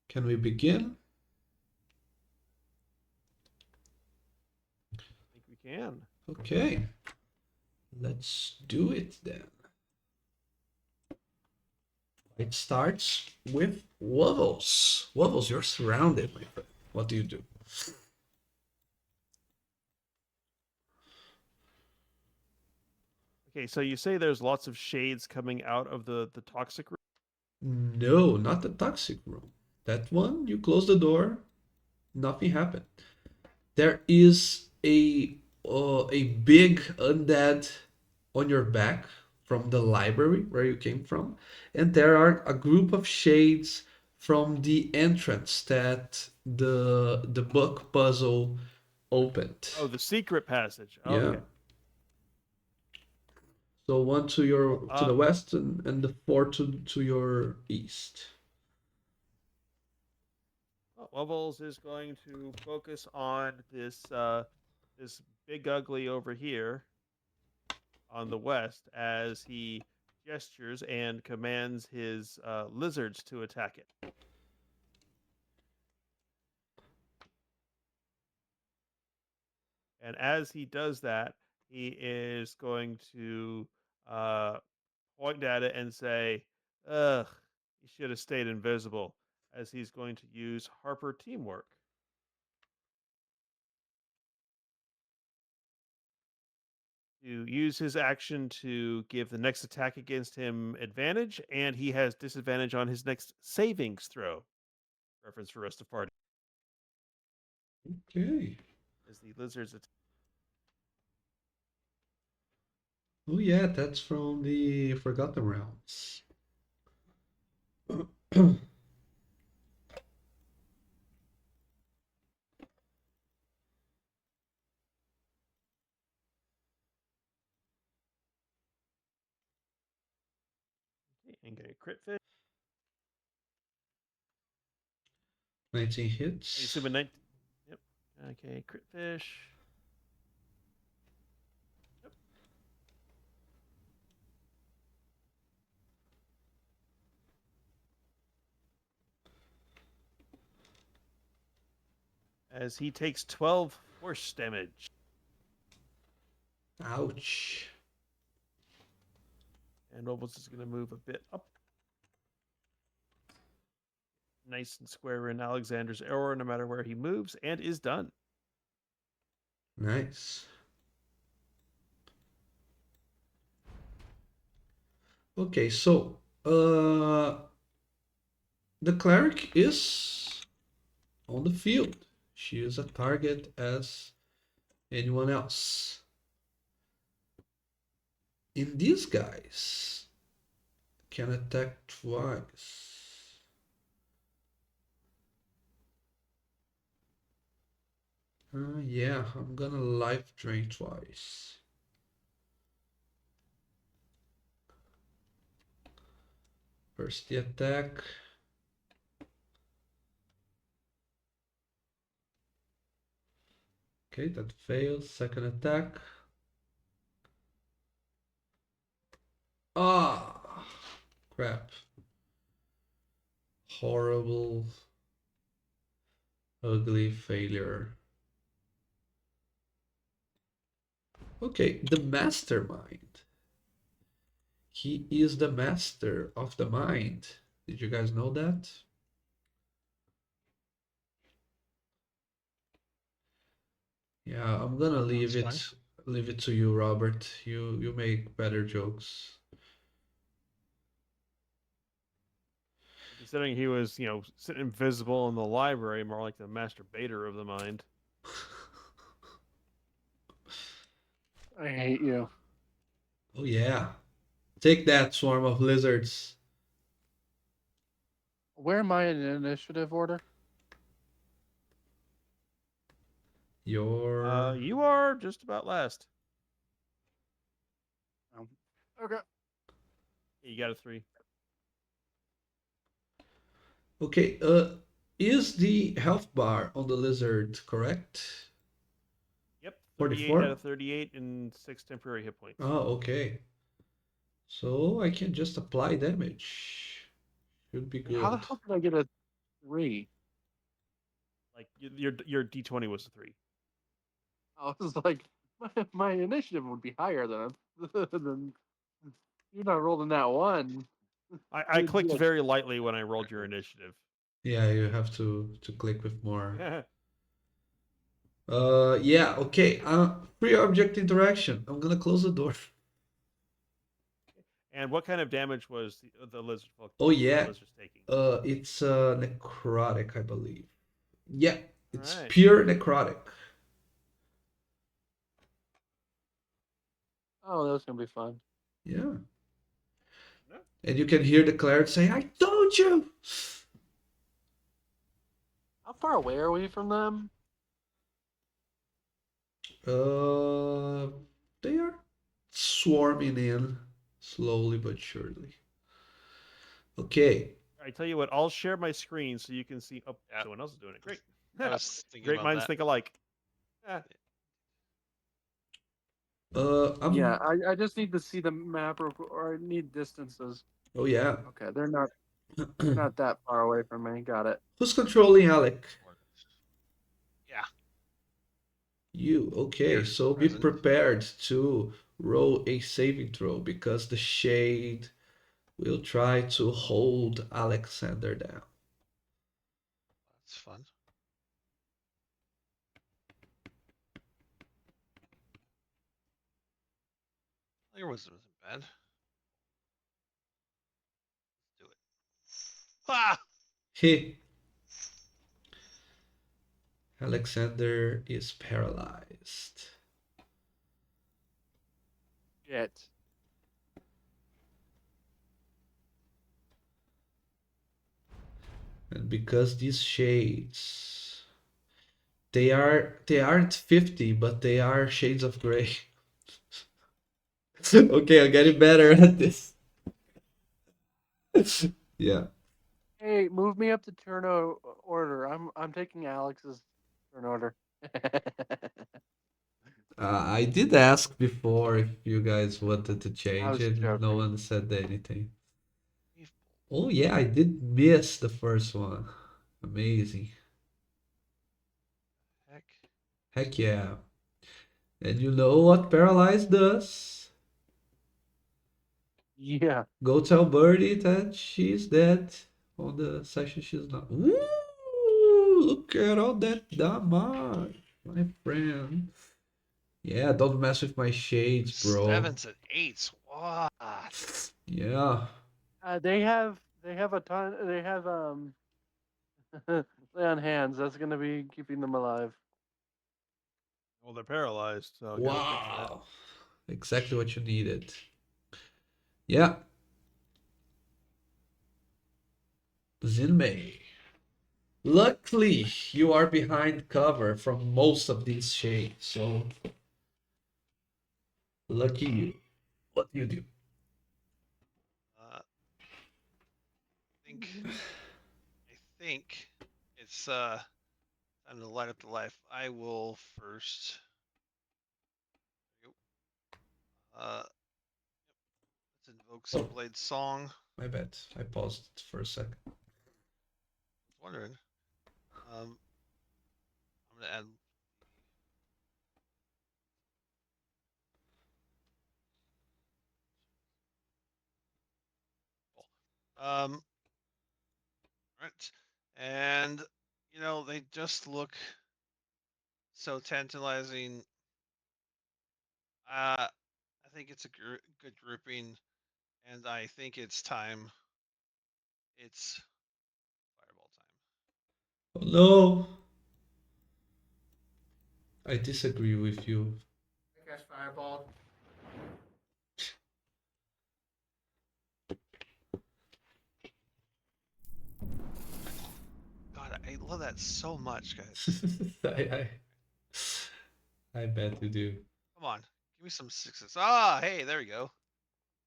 Can we begin? I think we can. Okay, let's do it then. It starts with Wubbles. Wubbles, you're surrounded, my friend. What do you do? Okay, so you say there's lots of shades coming out of the toxic room. No, not the toxic room. That one, you close the door, nothing happened. There is a big undead on your back from the library where you came from, and there are a group of shades from the entrance that the book puzzle opened. Oh, the secret passage. Yeah. Okay. So one to your to the Uh, west and the four to your east. Levels is going to focus on this this big ugly over here on the west as he gestures and commands his lizards to attack it. And as he does that, he is going to point at it and say, "Ugh, you should have stayed invisible," as he's going to use Harper Teamwork. To use his action to give the next attack against him advantage, and he has disadvantage on his next savings throw. Reference for rest of party. Okay. As the lizards attack. Oh yeah, that's from the Forgotten Realms. And get a crit fish. 19 I hits. assume a 19. Yep. Okay, crit fish. Yep. as he takes 12 force damage. Ouch. And Nobles is going to move a bit up. Nice and square in Alexander's arrow, no matter where he moves, and is done. Nice. Okay, so the cleric is on the field. She is a target as anyone else. And these guys can attack twice. Yeah, I'm gonna life drain twice. First the attack. Okay, that fails. Second attack. Ah, crap. Horrible, ugly failure. Okay, the mastermind. He is the master of the mind. Did you guys know that? Yeah, I'm gonna leave Sounds it to you, Robert. You make better jokes. Considering he was, sitting invisible in the library, more like the masturbator of the mind. I hate you. Oh yeah. Take that, swarm of lizards. Where am I in initiative order? Your You are just about last. Okay. You got a 3. Okay, is the health bar on the lizard correct? Yep, 38 44? out of 38 and 6 temporary hit points. Oh, okay. So I can just apply damage. Should be How the good. hell did I get a 3? Like your D20 was a 3. I was like, my initiative would be higher than you're not rolling that 1. I You'd clicked be like, very lightly when I rolled your initiative. Yeah, you have to click with more. Yeah, okay. Free object interaction. I'm gonna close the door. And what kind of damage was the lizard folk? Oh yeah. Lizard's taking? It's necrotic, I believe. Yeah, it's Alright. pure necrotic. oh, that's gonna be fun. Yeah. Yeah. And you can hear the cleric say, "I told you." How far away are we from them? They are swarming in slowly but surely. Okay. I tell you what, I'll share my screen so you can see. Oh, Yeah. someone else is doing it. Great. I was thinking Great about minds that. think alike. Yeah, I just need to see the map or I need distances. Oh yeah. Okay, they're not that far away from me. Got it. Who's controlling Alec? Yeah. You. Okay, Here, so be present. prepared to roll a saving throw because the shade will try to hold Alexander down. That's fun. Your wisdom isn't bad. Let's do it. Ah! He. Alexander is paralyzed. Shit. And because these shades, they aren't 50, but they are shades of gray. Okay, I'm getting better at this. Yeah. Hey, move me up to turn order. I'm taking Alex's turn order. I did ask before if you guys wanted to change was it. No joking. one said anything. Oh yeah, I did miss the first one. Amazing. Heck yeah. And you know what Paralyze does? Yeah. Go tell Birdie that she's dead on the session she's not. Ooh, look at all that damage, my friend. Yeah, don't mess with my shades, bro. 7s and 8s. What? Yeah. They have a ton. They have lay on hands. That's gonna be keeping them alive. Well, they're paralyzed, so gotta fix that. Wow. Exactly what you needed. Yeah. Zinmei. Luckily, you are behind cover from most of these shades, so lucky you. What do you do? I think it's time to light up the life. I will first. There you go. Let's invoke some Blade Song. My bad. I paused it for a second. I was wondering. I'm gonna add. Right, and they just look so tantalizing. I think it's a good grouping, and I think it's time. It's fireball time. Oh no! I disagree with you. I guess fireball. God, I love that so much, guys. I, I bet you do. Come on, give me some 6s. Ah, hey, there we go.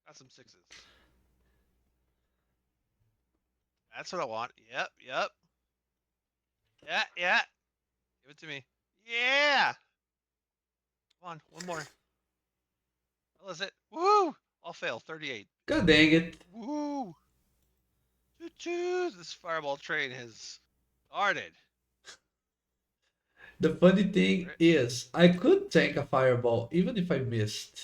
Got some 6s. That's what I want. Yep. Yeah. Give it to me. Yeah. Come on, one more. What was it? Woo! I'll fail. 38. God dang it. Woo! Choo-choo! This fireball train has started. The funny thing Right. is, I could tank a fireball even if I missed.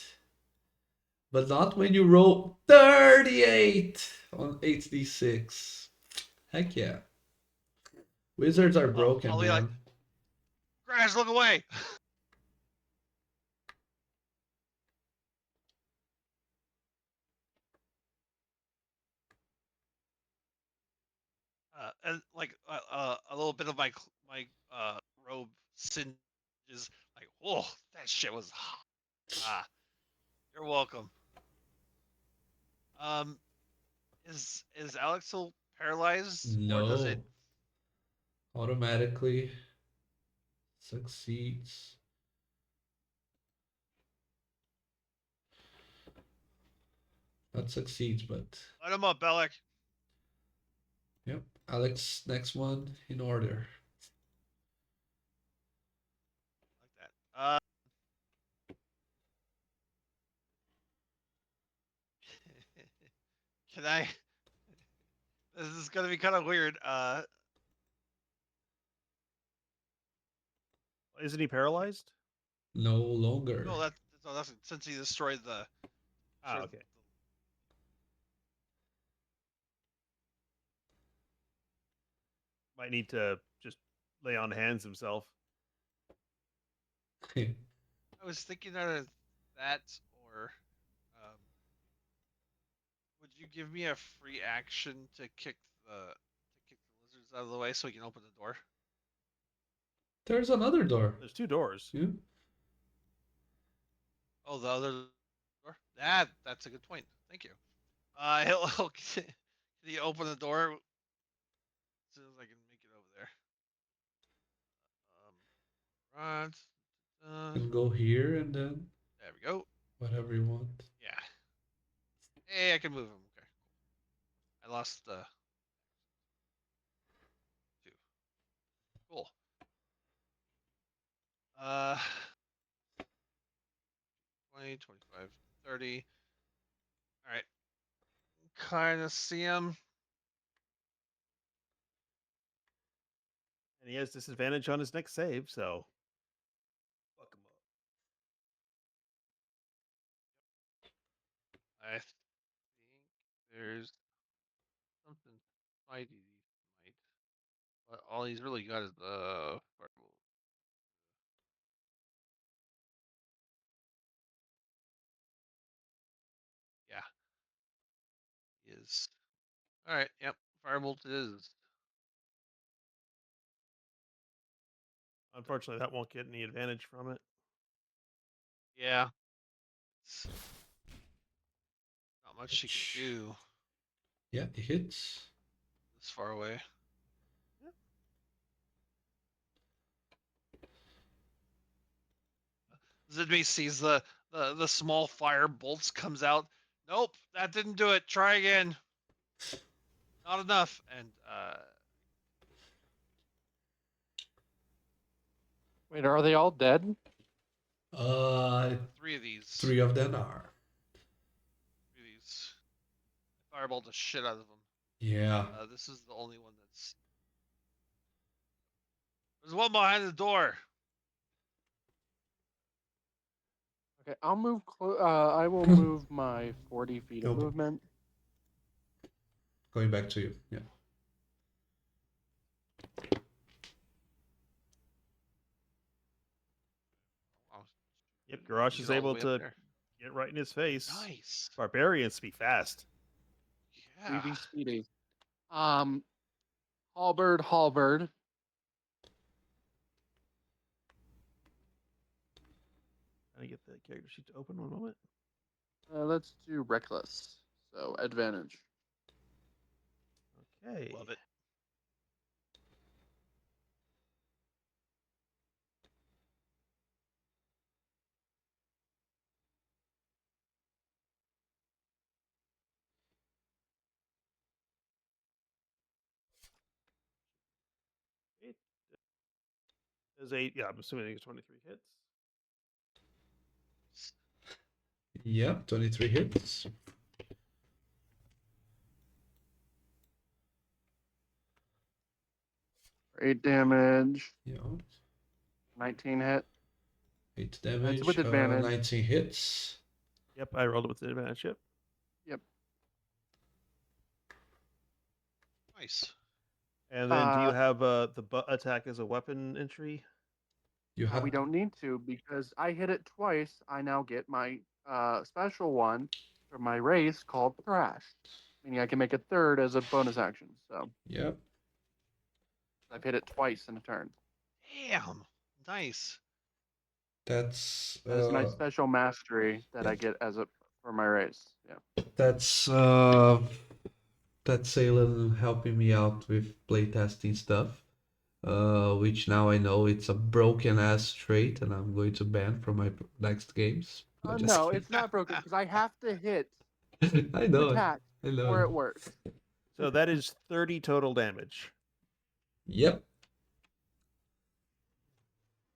But not when you roll 38 on HD6. Heck yeah. Wizards are broken, I'll be man. like, Crash, look away! And like a little bit of my robe singes. Like, whoa, that shit was hot. Ah, you're welcome. Um, is Alex still paralyzed, or does it? No. Automatically succeeds. Not succeeds, but Light him up, Alec. yep. Alex, next one in order. Like that. Can I? This is gonna be kind of weird. Isn't he paralyzed? No longer. No, that's since he destroyed the. Ah, okay. Might need to just lay on hands himself. I was thinking either that or, um, would you give me a free action to kick the lizards out of the way so we can open the door? There's another door. There's 2 doors. Yeah. Oh, the other door. That's a good point. Thank you. Can he open the door as soon as I can make it over there? Right. You can go here and then There we go. whatever you want. Yeah. Hey, I can move him. Okay. I lost the 2. Cool. Uh, 20, 25, 30. All right. Kind of see him. And he has disadvantage on his next save, so There's something mighty might, but all he's really got is the firebolt. Yeah, he is. All right. Yep. Firebolt it is. Unfortunately, that won't get any advantage from it. Yeah. It's not much she can do Yeah, it hits. this far away. Zidme sees the small fire bolts comes out. Nope, that didn't do it. Try again. Not enough. And Wait, are they all dead? three of these. Three of them are. Three of these. Fireball the shit out of them. Yeah. This is the only one that's. There's one behind the door. Okay, I'll move. I will move my 40 feet of Nope. movement. Going back to you. Yeah. Wow, Yep, Garrosh you is get all the able way up to there. get right in his face. Nice. Barbarians be fast. Yeah. Speedy, speedy. Halberd. Trying to get the character sheet to open. One moment. Let's do reckless. So advantage. Okay. Love it. There's 8. Yeah, I'm assuming it's 23 hits. Yeah, 23 hits. 8 damage. Yeah. 19 hit. 8 damage. with advantage. 19 hits. Yep, I rolled it with the advantage. Yep. Nice. And then do you have the butt attack as a weapon entry? You have We don't need to because I hit it twice. I now get my special one for my race called Thrash, meaning I can make a third as a bonus action. So Yep. I've hit it twice in a turn. Damn. Nice. That's That is my special mastery that I get as a for my race. Yeah. that's Salem helping me out with playtesting stuff. Which now I know it's a broken ass trait, and I'm going to ban from my next games. No, just No, kidding. it's not broken because I have to hit I know. attack I know. or it works. So that is 30 total damage. Yep.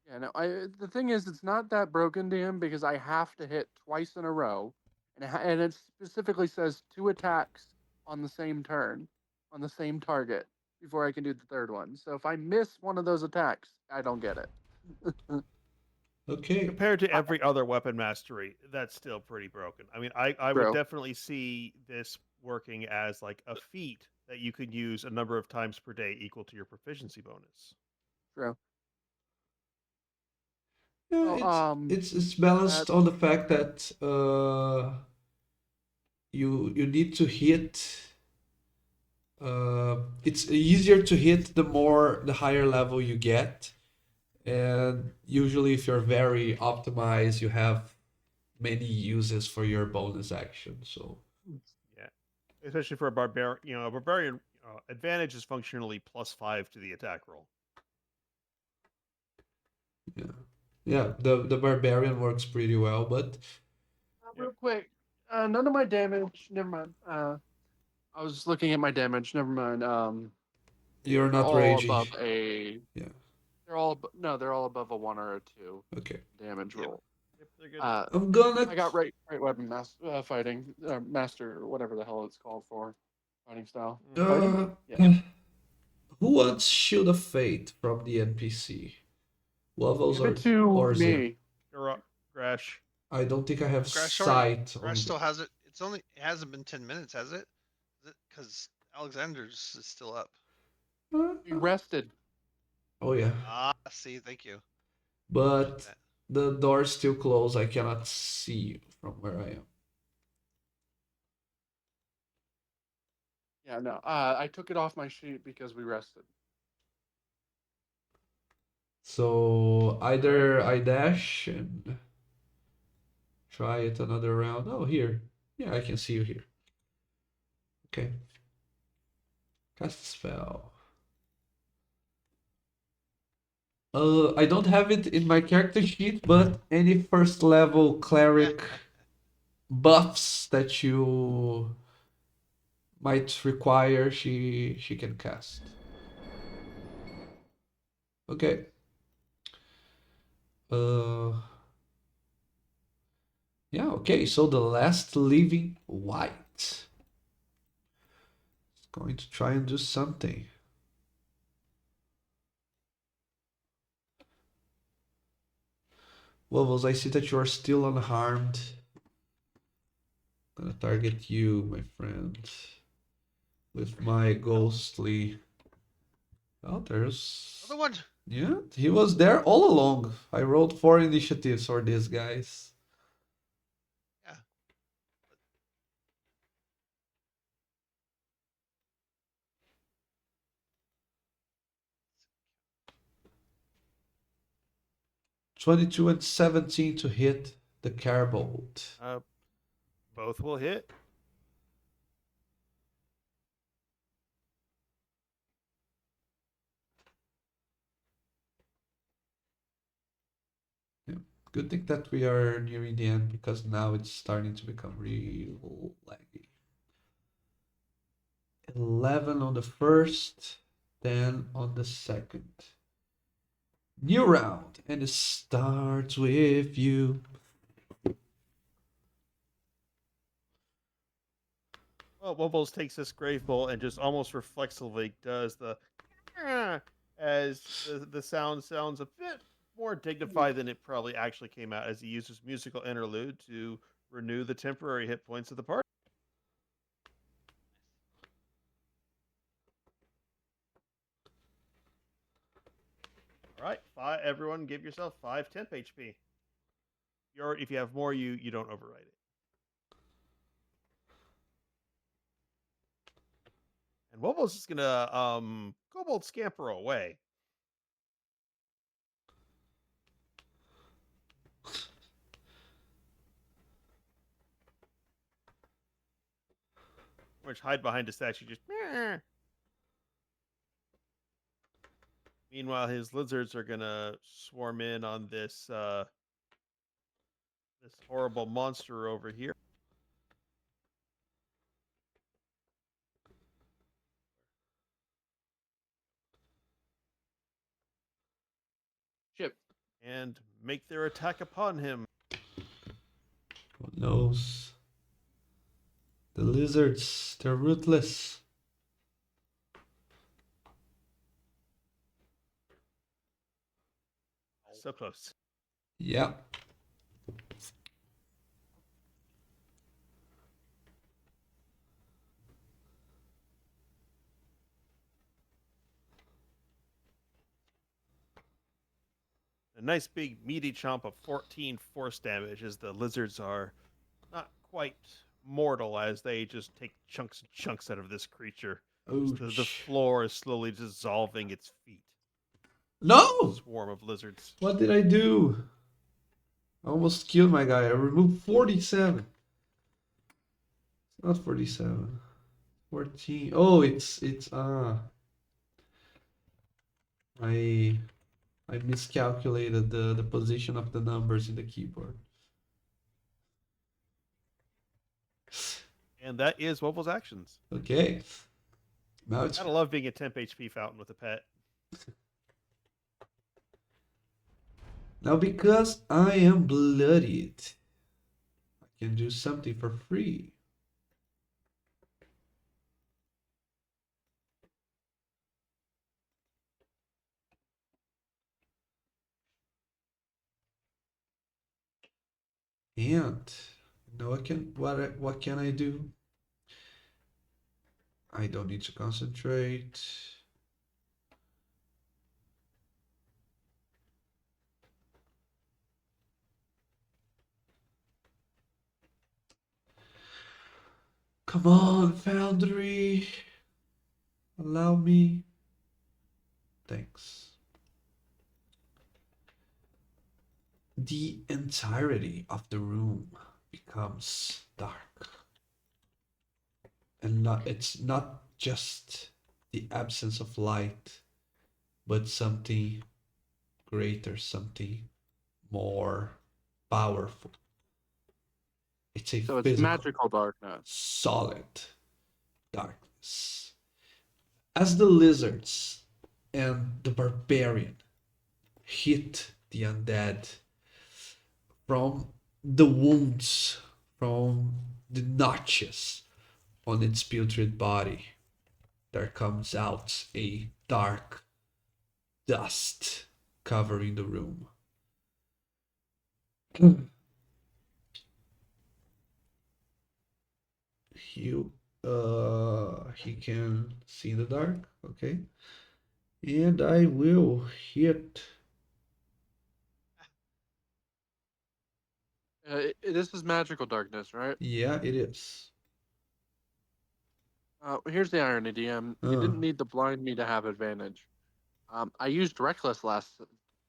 Yeah, no. The thing is, it's not that broken to him because I have to hit twice in a row, and it specifically says 2 attacks on the same turn, on the same target before I can do the third one. So if I miss one of those attacks, I don't get it. Okay. Compared to every other weapon mastery, that's still pretty broken. I mean, I would True. definitely see this working as like a feat that you could use a number of times per day equal to your proficiency bonus. True. Yeah, Well, it's balanced on the fact that you need to hit. It's easier to hit the higher level you get, and usually if you're very optimized, you have many uses for your bonus action. So Yeah, especially for a barbarian. You know, a barbarian advantage is functionally +5 to the attack roll. yeah, the barbarian works pretty well, but real quick, none of my damage. Never mind. I was looking at my damage. Never mind. you're They're not all raging. above a. Yeah. They're all they're all above a 1 or a 2 Okay. damage Yep. roll. Yep, they're good. I'm gonna. I got right weapon fighting master or whatever the hell it's called for fighting style. Fighting? Yeah. Who wants Shield of Fate from the NPC? Levels Give it to or Zim? me. Grash. I don't think I have Grash sight on. still has it. It hasn't been 10 minutes, has it? because Alexander's is still up. We rested. Oh yeah, Ah, see, thank you. but That- the door's still closed. I cannot see you from where I am. Yeah, no. I took it off my sheet because we rested. So either I dash and try it another round. Oh, here. Yeah, I can see you here. Okay. Cast spell. I don't have it in my character sheet, but any first level cleric buffs that you might require, she can cast. Okay. Yeah, okay, so the last living white is going to try and do something. Wobbles, I see that you are still unharmed. I'm gonna target you, my friend, with my ghostly. Oh, there's. Another one. Yeah, he was there all along. I rolled 4 initiatives for these guys. Yeah. 22 and 17 to hit the Carbolt. Both will hit. Good thing that we are nearing the end because now it's starting to become real laggy. 11 on the first, 10 on the second. New round, and it starts with you. Well, Wobbles takes this grave bowl and just almost reflexively does the as the sound sounds a bit more dignified than it probably actually came out as he uses musical interlude to renew the temporary hit points of the party. All right, everyone give yourself 5 temp HP. If you have more, you don't override it. And Wobbles is gonna Kobold scamper away. Which hide behind a statue, just. Meh. Meanwhile, his lizards are gonna swarm in on this this horrible monster over here. Ship. And make their attack upon him. Who knows? The lizards, they're ruthless. So close. Yeah. A nice big meaty chomp of 14 force damage as the lizards are not quite mortal as they just take chunks and chunks out of this creature. The Ouch. floor is slowly dissolving its feet. No! Swarm of lizards. What did I do? I almost killed my guy. I removed 47. It's not 47. 14. Oh, it's I miscalculated the position of the numbers in the keyboard. And that is Wobble's actions. Okay. Now it's Gotta love being a temp HP fountain with a pet. now because I am bloodied, I can do something for free. And now I can what can I do? I don't need to concentrate. Come on, Foundry. Allow me. Thanks. The entirety of the room becomes dark. And it's not just the absence of light, but something greater, something more powerful. It's a So it's physical, magical darkness. solid darkness. As the lizards and the barbarian hit the undead from the wounds, from the notches on its putrid body, there comes out a dark dust covering the room. He can see in the dark, okay? And I will hit. This is magical darkness, right? Yeah, it is. Here's the irony, DM. You didn't need to blind me to have advantage. I used reckless last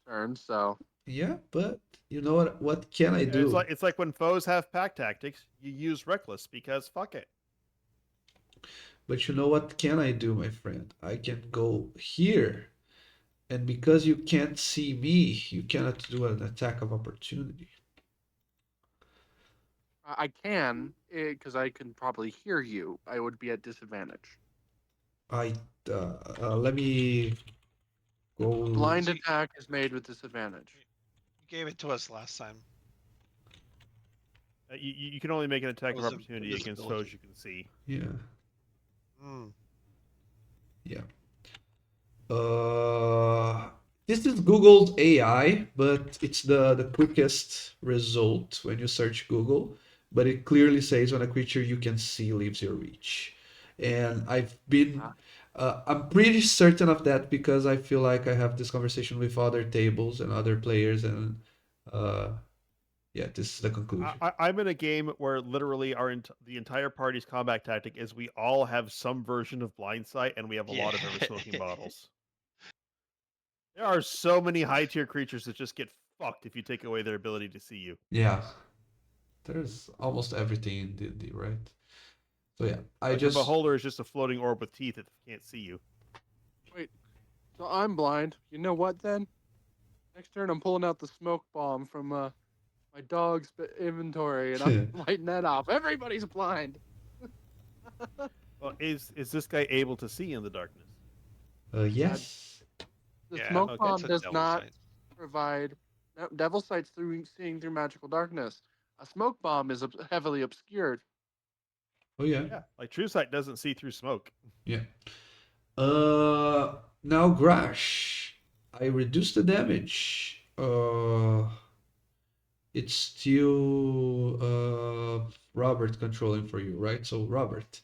turn, so Yeah, but you know what? What can I do? It's like when foes have pack tactics, you use reckless because fuck it. But you know what can I do, my friend? I can go here, and because you can't see me, you cannot do an attack of opportunity. I can because I can probably hear you. I would be at disadvantage. Let me go. Blind attack is made with disadvantage. You gave it to us last time. You can only make an attack of was opportunity against invisibility. foes you can see. Yeah. Mm. Yeah. This is Google's AI, but it's the quickest result when you search Google. But it clearly says when a creature you can see leaves your reach. And I'm pretty certain of that because I feel like I have this conversation with other tables and other players, and yeah, this is the conclusion. I'm in a game where literally the entire party's combat tactic is we all have some version of blind sight and we have a lot of ever smoking bottles. There are so many high tier creatures that just get fucked if you take away their ability to see you. Yeah, there's almost everything in D&D, right? So yeah, Like the beholder is just a floating orb with teeth that can't see you. Wait, so I'm blind. You know what then? Next turn, I'm pulling out the smoke bomb from my dog's inventory, and I'm lighting that off. Everybody's blind. Well, is this guy able to see in the darkness? Yes. The Yeah, smoke okay. bomb It's a does devil not sight. provide devil sight's through seeing through magical darkness. A smoke bomb is heavily obscured. Oh yeah. Yeah, like True Sight doesn't see through smoke. Yeah. Now Grash, I reduced the damage. It's still Robert controlling for you, right? So Robert,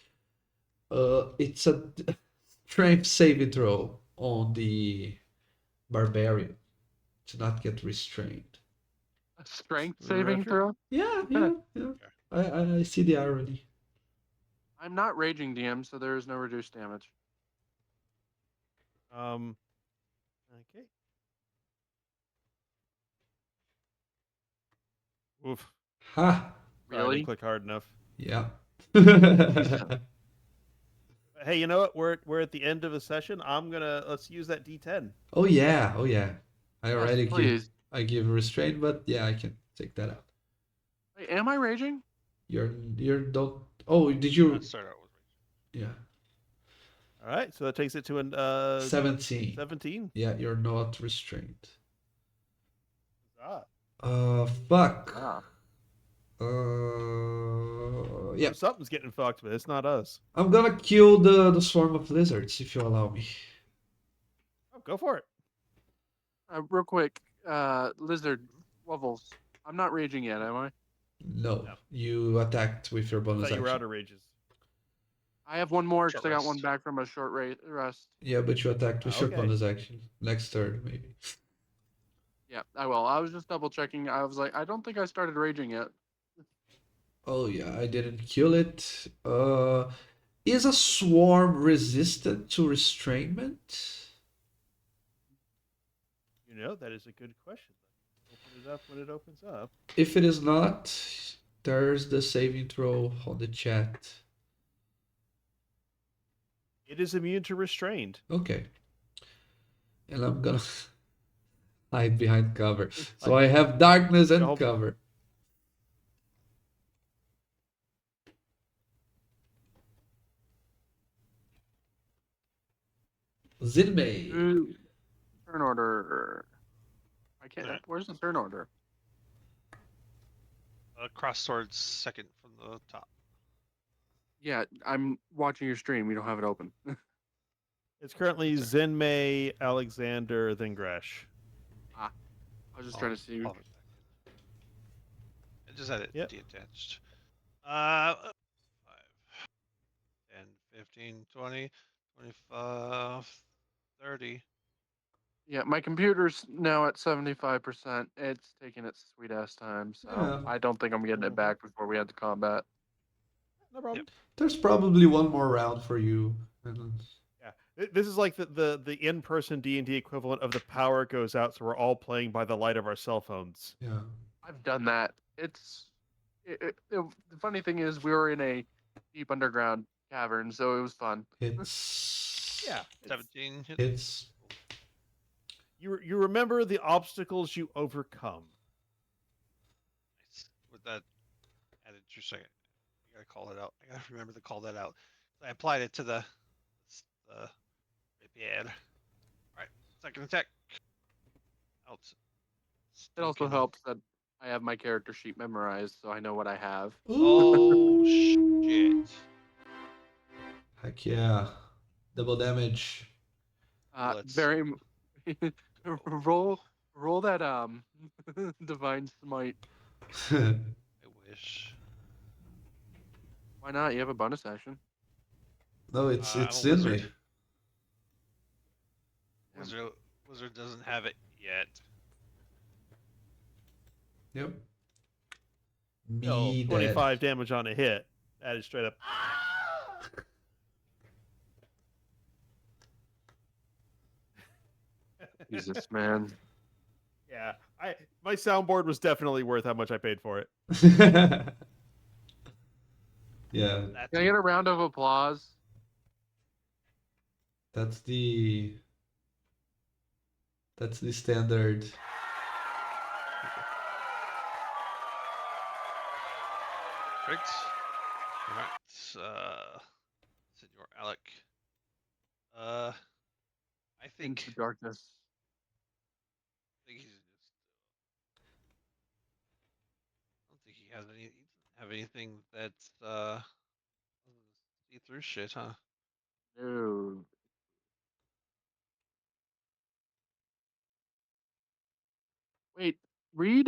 it's a strength saving throw on the barbarian to not get restrained. A strength Is that saving true? throw? Yeah. I see the irony. I'm not raging DM, so there is no reduced damage. Okay. Oof. Ha! Sorry, I Really? didn't click hard enough. Yeah. Hey, you know what? We're at the end of the session. Let's use that D10. Oh yeah. I already please. give restraint, but yeah, I can take that out. Wait, am I raging? You're don't. Oh, did you? Let's start out with Yeah. All right, so that takes it to an 17. 17. Yeah, you're not restrained. Ah. Fuck. Ah. Yeah. Something's getting fucked, but it's not us. I'm gonna kill the swarm of lizards if you allow me. Oh, go for it. Real quick, lizard wobbles. I'm not raging yet, am I? No, you attacked with your I bonus thought you were action. out of rages. I have one more because Short I got one rest. back from a short rest. Yeah, but you attacked with your Okay. bonus action. Next turn, maybe. Yeah, I will. I was just double checking. I was like, I don't think I started raging yet. Oh yeah, I didn't kill it. Is a swarm resistant to restrainment? You know, that is a good question. Open it up when it opens up. If it is not, there's the saving throw on the chat. It is immune to restrained. Okay. And I'm gonna hide behind cover. So Like- I have darkness and hope- cover. Zinmei. Ooh, turn order. I can't. Alright. Where's the turn order? Cross swords second from the top. Yeah, I'm watching your stream. You don't have it open. It's currently Sorry. Zenmei, Alexander, then Gresh. I was just trying to see. Pop it back in. I just had it Yep. detached. 5, 10, 15, 20, 25, 30. Yeah, my computer's now at 75%. It's taking its sweet ass time, so Yeah. I don't think I'm getting it Mhm. back before we head to combat. No problem. There's probably one more round for you. And Yeah, this is like the in-person D&D equivalent of the power goes out, so we're all playing by the light of our cell phones. yeah. I've done that. The funny thing is, we were in a deep underground cavern, so it was fun. It's Yeah, it's- 17 hit. It's you remember the obstacles you overcome. Nice. With that added 2 second. I gotta call it out. I gotta remember to call that out. I applied it to the rapier. Alright, second attack. Out. It also Stinking- helps that I have my character sheet memorized, so I know what I have. Oh shit. Heck yeah. Double damage. Let's Very roll that divine smite. I wish. Why not? You have a bonus action. No, it's I'm a in wizard. me. Wizard doesn't have it yet. Yep. Yo, Me 25 damage on a hit. That is straight up. Jesus, man. Yeah, my soundboard was definitely worth how much I paid for it. dead. Yeah, That's Can I get a round of applause? that's the standard. perfect. Alright, Senor Alec. I think Into darkness. he's just. I don't think he has any. He doesn't have anything that's see through shit, huh? Dude. Wait, read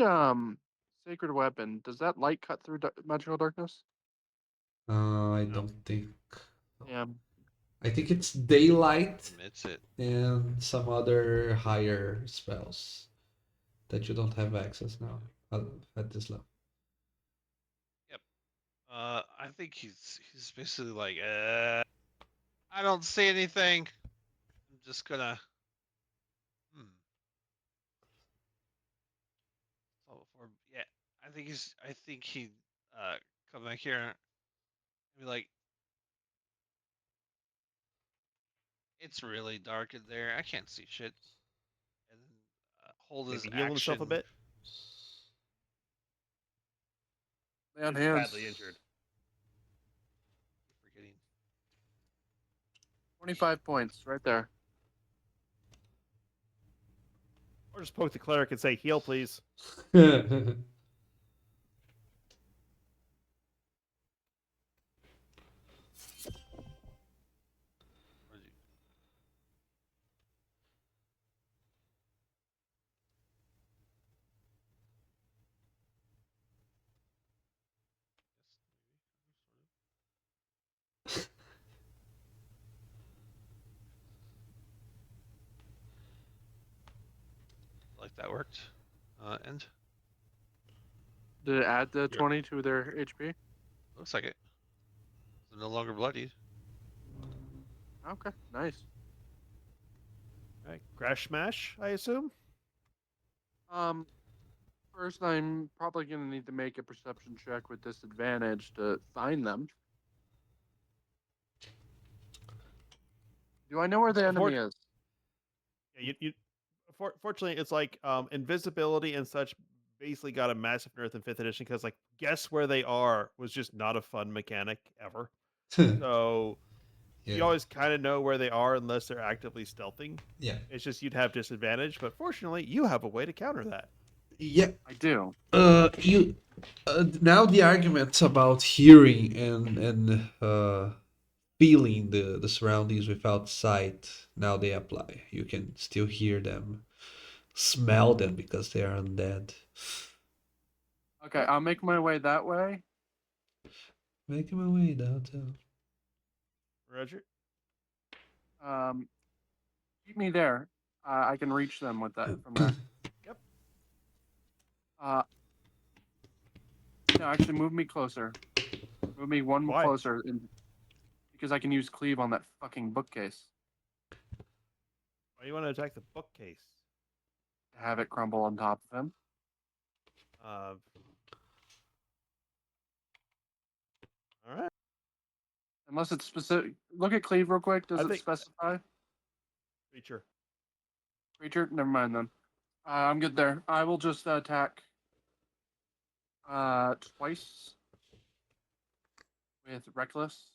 Sacred Weapon. Does that light cut through magical darkness? I No. don't think. Yeah. I think it's daylight Admits it. and some other higher spells that you don't have access now at this level. I think he's basically like, I don't see anything. I'm just gonna. Oh, yeah, I think he come back here and be like, it's really dark in there. I can't see shit. And then hold his Maybe heal himself a action. bit. Lay on He's hands. badly injured. Forgetting. 25 points right there. Or just poke the cleric and say, heal, please. Where's he? that worked. And Did it add the You're- 20 to their HP? looks like it. They're no longer bloodied. Okay, nice. All right, crash smash, I assume. Um, first I'm probably gonna need to make a perception check with disadvantage to find them. Do I know where the enemy is? Yeah, fortunately, it's like invisibility and such basically got a massive nerf in fifth edition because like guess where they are was just not a fun mechanic ever. So you Yeah. always kind of know where they are unless they're actively stealthing. Yeah. It's just you'd have disadvantage, but fortunately, you have a way to counter that. Yeah. I do. You now the arguments about hearing and feeling the surroundings without sight, now they apply. You can still hear them, smell them because they are undead. Okay, I'll make my way that way. Making my way downtown. Roger. Keep me there. I can reach them with that from there. Yep. No, actually, move me closer. Move me one Why? closer, because I can use cleave on that fucking bookcase Why do you want to attack the bookcase? to have it crumble on top of him. All right. Unless it's specific. Look at cleave real quick. Does I it think- specify? Creature. Creature? Never mind then. I'm good there. I will just attack twice with reckless.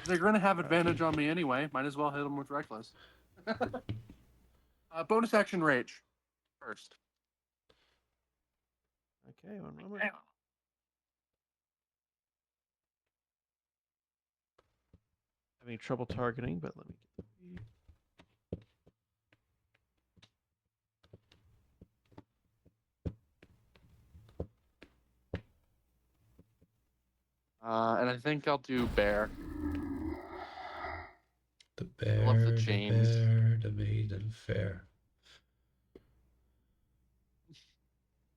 They're gonna have advantage on me anyway. Might as well hit them with reckless. Bonus action rage first. Okay, one moment. Having trouble targeting, but let me get the And I think I'll do bear. The I love the bear, the chains. bear, the maiden fair.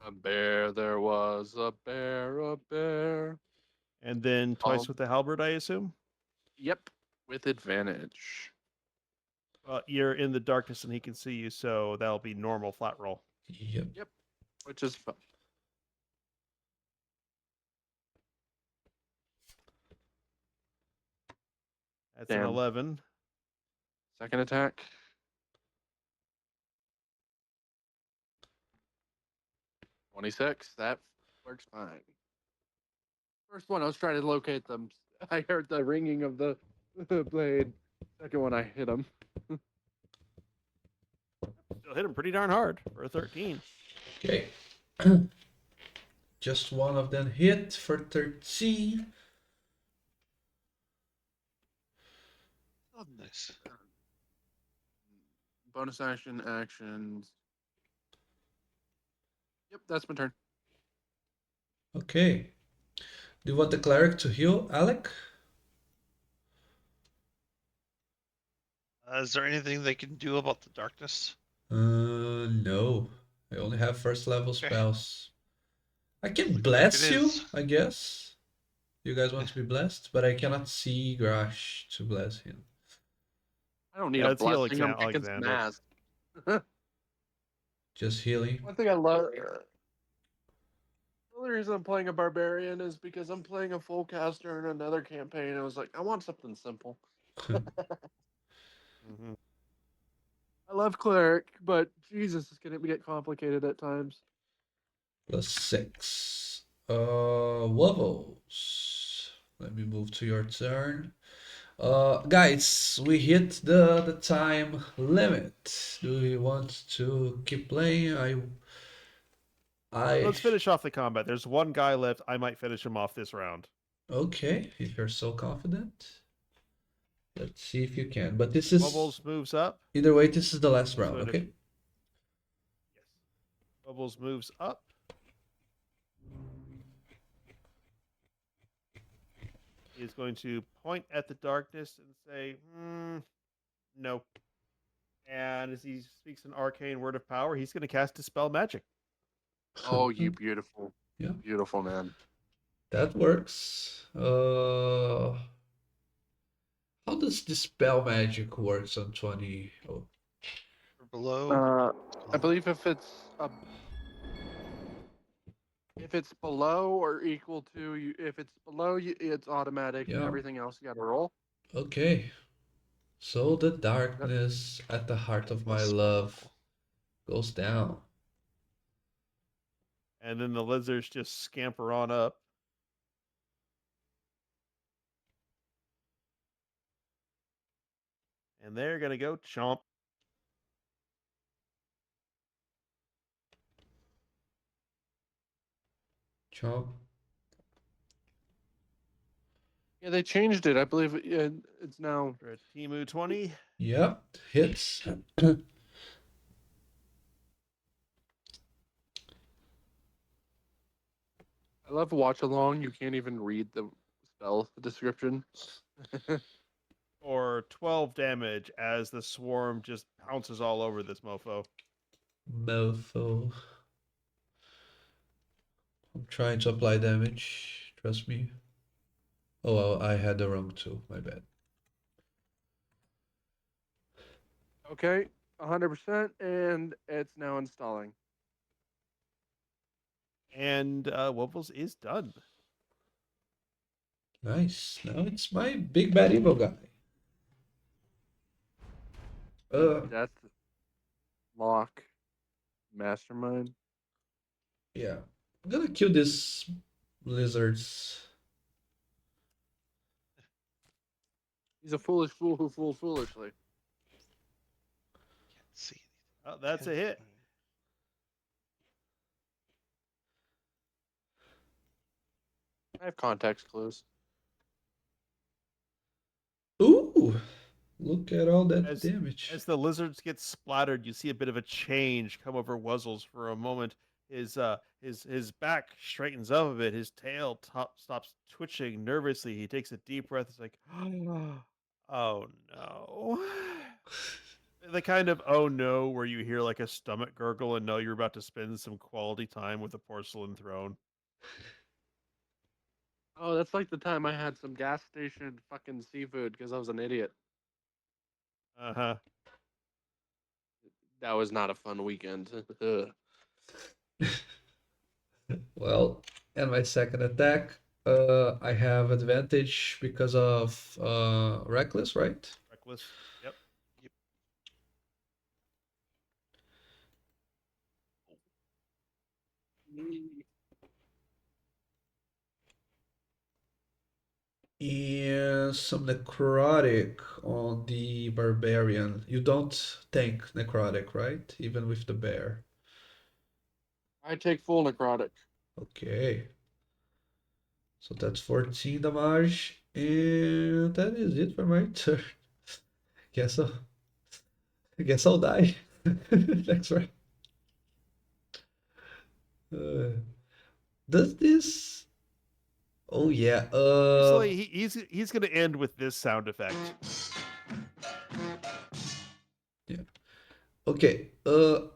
A bear, there was a bear, a bear. And then twice Oh. with the halberd, I assume. Yep, with advantage. You're in the darkness and he can see you, so that'll be normal flat roll. Yep. Which is fun. That's Damn. an 11. Second attack. 26. That works fine. First one, I was trying to locate them. I heard the ringing of the blade. Second one, I hit him. Still hit him pretty darn hard for a 13. Okay. Just one of them hit for 13. Oh, nice. Bonus action, actions. Yep, that's my turn. Okay. Do you want the cleric to heal, Alec? Is there anything they can do about the darkness? No. I only have first level Okay. spells. I can Looks bless like it you, is. I guess. You guys want to be blessed, but I cannot see Grash to bless him. I don't need Yeah, a let's heal blessing. I'm kicking some Alexander. ass. Just healing. One thing I love. The only reason I'm playing a barbarian is because I'm playing a full caster in another campaign. I was like, I want something simple. Mm-hmm. I love cleric, but Jesus, it's gonna get complicated at times. +6. Wobbles. Let me move to your turn. Guys, we hit the time limit. Do you want to keep playing? Let's finish off the combat. There's one guy left. I might finish him off this round. Okay, if you're so confident. Let's see if you can. But this is Bubbles moves up. either way, this is the last So round, if- okay? Yes. Bubbles moves up. He is going to point at the darkness and say, no. And as he speaks an arcane word of power, he's going to cast Dispel Magic. Oh, you beautiful, Yeah. beautiful man. That works. How does Dispel Magic works on 20? Oh, Or below. I believe if it's below or equal to you, if it's below you, it's automatic. yeah. Everything else you got to roll. Okay. So the darkness at the heart of my love goes down. And then the lizards just scamper on up. And they're going to go chomp. Chomp. Yeah, they changed it. I believe it's now. For a Timu 20. Yep. Hits. I love watch along. You can't even read the spell description. Or 12 damage as the swarm just pounces all over this mofo. Mofo. I'm trying to apply damage. Trust me. Oh, well, I had the wrong tool. My bad. Okay, 100%, and it's now installing. And Wobbles is done. Nice. Now it's my big bad evil guy. Death, lock, mastermind. Yeah. I'm gonna kill these lizards. He's a foolish fool who fools foolishly. Can't see Oh, that's a hit. I have context clues. Ooh! Look at all that damage. As the lizards get splattered, you see a bit of a change come over Wuzzles for a moment. His back straightens up a bit. His tail stops twitching nervously. He takes a deep breath. It's like, oh no. The kind of oh no where you hear like a stomach gurgle and know you're about to spend some quality time with a porcelain throne. Oh, that's like the time I had some gas station fucking seafood because I was an idiot. Uh-huh. That was not a fun weekend. Well, and my second attack, I have advantage because of reckless, right? Reckless. Yep. And some necrotic on the barbarian. You don't tank necrotic, right? Even with the bear. I take full necrotic. Okay. So that's 14 damage, and that is it for my turn. Guess I'll, I guess I'll die. Thanks for. Does this? Oh yeah. Usually he's gonna end with this sound effect. Yeah. Okay. Let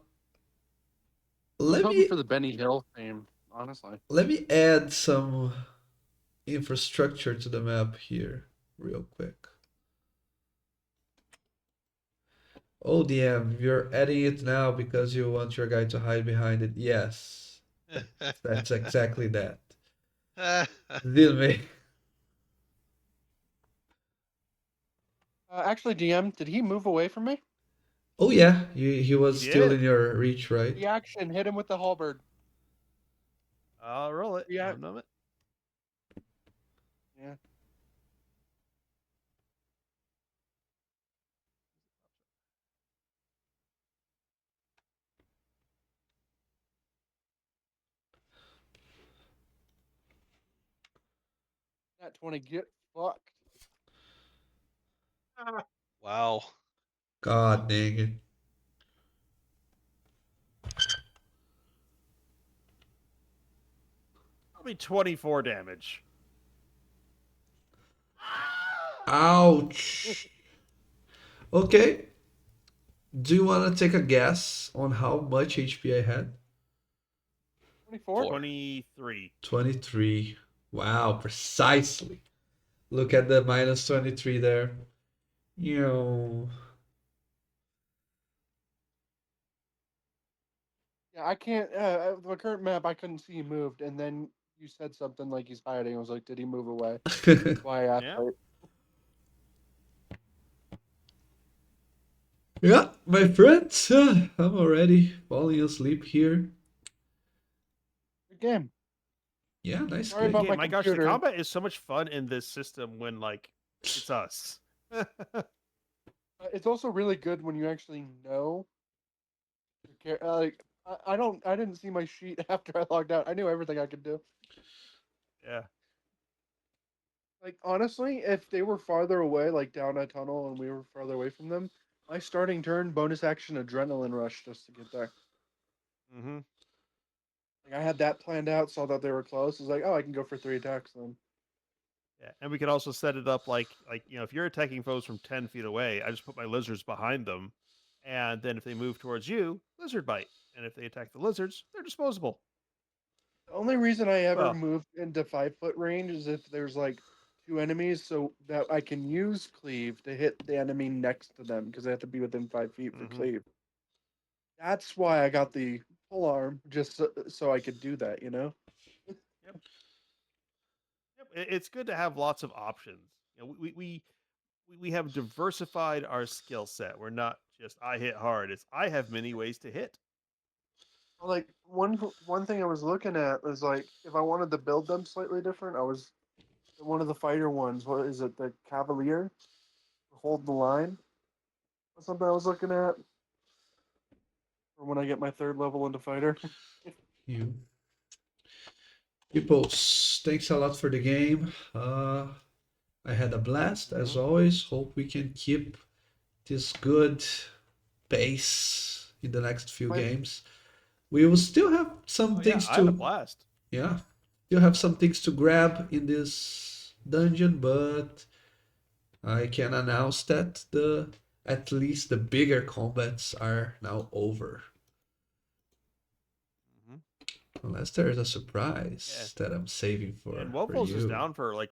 Hoping me for the Benny Hill theme, honestly. let me add some infrastructure to the map here, real quick. Oh, DM, you're adding it now because you want your guy to hide behind it. Yes, that's exactly that. Didn't make. Actually, DM, did he move away from me? Oh yeah, he was He still did. in your reach, right? Reaction, hit him with the halberd. I'll roll it. Yeah. One moment. Yeah. That 20, get fucked. Wow. God dang it. Probably 24 damage. Ouch. Okay. Do you want to take a guess on how much HP I had? 24. 23. 23. Wow, precisely. Look at the minus 23 there. You know, Yeah, I can't. The current map, I couldn't see he moved, and then you said something like he's hiding. I was like, did he move away? That's why I asked. Yeah. Right? yeah, my friends, I'm already falling asleep here. Good game. Yeah, nice Sorry game. about Okay, my my gosh, the computer. combat is so much fun in this system when like it's us. It's also really good when you actually know. Like I don't. I didn't see my sheet after I logged out. I knew everything I could do. Yeah. Like honestly, if they were farther away, like down a tunnel, and we were farther away from them, my starting turn bonus action adrenaline rush just to get there. Mm-hmm. Like I had that planned out, saw that they were close. I was like, oh, I can go for 3 attacks then. Yeah, and we could also set it up like if you're attacking foes from 10 feet away, I just put my lizards behind them, and then if they move towards you, lizard bite, and if they attack the lizards, they're disposable. The only reason I ever Well, moved into 5 foot range is if there's like 2 enemies, so that I can use cleave to hit the enemy next to them because they have to be within 5 feet for Mhm. cleave. That's why I got the full arm, just so I could do that. Yep. It's good to have lots of options. We have diversified our skill set. We're not just I hit hard. It's I have many ways to hit. Like one thing I was looking at was like if I wanted to build them slightly different, I was one of the fighter ones. What is it? The Cavalier, hold the line. That's something I was looking at for when I get my 3rd level into fighter. You people, thanks a lot for the game. I had a blast as always. Hope we can keep this good pace in the next few My- games. We will still have some Oh yeah, things I had a to, blast. yeah, still have some things to grab in this dungeon, but I can announce that the at least the bigger combats are now over. Mhm. Unless there is a surprise Yeah. that I'm saving And for Wofos is you. down for like